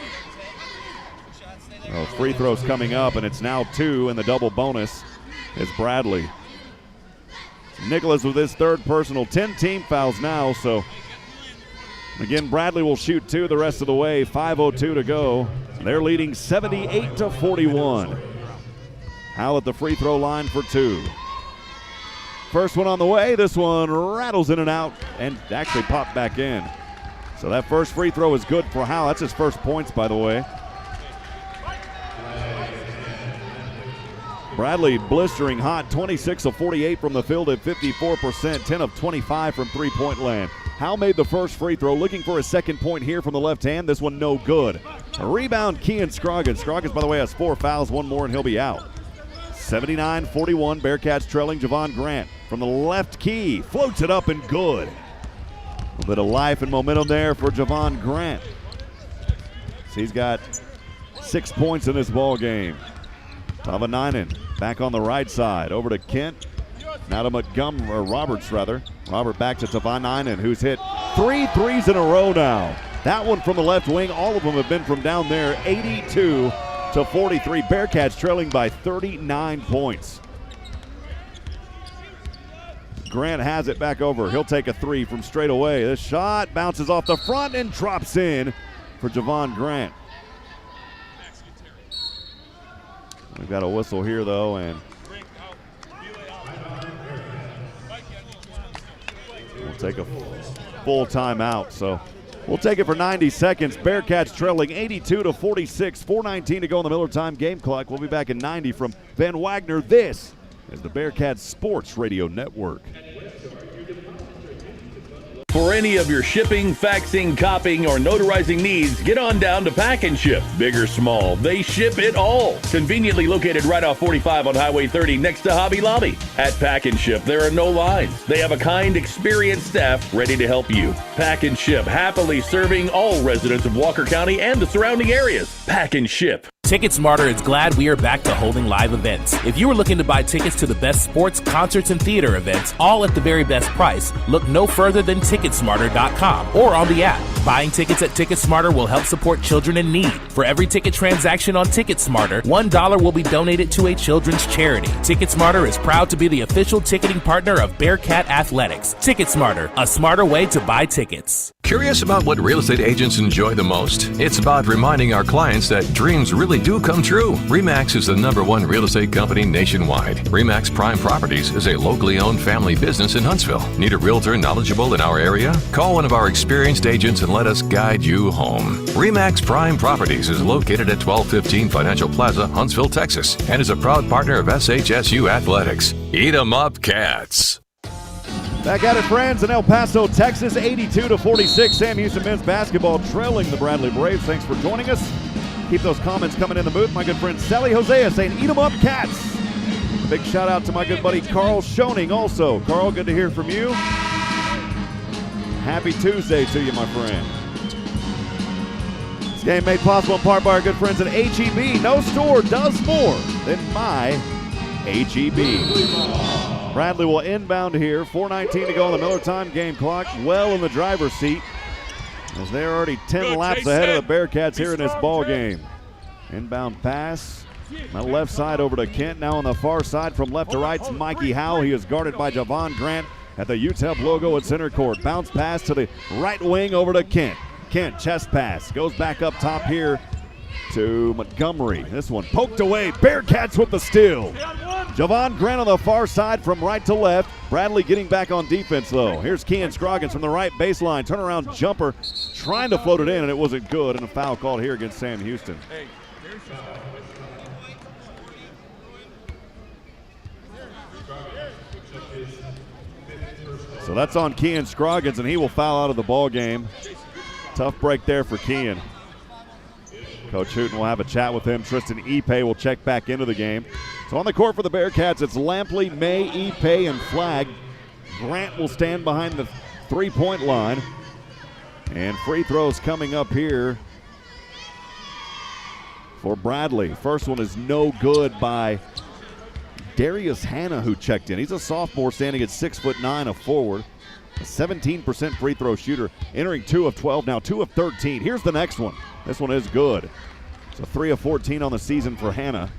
Well, free throws coming up, and it's now 2, and the double bonus is Bradley. Nicholas with his third personal, 10 team fouls now, so again, Bradley will shoot 2 the rest of the way. 5:02 to go. They're leading 78-41. Howell at the free throw line for 2. First one on the way. This one rattles in and out and actually popped back in. So that first free throw is good for Howell. That's his first points, by the way. Bradley blistering hot, 26 of 48 from the field at 54%, 10 of 25 from three-point land. Howell made the first free throw, looking for a second point here from the left hand. This one no good. A rebound, Kean Scroggins. Scroggins, by the way, has 4 fouls, 1 more, and he'll be out. 79-41, Bearcats trailing. Javon Grant from the left key, floats it up and good. A little bit of life and momentum there for Javon Grant. So he's got 6 points in this ball game. Tava Ninen back on the right side, over to Kent. Now to Montgomery, or Roberts rather. Robert back to Tava Ninen, who's hit 3 threes in a row now. That one from the left wing, all of them have been from down there, 82-43. Bearcats trailing by 39 points. Grant has it back over. He'll take a 3 from straight away. This shot bounces off the front and drops in for Javon Grant. We've got a whistle here, though, and we'll take a full timeout. So we'll take it for 90 seconds. Bearkats trailing 82-46, 4:19 to go on the Miller Time game clock. We'll be back in 90 from Van Wagner. This is the Bearkats Sports Radio Network. For any of your shipping, faxing, copying, or notarizing needs, get on down to Pack and Ship. Big or small, they ship it all. Conveniently located right off 45 on Highway 30 next to Hobby Lobby. At Pack and Ship, there are no lines. They have a kind, experienced staff ready to help you. Pack and Ship, happily serving all residents of Walker County and the surrounding areas. Pack and Ship. TicketSmarter is glad we are back to holding live events. If you are looking to buy tickets to the best sports, concerts, and theater events, all at the very best price, look no further than TicketSmarter.com or on the app. Buying tickets at TicketSmarter will help support children in need. For every ticket transaction on TicketSmarter, $1 will be donated to a children's charity. TicketSmarter is proud to be the official ticketing partner of Bearcat Athletics. TicketSmarter, a smarter way to buy tickets. Curious about what real estate agents enjoy the most? It's about reminding our clients that dreams really do come true. RE/MAX is the #1 real estate company nationwide. RE/MAX Prime Properties is a locally owned family business in Huntsville. Need a realtor knowledgeable in our area? Call one of our experienced agents and let us guide you home. RE/MAX Prime Properties is located at 1215 Financial Plaza, Huntsville, Texas, and is a proud partner of SHSU Athletics. Eat 'em up, Cats. Back at it, friends, in El Paso, Texas, 82-46. Sam Houston men's basketball trailing the Bradley Braves. Thanks for joining us. Keep those comments coming in the booth. My good friend Sally Hosea saying, "Eat 'em up, Cats." Big shout out to my good buddy Carl Schoening also. Carl, good to hear from you. Happy Tuesday to you, my friend. This game made possible in part by our good friends at HEB. No store does more than my HEB. Bradley will inbound here. 4:19 to go on the Miller Time game clock. Well in the driver's seat, as they're already 10 laps ahead of the Bearkats here in this ball game. Inbound pass on the left side over to Kent. Now on the far side from left to right, it's Mikey Howell. He is guarded by Javon Grant at the UTEP logo at center court. Bounce pass to the right wing over to Kent. Kent, chest pass, goes back up top here to Montgomery. This one poked away. Bearkats with the steal. Javon Grant on the far side from right to left. Bradley getting back on defense, though. Here's Kean Scroggins from the right baseline. Turnaround jumper, trying to float it in, and it wasn't good. And a foul called here against Sam Houston. So that's on Kean Scroggins, and he will foul out of the ball game. Tough break there for Kean. Coach Hooten will have a chat with him. Tristan Ipe will check back into the game. So on the court for the Bearkats, it's Lampley, May, Ipe, and Flagg. Grant will stand behind the three-point line. And free throws coming up here for Bradley. First one is no good by Darius Hanna, who checked in. He's a sophomore standing at 6'9", a forward. A 17% free throw shooter, entering 2 of 12, now 2 of 13. Here's the next one. This one is good. It's a 3 of 14 on the season for Hanna.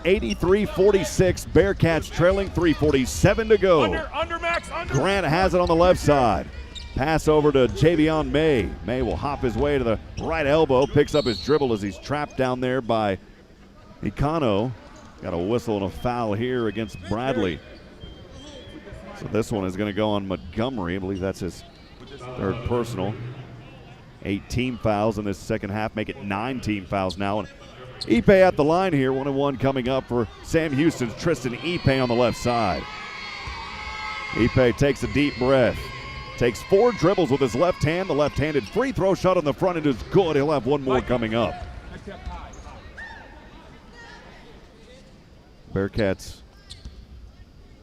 83-46, Bearkats trailing, 3:47 to go. Under, Max, under. Grant has it on the left side. Pass over to Javion May. May will hop his way to the right elbow, picks up his dribble as he's trapped down there by Econo. Got a whistle and a foul here against Bradley. So this one is going to go on Montgomery. I believe that's his third personal. 8 team fouls in this second half, make it 9 team fouls now. And Ipe at the line here, 1-1 coming up for Sam Houston's Tristan Ipe on the left side. Ipe takes a deep breath, takes 4 dribbles with his left hand. The left-handed free throw shot on the front end is good. He'll have one more coming up. Bearkats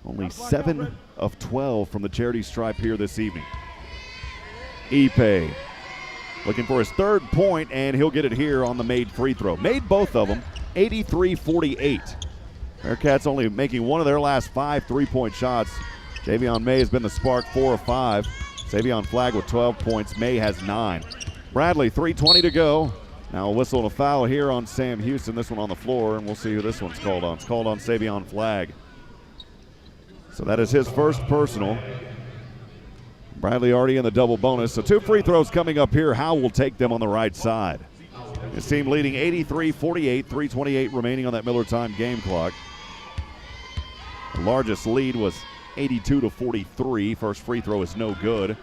only 7 of 12 from the charity stripe here this evening. Ipe looking for his third point, and he'll get it here on the made free throw. Made both of them, 83-48. Bearkats only making one of their last 5 three-point shots. Javion May has been the spark, 4 of 5. Savion Flagg with 12 points. May has 9. Bradley, 3:20 to go. Now a whistle and a foul here on Sam Houston. This one on the floor, and we'll see who this one's called on. It's called on Savion Flagg. So that is his first personal. Bradley already in the double bonus. So 2 free throws coming up here. Howe will take them on the right side. His team leading 83-48, 3:28 remaining on that Miller time game clock. The largest lead was 82-43. First free throw is no good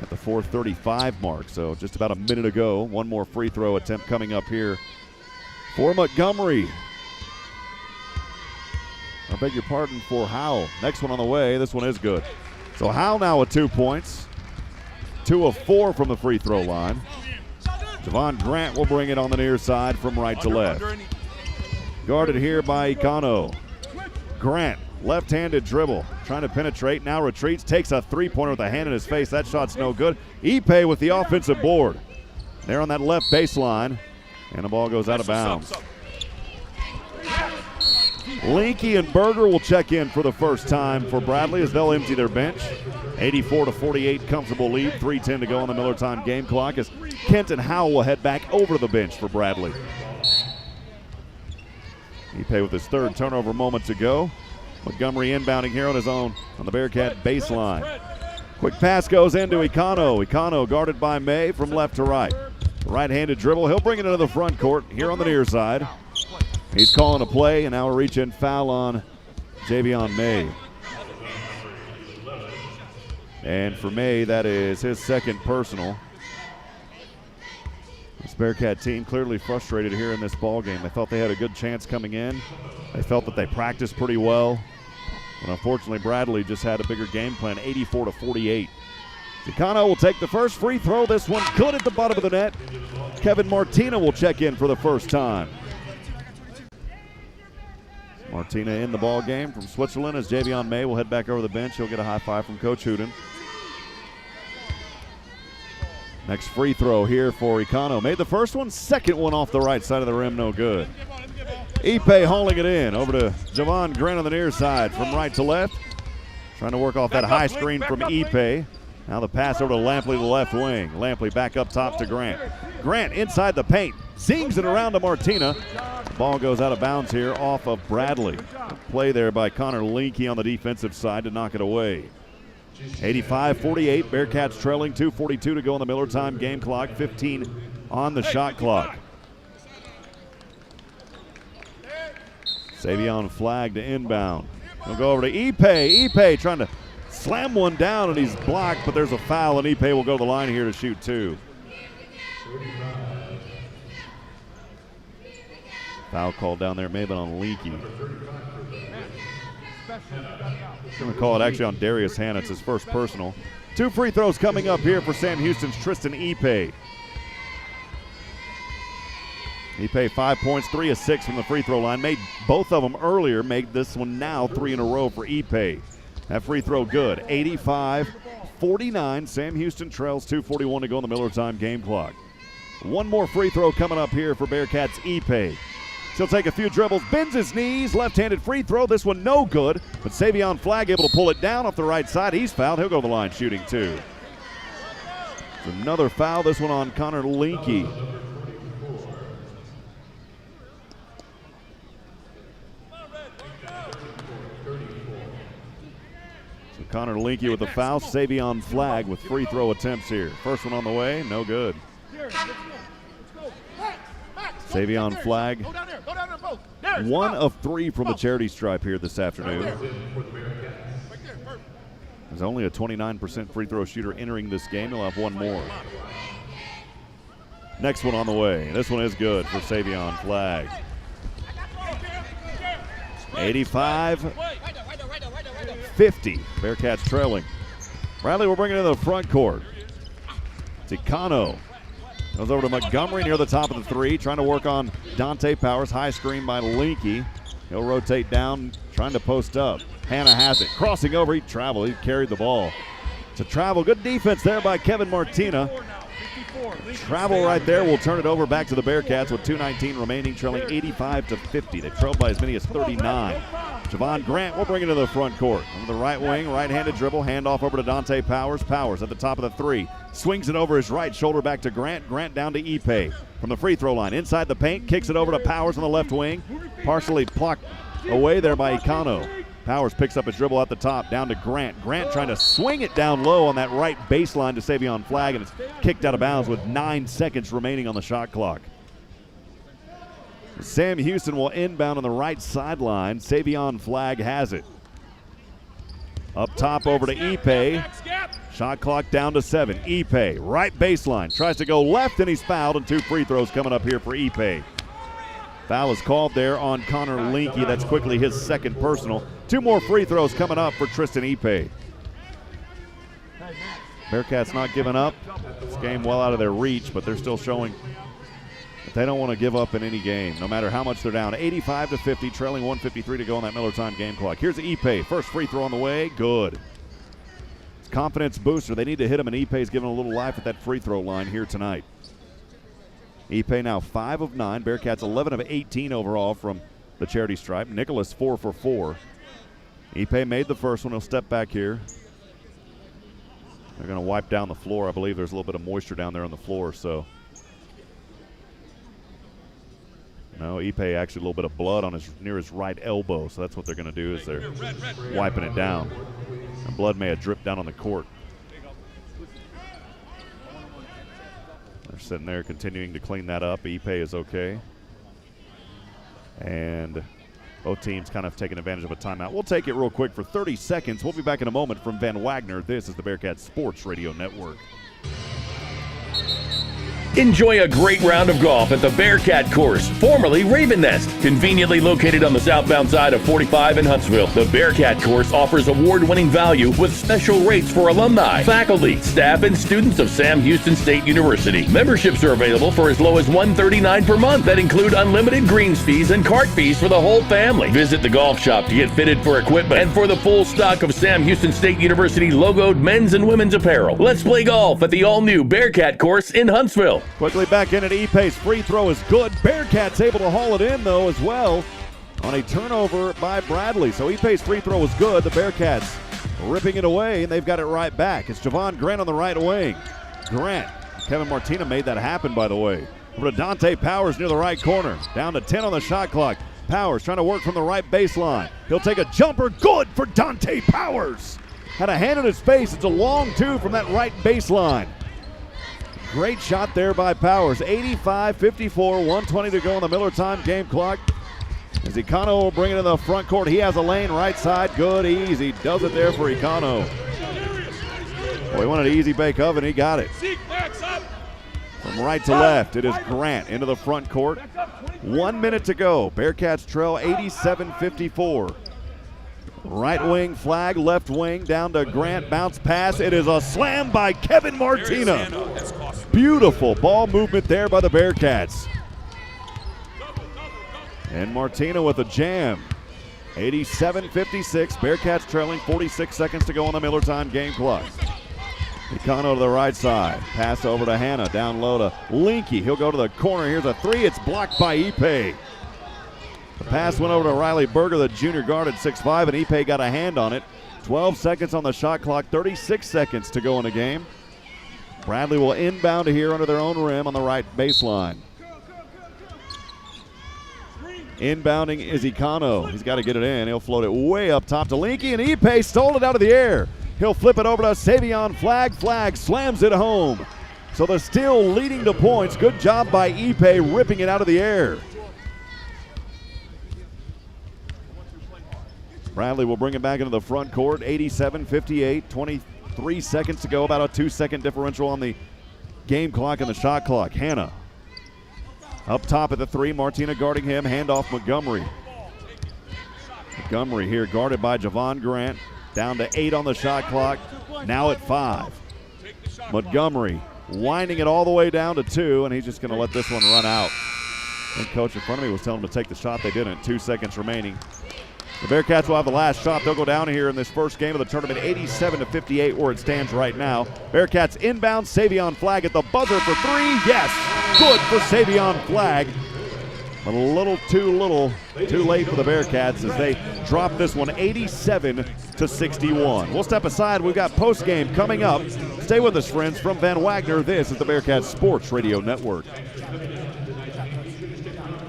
at the 4:35 mark, so just about a minute ago. One more free throw attempt coming up here for Montgomery. I beg your pardon, for Howell. Next one on the way. This one is good. So Howell now with 2 points. 2 of 4 from the free throw line. Javon Grant will bring it on the near side from right to left. Guarded here by Econo. Grant, left-handed dribble, trying to penetrate, now retreats, takes a three-pointer with a hand in his face. That shot's no good. Ipe with the offensive board. They're on that left baseline, and the ball goes out of bounds. Linky and Berger will check in for the first time for Bradley as they'll empty their bench. 84-48, comfortable lead. 3:10 to go on the Miller time game clock as Kent and Howell will head back over the bench for Bradley. Ipe with his third turnover moments ago. Montgomery inbounding here on his own on the Bearcat baseline. Quick pass goes into Econo. Econo guarded by May from left to right. Right-handed dribble. He'll bring it into the front court here on the near side. He's calling a play, and now a reach-in foul on Javion May. And for May, that is his second personal. This Bearcat team clearly frustrated here in this ball game. They felt they had a good chance coming in. They felt that they practiced pretty well. But unfortunately, Bradley just had a bigger game plan, 84-48. Econo will take the first free throw. This one good at the bottom of the net. Kevin Martina will check in for the first time. Martina in the ball game from Switzerland as Javion May will head back over the bench. He'll get a high five from Coach Hooten. Next free throw here for Econo. Made the first one, second one off the right side of the rim, no good. Ipe hauling it in over to Javon Grant on the near side from right to left. Trying to work off that high screen from Ipe. Now the pass over to Lampley, the left wing. Lampley back up top to Grant. Grant inside the paint, zings it around to Martina. Ball goes out of bounds here off of Bradley. Play there by Connor Linky on the defensive side to knock it away. 85-48, Bearcats trailing, 2:42 to go on the Miller time game clock, 15 on the shot clock. Savion Flag to inbound. He'll go over to Ipe. Ipe trying to slam one down, and he's blocked, but there's a foul, and Ipe will go to the line here to shoot two. Foul called down there, may have been on Leakey. I'm going to call it actually on Darius Hanna. It's his first personal. Two free throws coming up here for Sam Houston's Tristan Ipe. Ipe 5 points, 3 of 6 from the free throw line. Made both of them earlier, made this one now 3 in a row for Ipe. That free throw good. 85-49. Sam Houston trails, 2:41 to go on the Miller time game clock. One more free throw coming up here for Bearcats Ipe. He'll take a few dribbles, bends his knees, left-handed free throw. This one no good, but Savion Flag able to pull it down off the right side. He's fouled. He'll go to the line shooting two. Another foul, this one on Connor Linky. So Connor Linky with the foul, Savion Flag with free throw attempts here. First one on the way, no good. Savion Flag, 1 of 3 from the charity stripe here this afternoon. There's only a 29% free throw shooter entering this game. He'll have one more. Next one on the way. This one is good for Savion Flag. 85-50. Bearcats trailing. Bradley will bring it into the front court. It's Econo. Goes over to Montgomery near the top of the three, trying to work on Dante Powers. High screen by Linky. He'll rotate down, trying to post up. Hanna has it. Crossing over, he traveled. He carried the ball. To travel, good defense there by Kevin Martina. Travel right there will turn it over back to the Bearcats with 2:19 remaining, trailing 85-50. They trailed by as many as 39. Javon Grant will bring it to the front court. On the right wing, right-handed dribble, handoff over to Dante Powers. Powers at the top of the three. Swings it over his right shoulder back to Grant. Grant down to Ipe. From the free throw line, inside the paint, kicks it over to Powers on the left wing. Partially plucked away there by Econo. Powers picks up a dribble at the top, down to Grant. Grant trying to swing it down low on that right baseline to Savion Flag, and it's kicked out of bounds with 9 seconds remaining on the shot clock. Sam Houston will inbound on the right sideline. Savion Flagg has it. Up top over to Ipe. Shot clock down to 7. Ipe, right baseline. Tries to go left, and he's fouled, and 2 free throws coming up here for Ipe. Foul is called there on Connor Linke. That's quickly his second personal. 2 more free throws coming up for Tristan Ipe. Bearcats not giving up. This game well out of their reach, but they're still showing that they don't want to give up in any game, no matter how much they're down. 85-50, trailing 1:53 to go on that Miller time game clock. Here's Ipe. First free throw on the way. Good. It's confidence booster. They need to hit him, and Ipe's giving a little life at that free throw line here tonight. Ipe now 5 of 9. Bearcats 11 of 18 overall from the charity stripe. Nicholas 4 for 4. Ipe made the first one. He'll step back here. They're going to wipe down the floor. I believe there's a little bit of moisture down there on the floor, so. No, Ipe actually a little bit of blood on near his right elbow, so that's what they're going to do is they're wiping it down. And blood may have dripped down on the court. They're sitting there continuing to clean that up. Ipe is okay. And both teams kind of taking advantage of a timeout. We'll take it real quick for 30 seconds. We'll be back in a moment from Van Wagner. This is the Bearcats Sports Radio Network. Enjoy a great round of golf at the Bearcat Course, formerly Raven Nest. Conveniently located on the southbound side of 45 in Huntsville, the Bearcat Course offers award-winning value with special rates for alumni, faculty, staff, and students of Sam Houston State University. Memberships are available for as low as $139 per month that include unlimited greens fees and cart fees for the whole family. Visit the golf shop to get fitted for equipment and for the full stock of Sam Houston State University logoed men's and women's apparel. Let's play golf at the all-new Bearcat Course in Huntsville. Quickly back in at Ipe's free throw is good. Bearcats able to haul it in, though, as well on a turnover by Bradley. So Ipe's free throw is good. The Bearcats ripping it away, and they've got it right back. It's Javon Grant on the right wing. Grant. Kevin Martina made that happen, by the way. Over to Dante Powers near the right corner. Down to 10 on the shot clock. Powers trying to work from the right baseline. He'll take a jumper. Good for Dante Powers. Had a hand in his face. It's a long 2 from that right baseline. Great shot there by Powers. 85-54, 120 to go on the Miller time game clock. As Econo will bring it in the front court. He has a lane right side. Good, easy. Does it there for Econo. Boy, he wanted an easy bake oven. He got it. From right to left, it is Grant into the front court. 1 minute to go. Bearcats trail 87-54. Right wing Flag, left wing down to Grant, bounce pass. It is a slam by Kevin Martina. Beautiful ball movement there by the Bearcats. And Martina with a jam. 87-56, Bearcats trailing, 46 seconds to go on the Miller time game clock. Econo to the right side, pass over to Hanna, down low to Linke. He'll go to the corner, here's a 3, it's blocked by Ipe. The pass went over to Riley Berger, the junior guard at 6'5", and Ipe got a hand on it. 12 seconds on the shot clock, 36 seconds to go in the game. Bradley will inbound to here under their own rim on the right baseline. Inbounding is Econo. He's got to get it in. He'll float it way up top to Linke, and Ipe stole it out of the air. He'll flip it over to Savion Flagg. Flagg slams it home. So they're still leading to points. Good job by Ipe ripping it out of the air. Bradley will bring it back into the front court. 87-58, 23 seconds to go. About a 2-second differential on the game clock and the shot clock. Hanna up top at the 3. Martina guarding him. Handoff Montgomery. Montgomery here guarded by Javon Grant. Down to 8 on the shot clock. Now at 5. Montgomery winding it all the way down to 2, and he's just going to let this one run out. And coach in front of me was telling him to take the shot. They didn't. 2 seconds remaining. The Bearcats will have the last shot. They'll go down here in this first game of the tournament, 87-58, where it stands right now. Bearcats inbound. Savion Flagg at the buzzer for 3. Yes, good for Savion Flagg. But a little too late for the Bearcats as they drop this one 87-61. We'll step aside. We've got post-game coming up. Stay with us, friends. From Van Wagner, this is the Bearcats Sports Radio Network.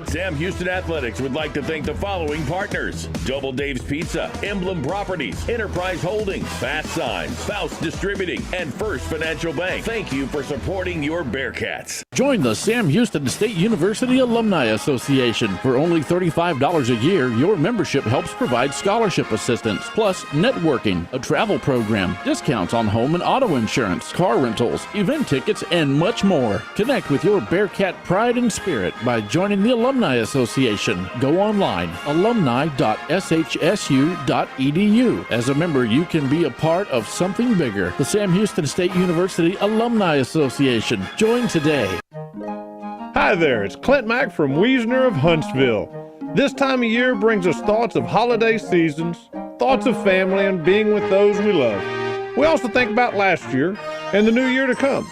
Sam Houston Athletics would like to thank the following partners: Double Dave's Pizza, Emblem Properties, Enterprise Holdings, Fast Signs, Faust Distributing, and First Financial Bank. Thank you for supporting your Bearcats. Join the Sam Houston State University Alumni Association. For only $35 a year, your membership helps provide scholarship assistance, plus networking, a travel program, discounts on home and auto insurance, car rentals, event tickets, and much more. Connect with your Bearcat pride and spirit by joining the Alumni Association. Go online, alumni.shsu.edu. As a member, you can be a part of something bigger. The Sam Houston State University Alumni Association. Join today. Hi there, it's Clint Mack from Wiesner of Huntsville. This time of year brings us thoughts of holiday seasons, thoughts of family, and being with those we love. We also think about last year and the new year to come.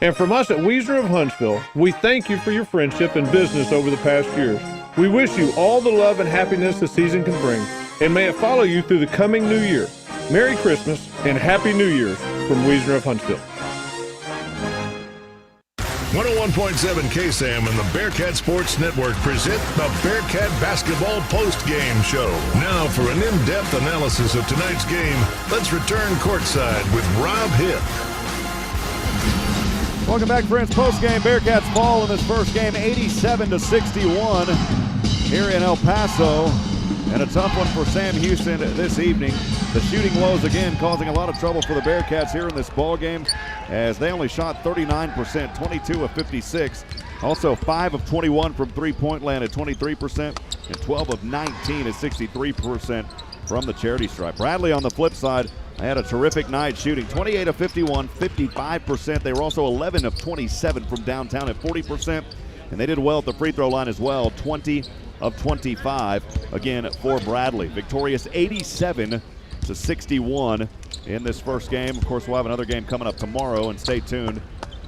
And from us at Wiesner of Huntsville, we thank you for your friendship and business over the past years. We wish you all the love and happiness the season can bring, and may it follow you through the coming new year. Merry Christmas and Happy New Year's from Wiesner of Huntsville. 101.7 KSAM and the Bearcat Sports Network present the Bearcat Basketball Post-Game Show. Now for an in-depth analysis of tonight's game, let's return courtside with Rob Hipp. Welcome back, friends. Post-game, Bearcats fall in this first game 87-61 here in El Paso. And a tough one for Sam Houston this evening. The shooting woes again causing a lot of trouble for the Bearcats here in this ball game, as they only shot 39%, 22 of 56. Also 5 of 21 from three-point land at 23%, and 12 of 19 at 63% from the charity stripe. Bradley on the flip side had a terrific night shooting 28 of 51, 55%. They were also 11 of 27 from downtown at 40%, and they did well at the free throw line as well, 20 of 25 again for Bradley. Victorious 87-61 in this first game. Of course, we'll have another game coming up tomorrow, and stay tuned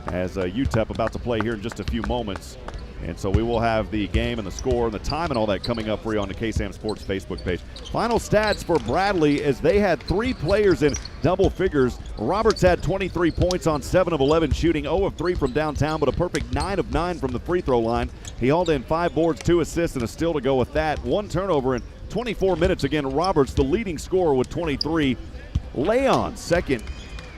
as UTEP about to play here in just a few moments. And so we will have the game and the score and the time and all that coming up for you on the KSAM Sports Facebook page. Final stats for Bradley is they had 3 players in double figures. Roberts had 23 points on 7 of 11 shooting, 0 of 3 from downtown, but a perfect 9 of 9 from the free throw line. He hauled in 5 boards, 2 assists, and a steal to go with that. 1 turnover in 24 minutes. Again, Roberts, the leading scorer with 23. Leon, second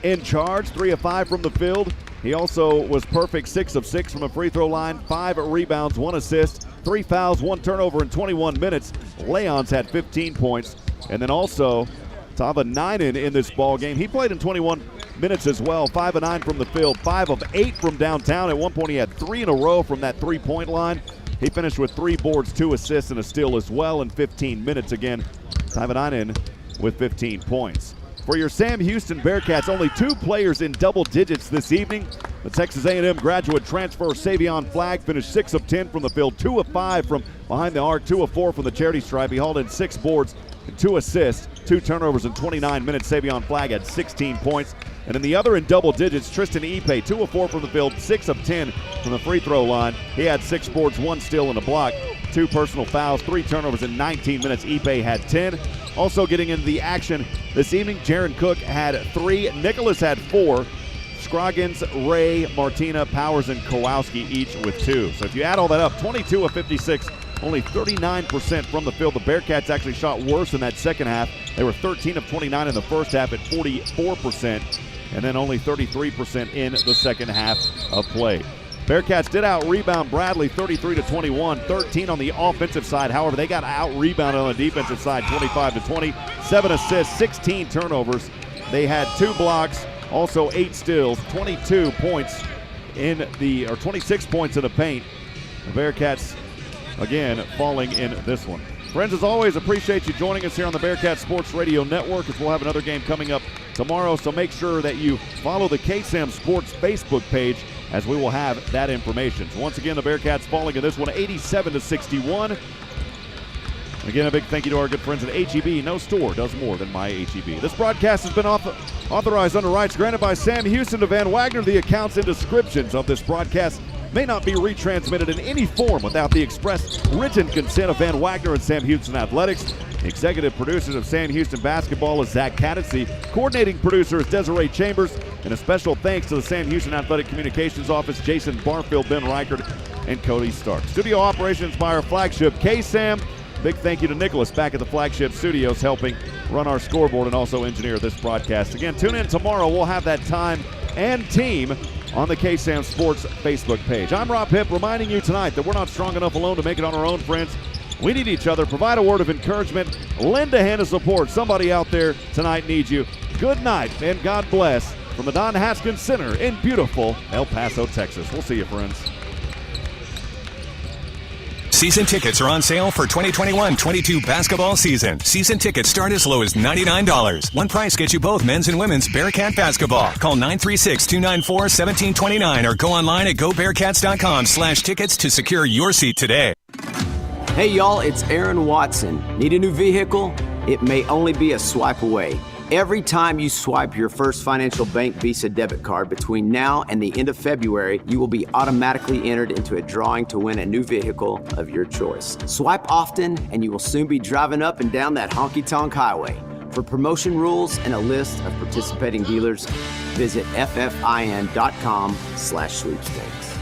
in charge, 3 of 5 from the field. He also was perfect, 6 of 6 from a free throw line, 5 rebounds, 1 assist, 3 fouls, 1 turnover in 21 minutes. Leon's had 15 points. And then also Tava Ninen in this ball game. He played in 21 minutes as well, 5 of 9 from the field, 5 of 8 from downtown. At one point he had 3 in a row from that three-point line. He finished with 3 boards, 2 assists, and a steal as well in 15 minutes. Again, Tava Ninen with 15 points. For your Sam Houston Bearcats, only 2 players in double digits this evening. The Texas A&M graduate transfer Savion Flagg finished 6 of 10 from the field, 2 of 5 from behind the arc, 2 of 4 from the charity stripe. He hauled in 6 boards and 2 assists, 2 turnovers in 29 minutes. Savion Flagg had 16 points. And in the other in double digits, Tristan Ipe, 2 of 4 from the field, 6 of 10 from the free throw line. He had 6 boards, 1 steal, and a block, 2 personal fouls, 3 turnovers in 19 minutes. Ipe had 10. Also getting into the action this evening, Jaron Cook had 3. Nicholas had 4. Scroggins, Ray, Martina, Powers, and Kowalski each with 2. So if you add all that up, 22 of 56, only 39% from the field. The Bearcats actually shot worse in that second half. They were 13 of 29 in the first half at 44%, and then only 33% in the second half of play. Bearcats did out-rebound Bradley 33-21, 13 on the offensive side. However, they got out-rebounded on the defensive side 25-20, 7 assists, 16 turnovers. They had 2 blocks, also 8 steals, 26 points in the paint. The Bearcats, again, falling in this one. Friends, as always, appreciate you joining us here on the Bearcat Sports Radio Network, as we'll have another game coming up tomorrow. So make sure that you follow the KSAM Sports Facebook page, as we will have that information. So once again, the Bearcats falling in this one 87-61. And again, a big thank you to our good friends at HEB. No store does more than my HEB. This broadcast has been authorized under rights granted by Sam Houston to Van Wagner. The accounts and descriptions of this broadcast may not be retransmitted in any form without the express written consent of Van Wagner and Sam Houston Athletics. The executive producers of Sam Houston Basketball is Zach Caddis. The coordinating producer is Desiree Chambers. And a special thanks to the Sam Houston Athletic Communications Office, Jason Barfield, Ben Reichert, and Cody Stark. Studio operations by our flagship KSAM. Big thank you to Nicholas back at the flagship studios helping run our scoreboard and also engineer this broadcast. Again, tune in tomorrow. We'll have that time and team on the KSAM Sports Facebook page. I'm Rob Hipp, reminding you tonight that we're not strong enough alone to make it on our own, friends. We need each other. Provide a word of encouragement. Lend a hand of support. Somebody out there tonight needs you. Good night and God bless from the Don Haskins Center in beautiful El Paso, Texas. We'll see you, friends. Season tickets are on sale for 2021-22 basketball season. Season tickets start as low as $99. One price gets you both men's and women's Bearcat basketball. Call 936-294-1729 or go online at gobearcats.com/tickets to secure your seat today. Hey y'all, it's Aaron Watson. Need a new vehicle? It may only be a swipe away. Every time you swipe your First Financial Bank Visa debit card between now and the end of February, you will be automatically entered into a drawing to win a new vehicle of your choice. Swipe often and you will soon be driving up and down that honky-tonk highway. For promotion rules and a list of participating dealers, visit ffin.com/sweepstakes.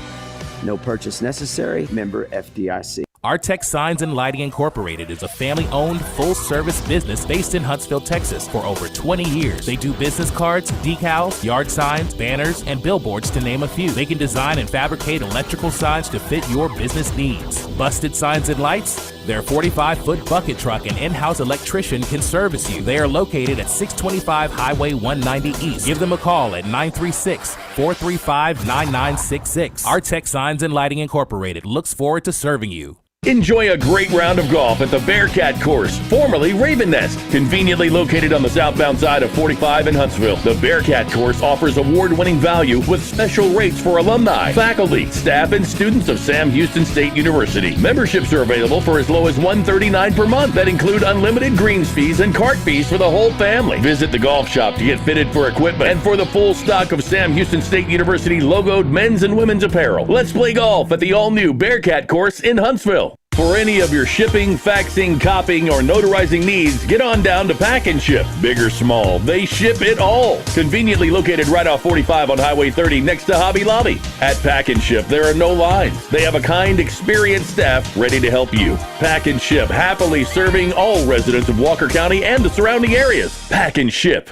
No purchase necessary. Member FDIC. Artex Signs and Lighting Incorporated is a family-owned, full-service business based in Huntsville, Texas for over 20 years. They do business cards, decals, yard signs, banners, and billboards to name a few. They can design and fabricate electrical signs to fit your business needs. Busted signs and lights? Their 45-foot bucket truck and in-house electrician can service you. They are located at 625 Highway 190 East. Give them a call at 936-435-9966. Artex Signs and Lighting Incorporated looks forward to serving you. Enjoy a great round of golf at the Bearcat course, formerly Raven Nest. Conveniently located on the southbound side of 45 in Huntsville, the Bearcat course offers award-winning value with special rates for alumni, faculty, staff, and students of Sam Houston State University. Memberships are available for as low as $139 per month that include unlimited greens fees and cart fees for the whole family. Visit the golf shop to get fitted for equipment and for the full stock of Sam Houston State University logoed men's and women's apparel. Let's play golf at the all-new Bearcat course in Huntsville. For any of your shipping, faxing, copying, or notarizing needs, get on down to Pack and Ship. Big or small, they ship it all. Conveniently located right off 45 on Highway 30 next to Hobby Lobby. At Pack and Ship, there are no lines. They have a kind, experienced staff ready to help you. Pack and Ship, happily serving all residents of Walker County and the surrounding areas. Pack and Ship.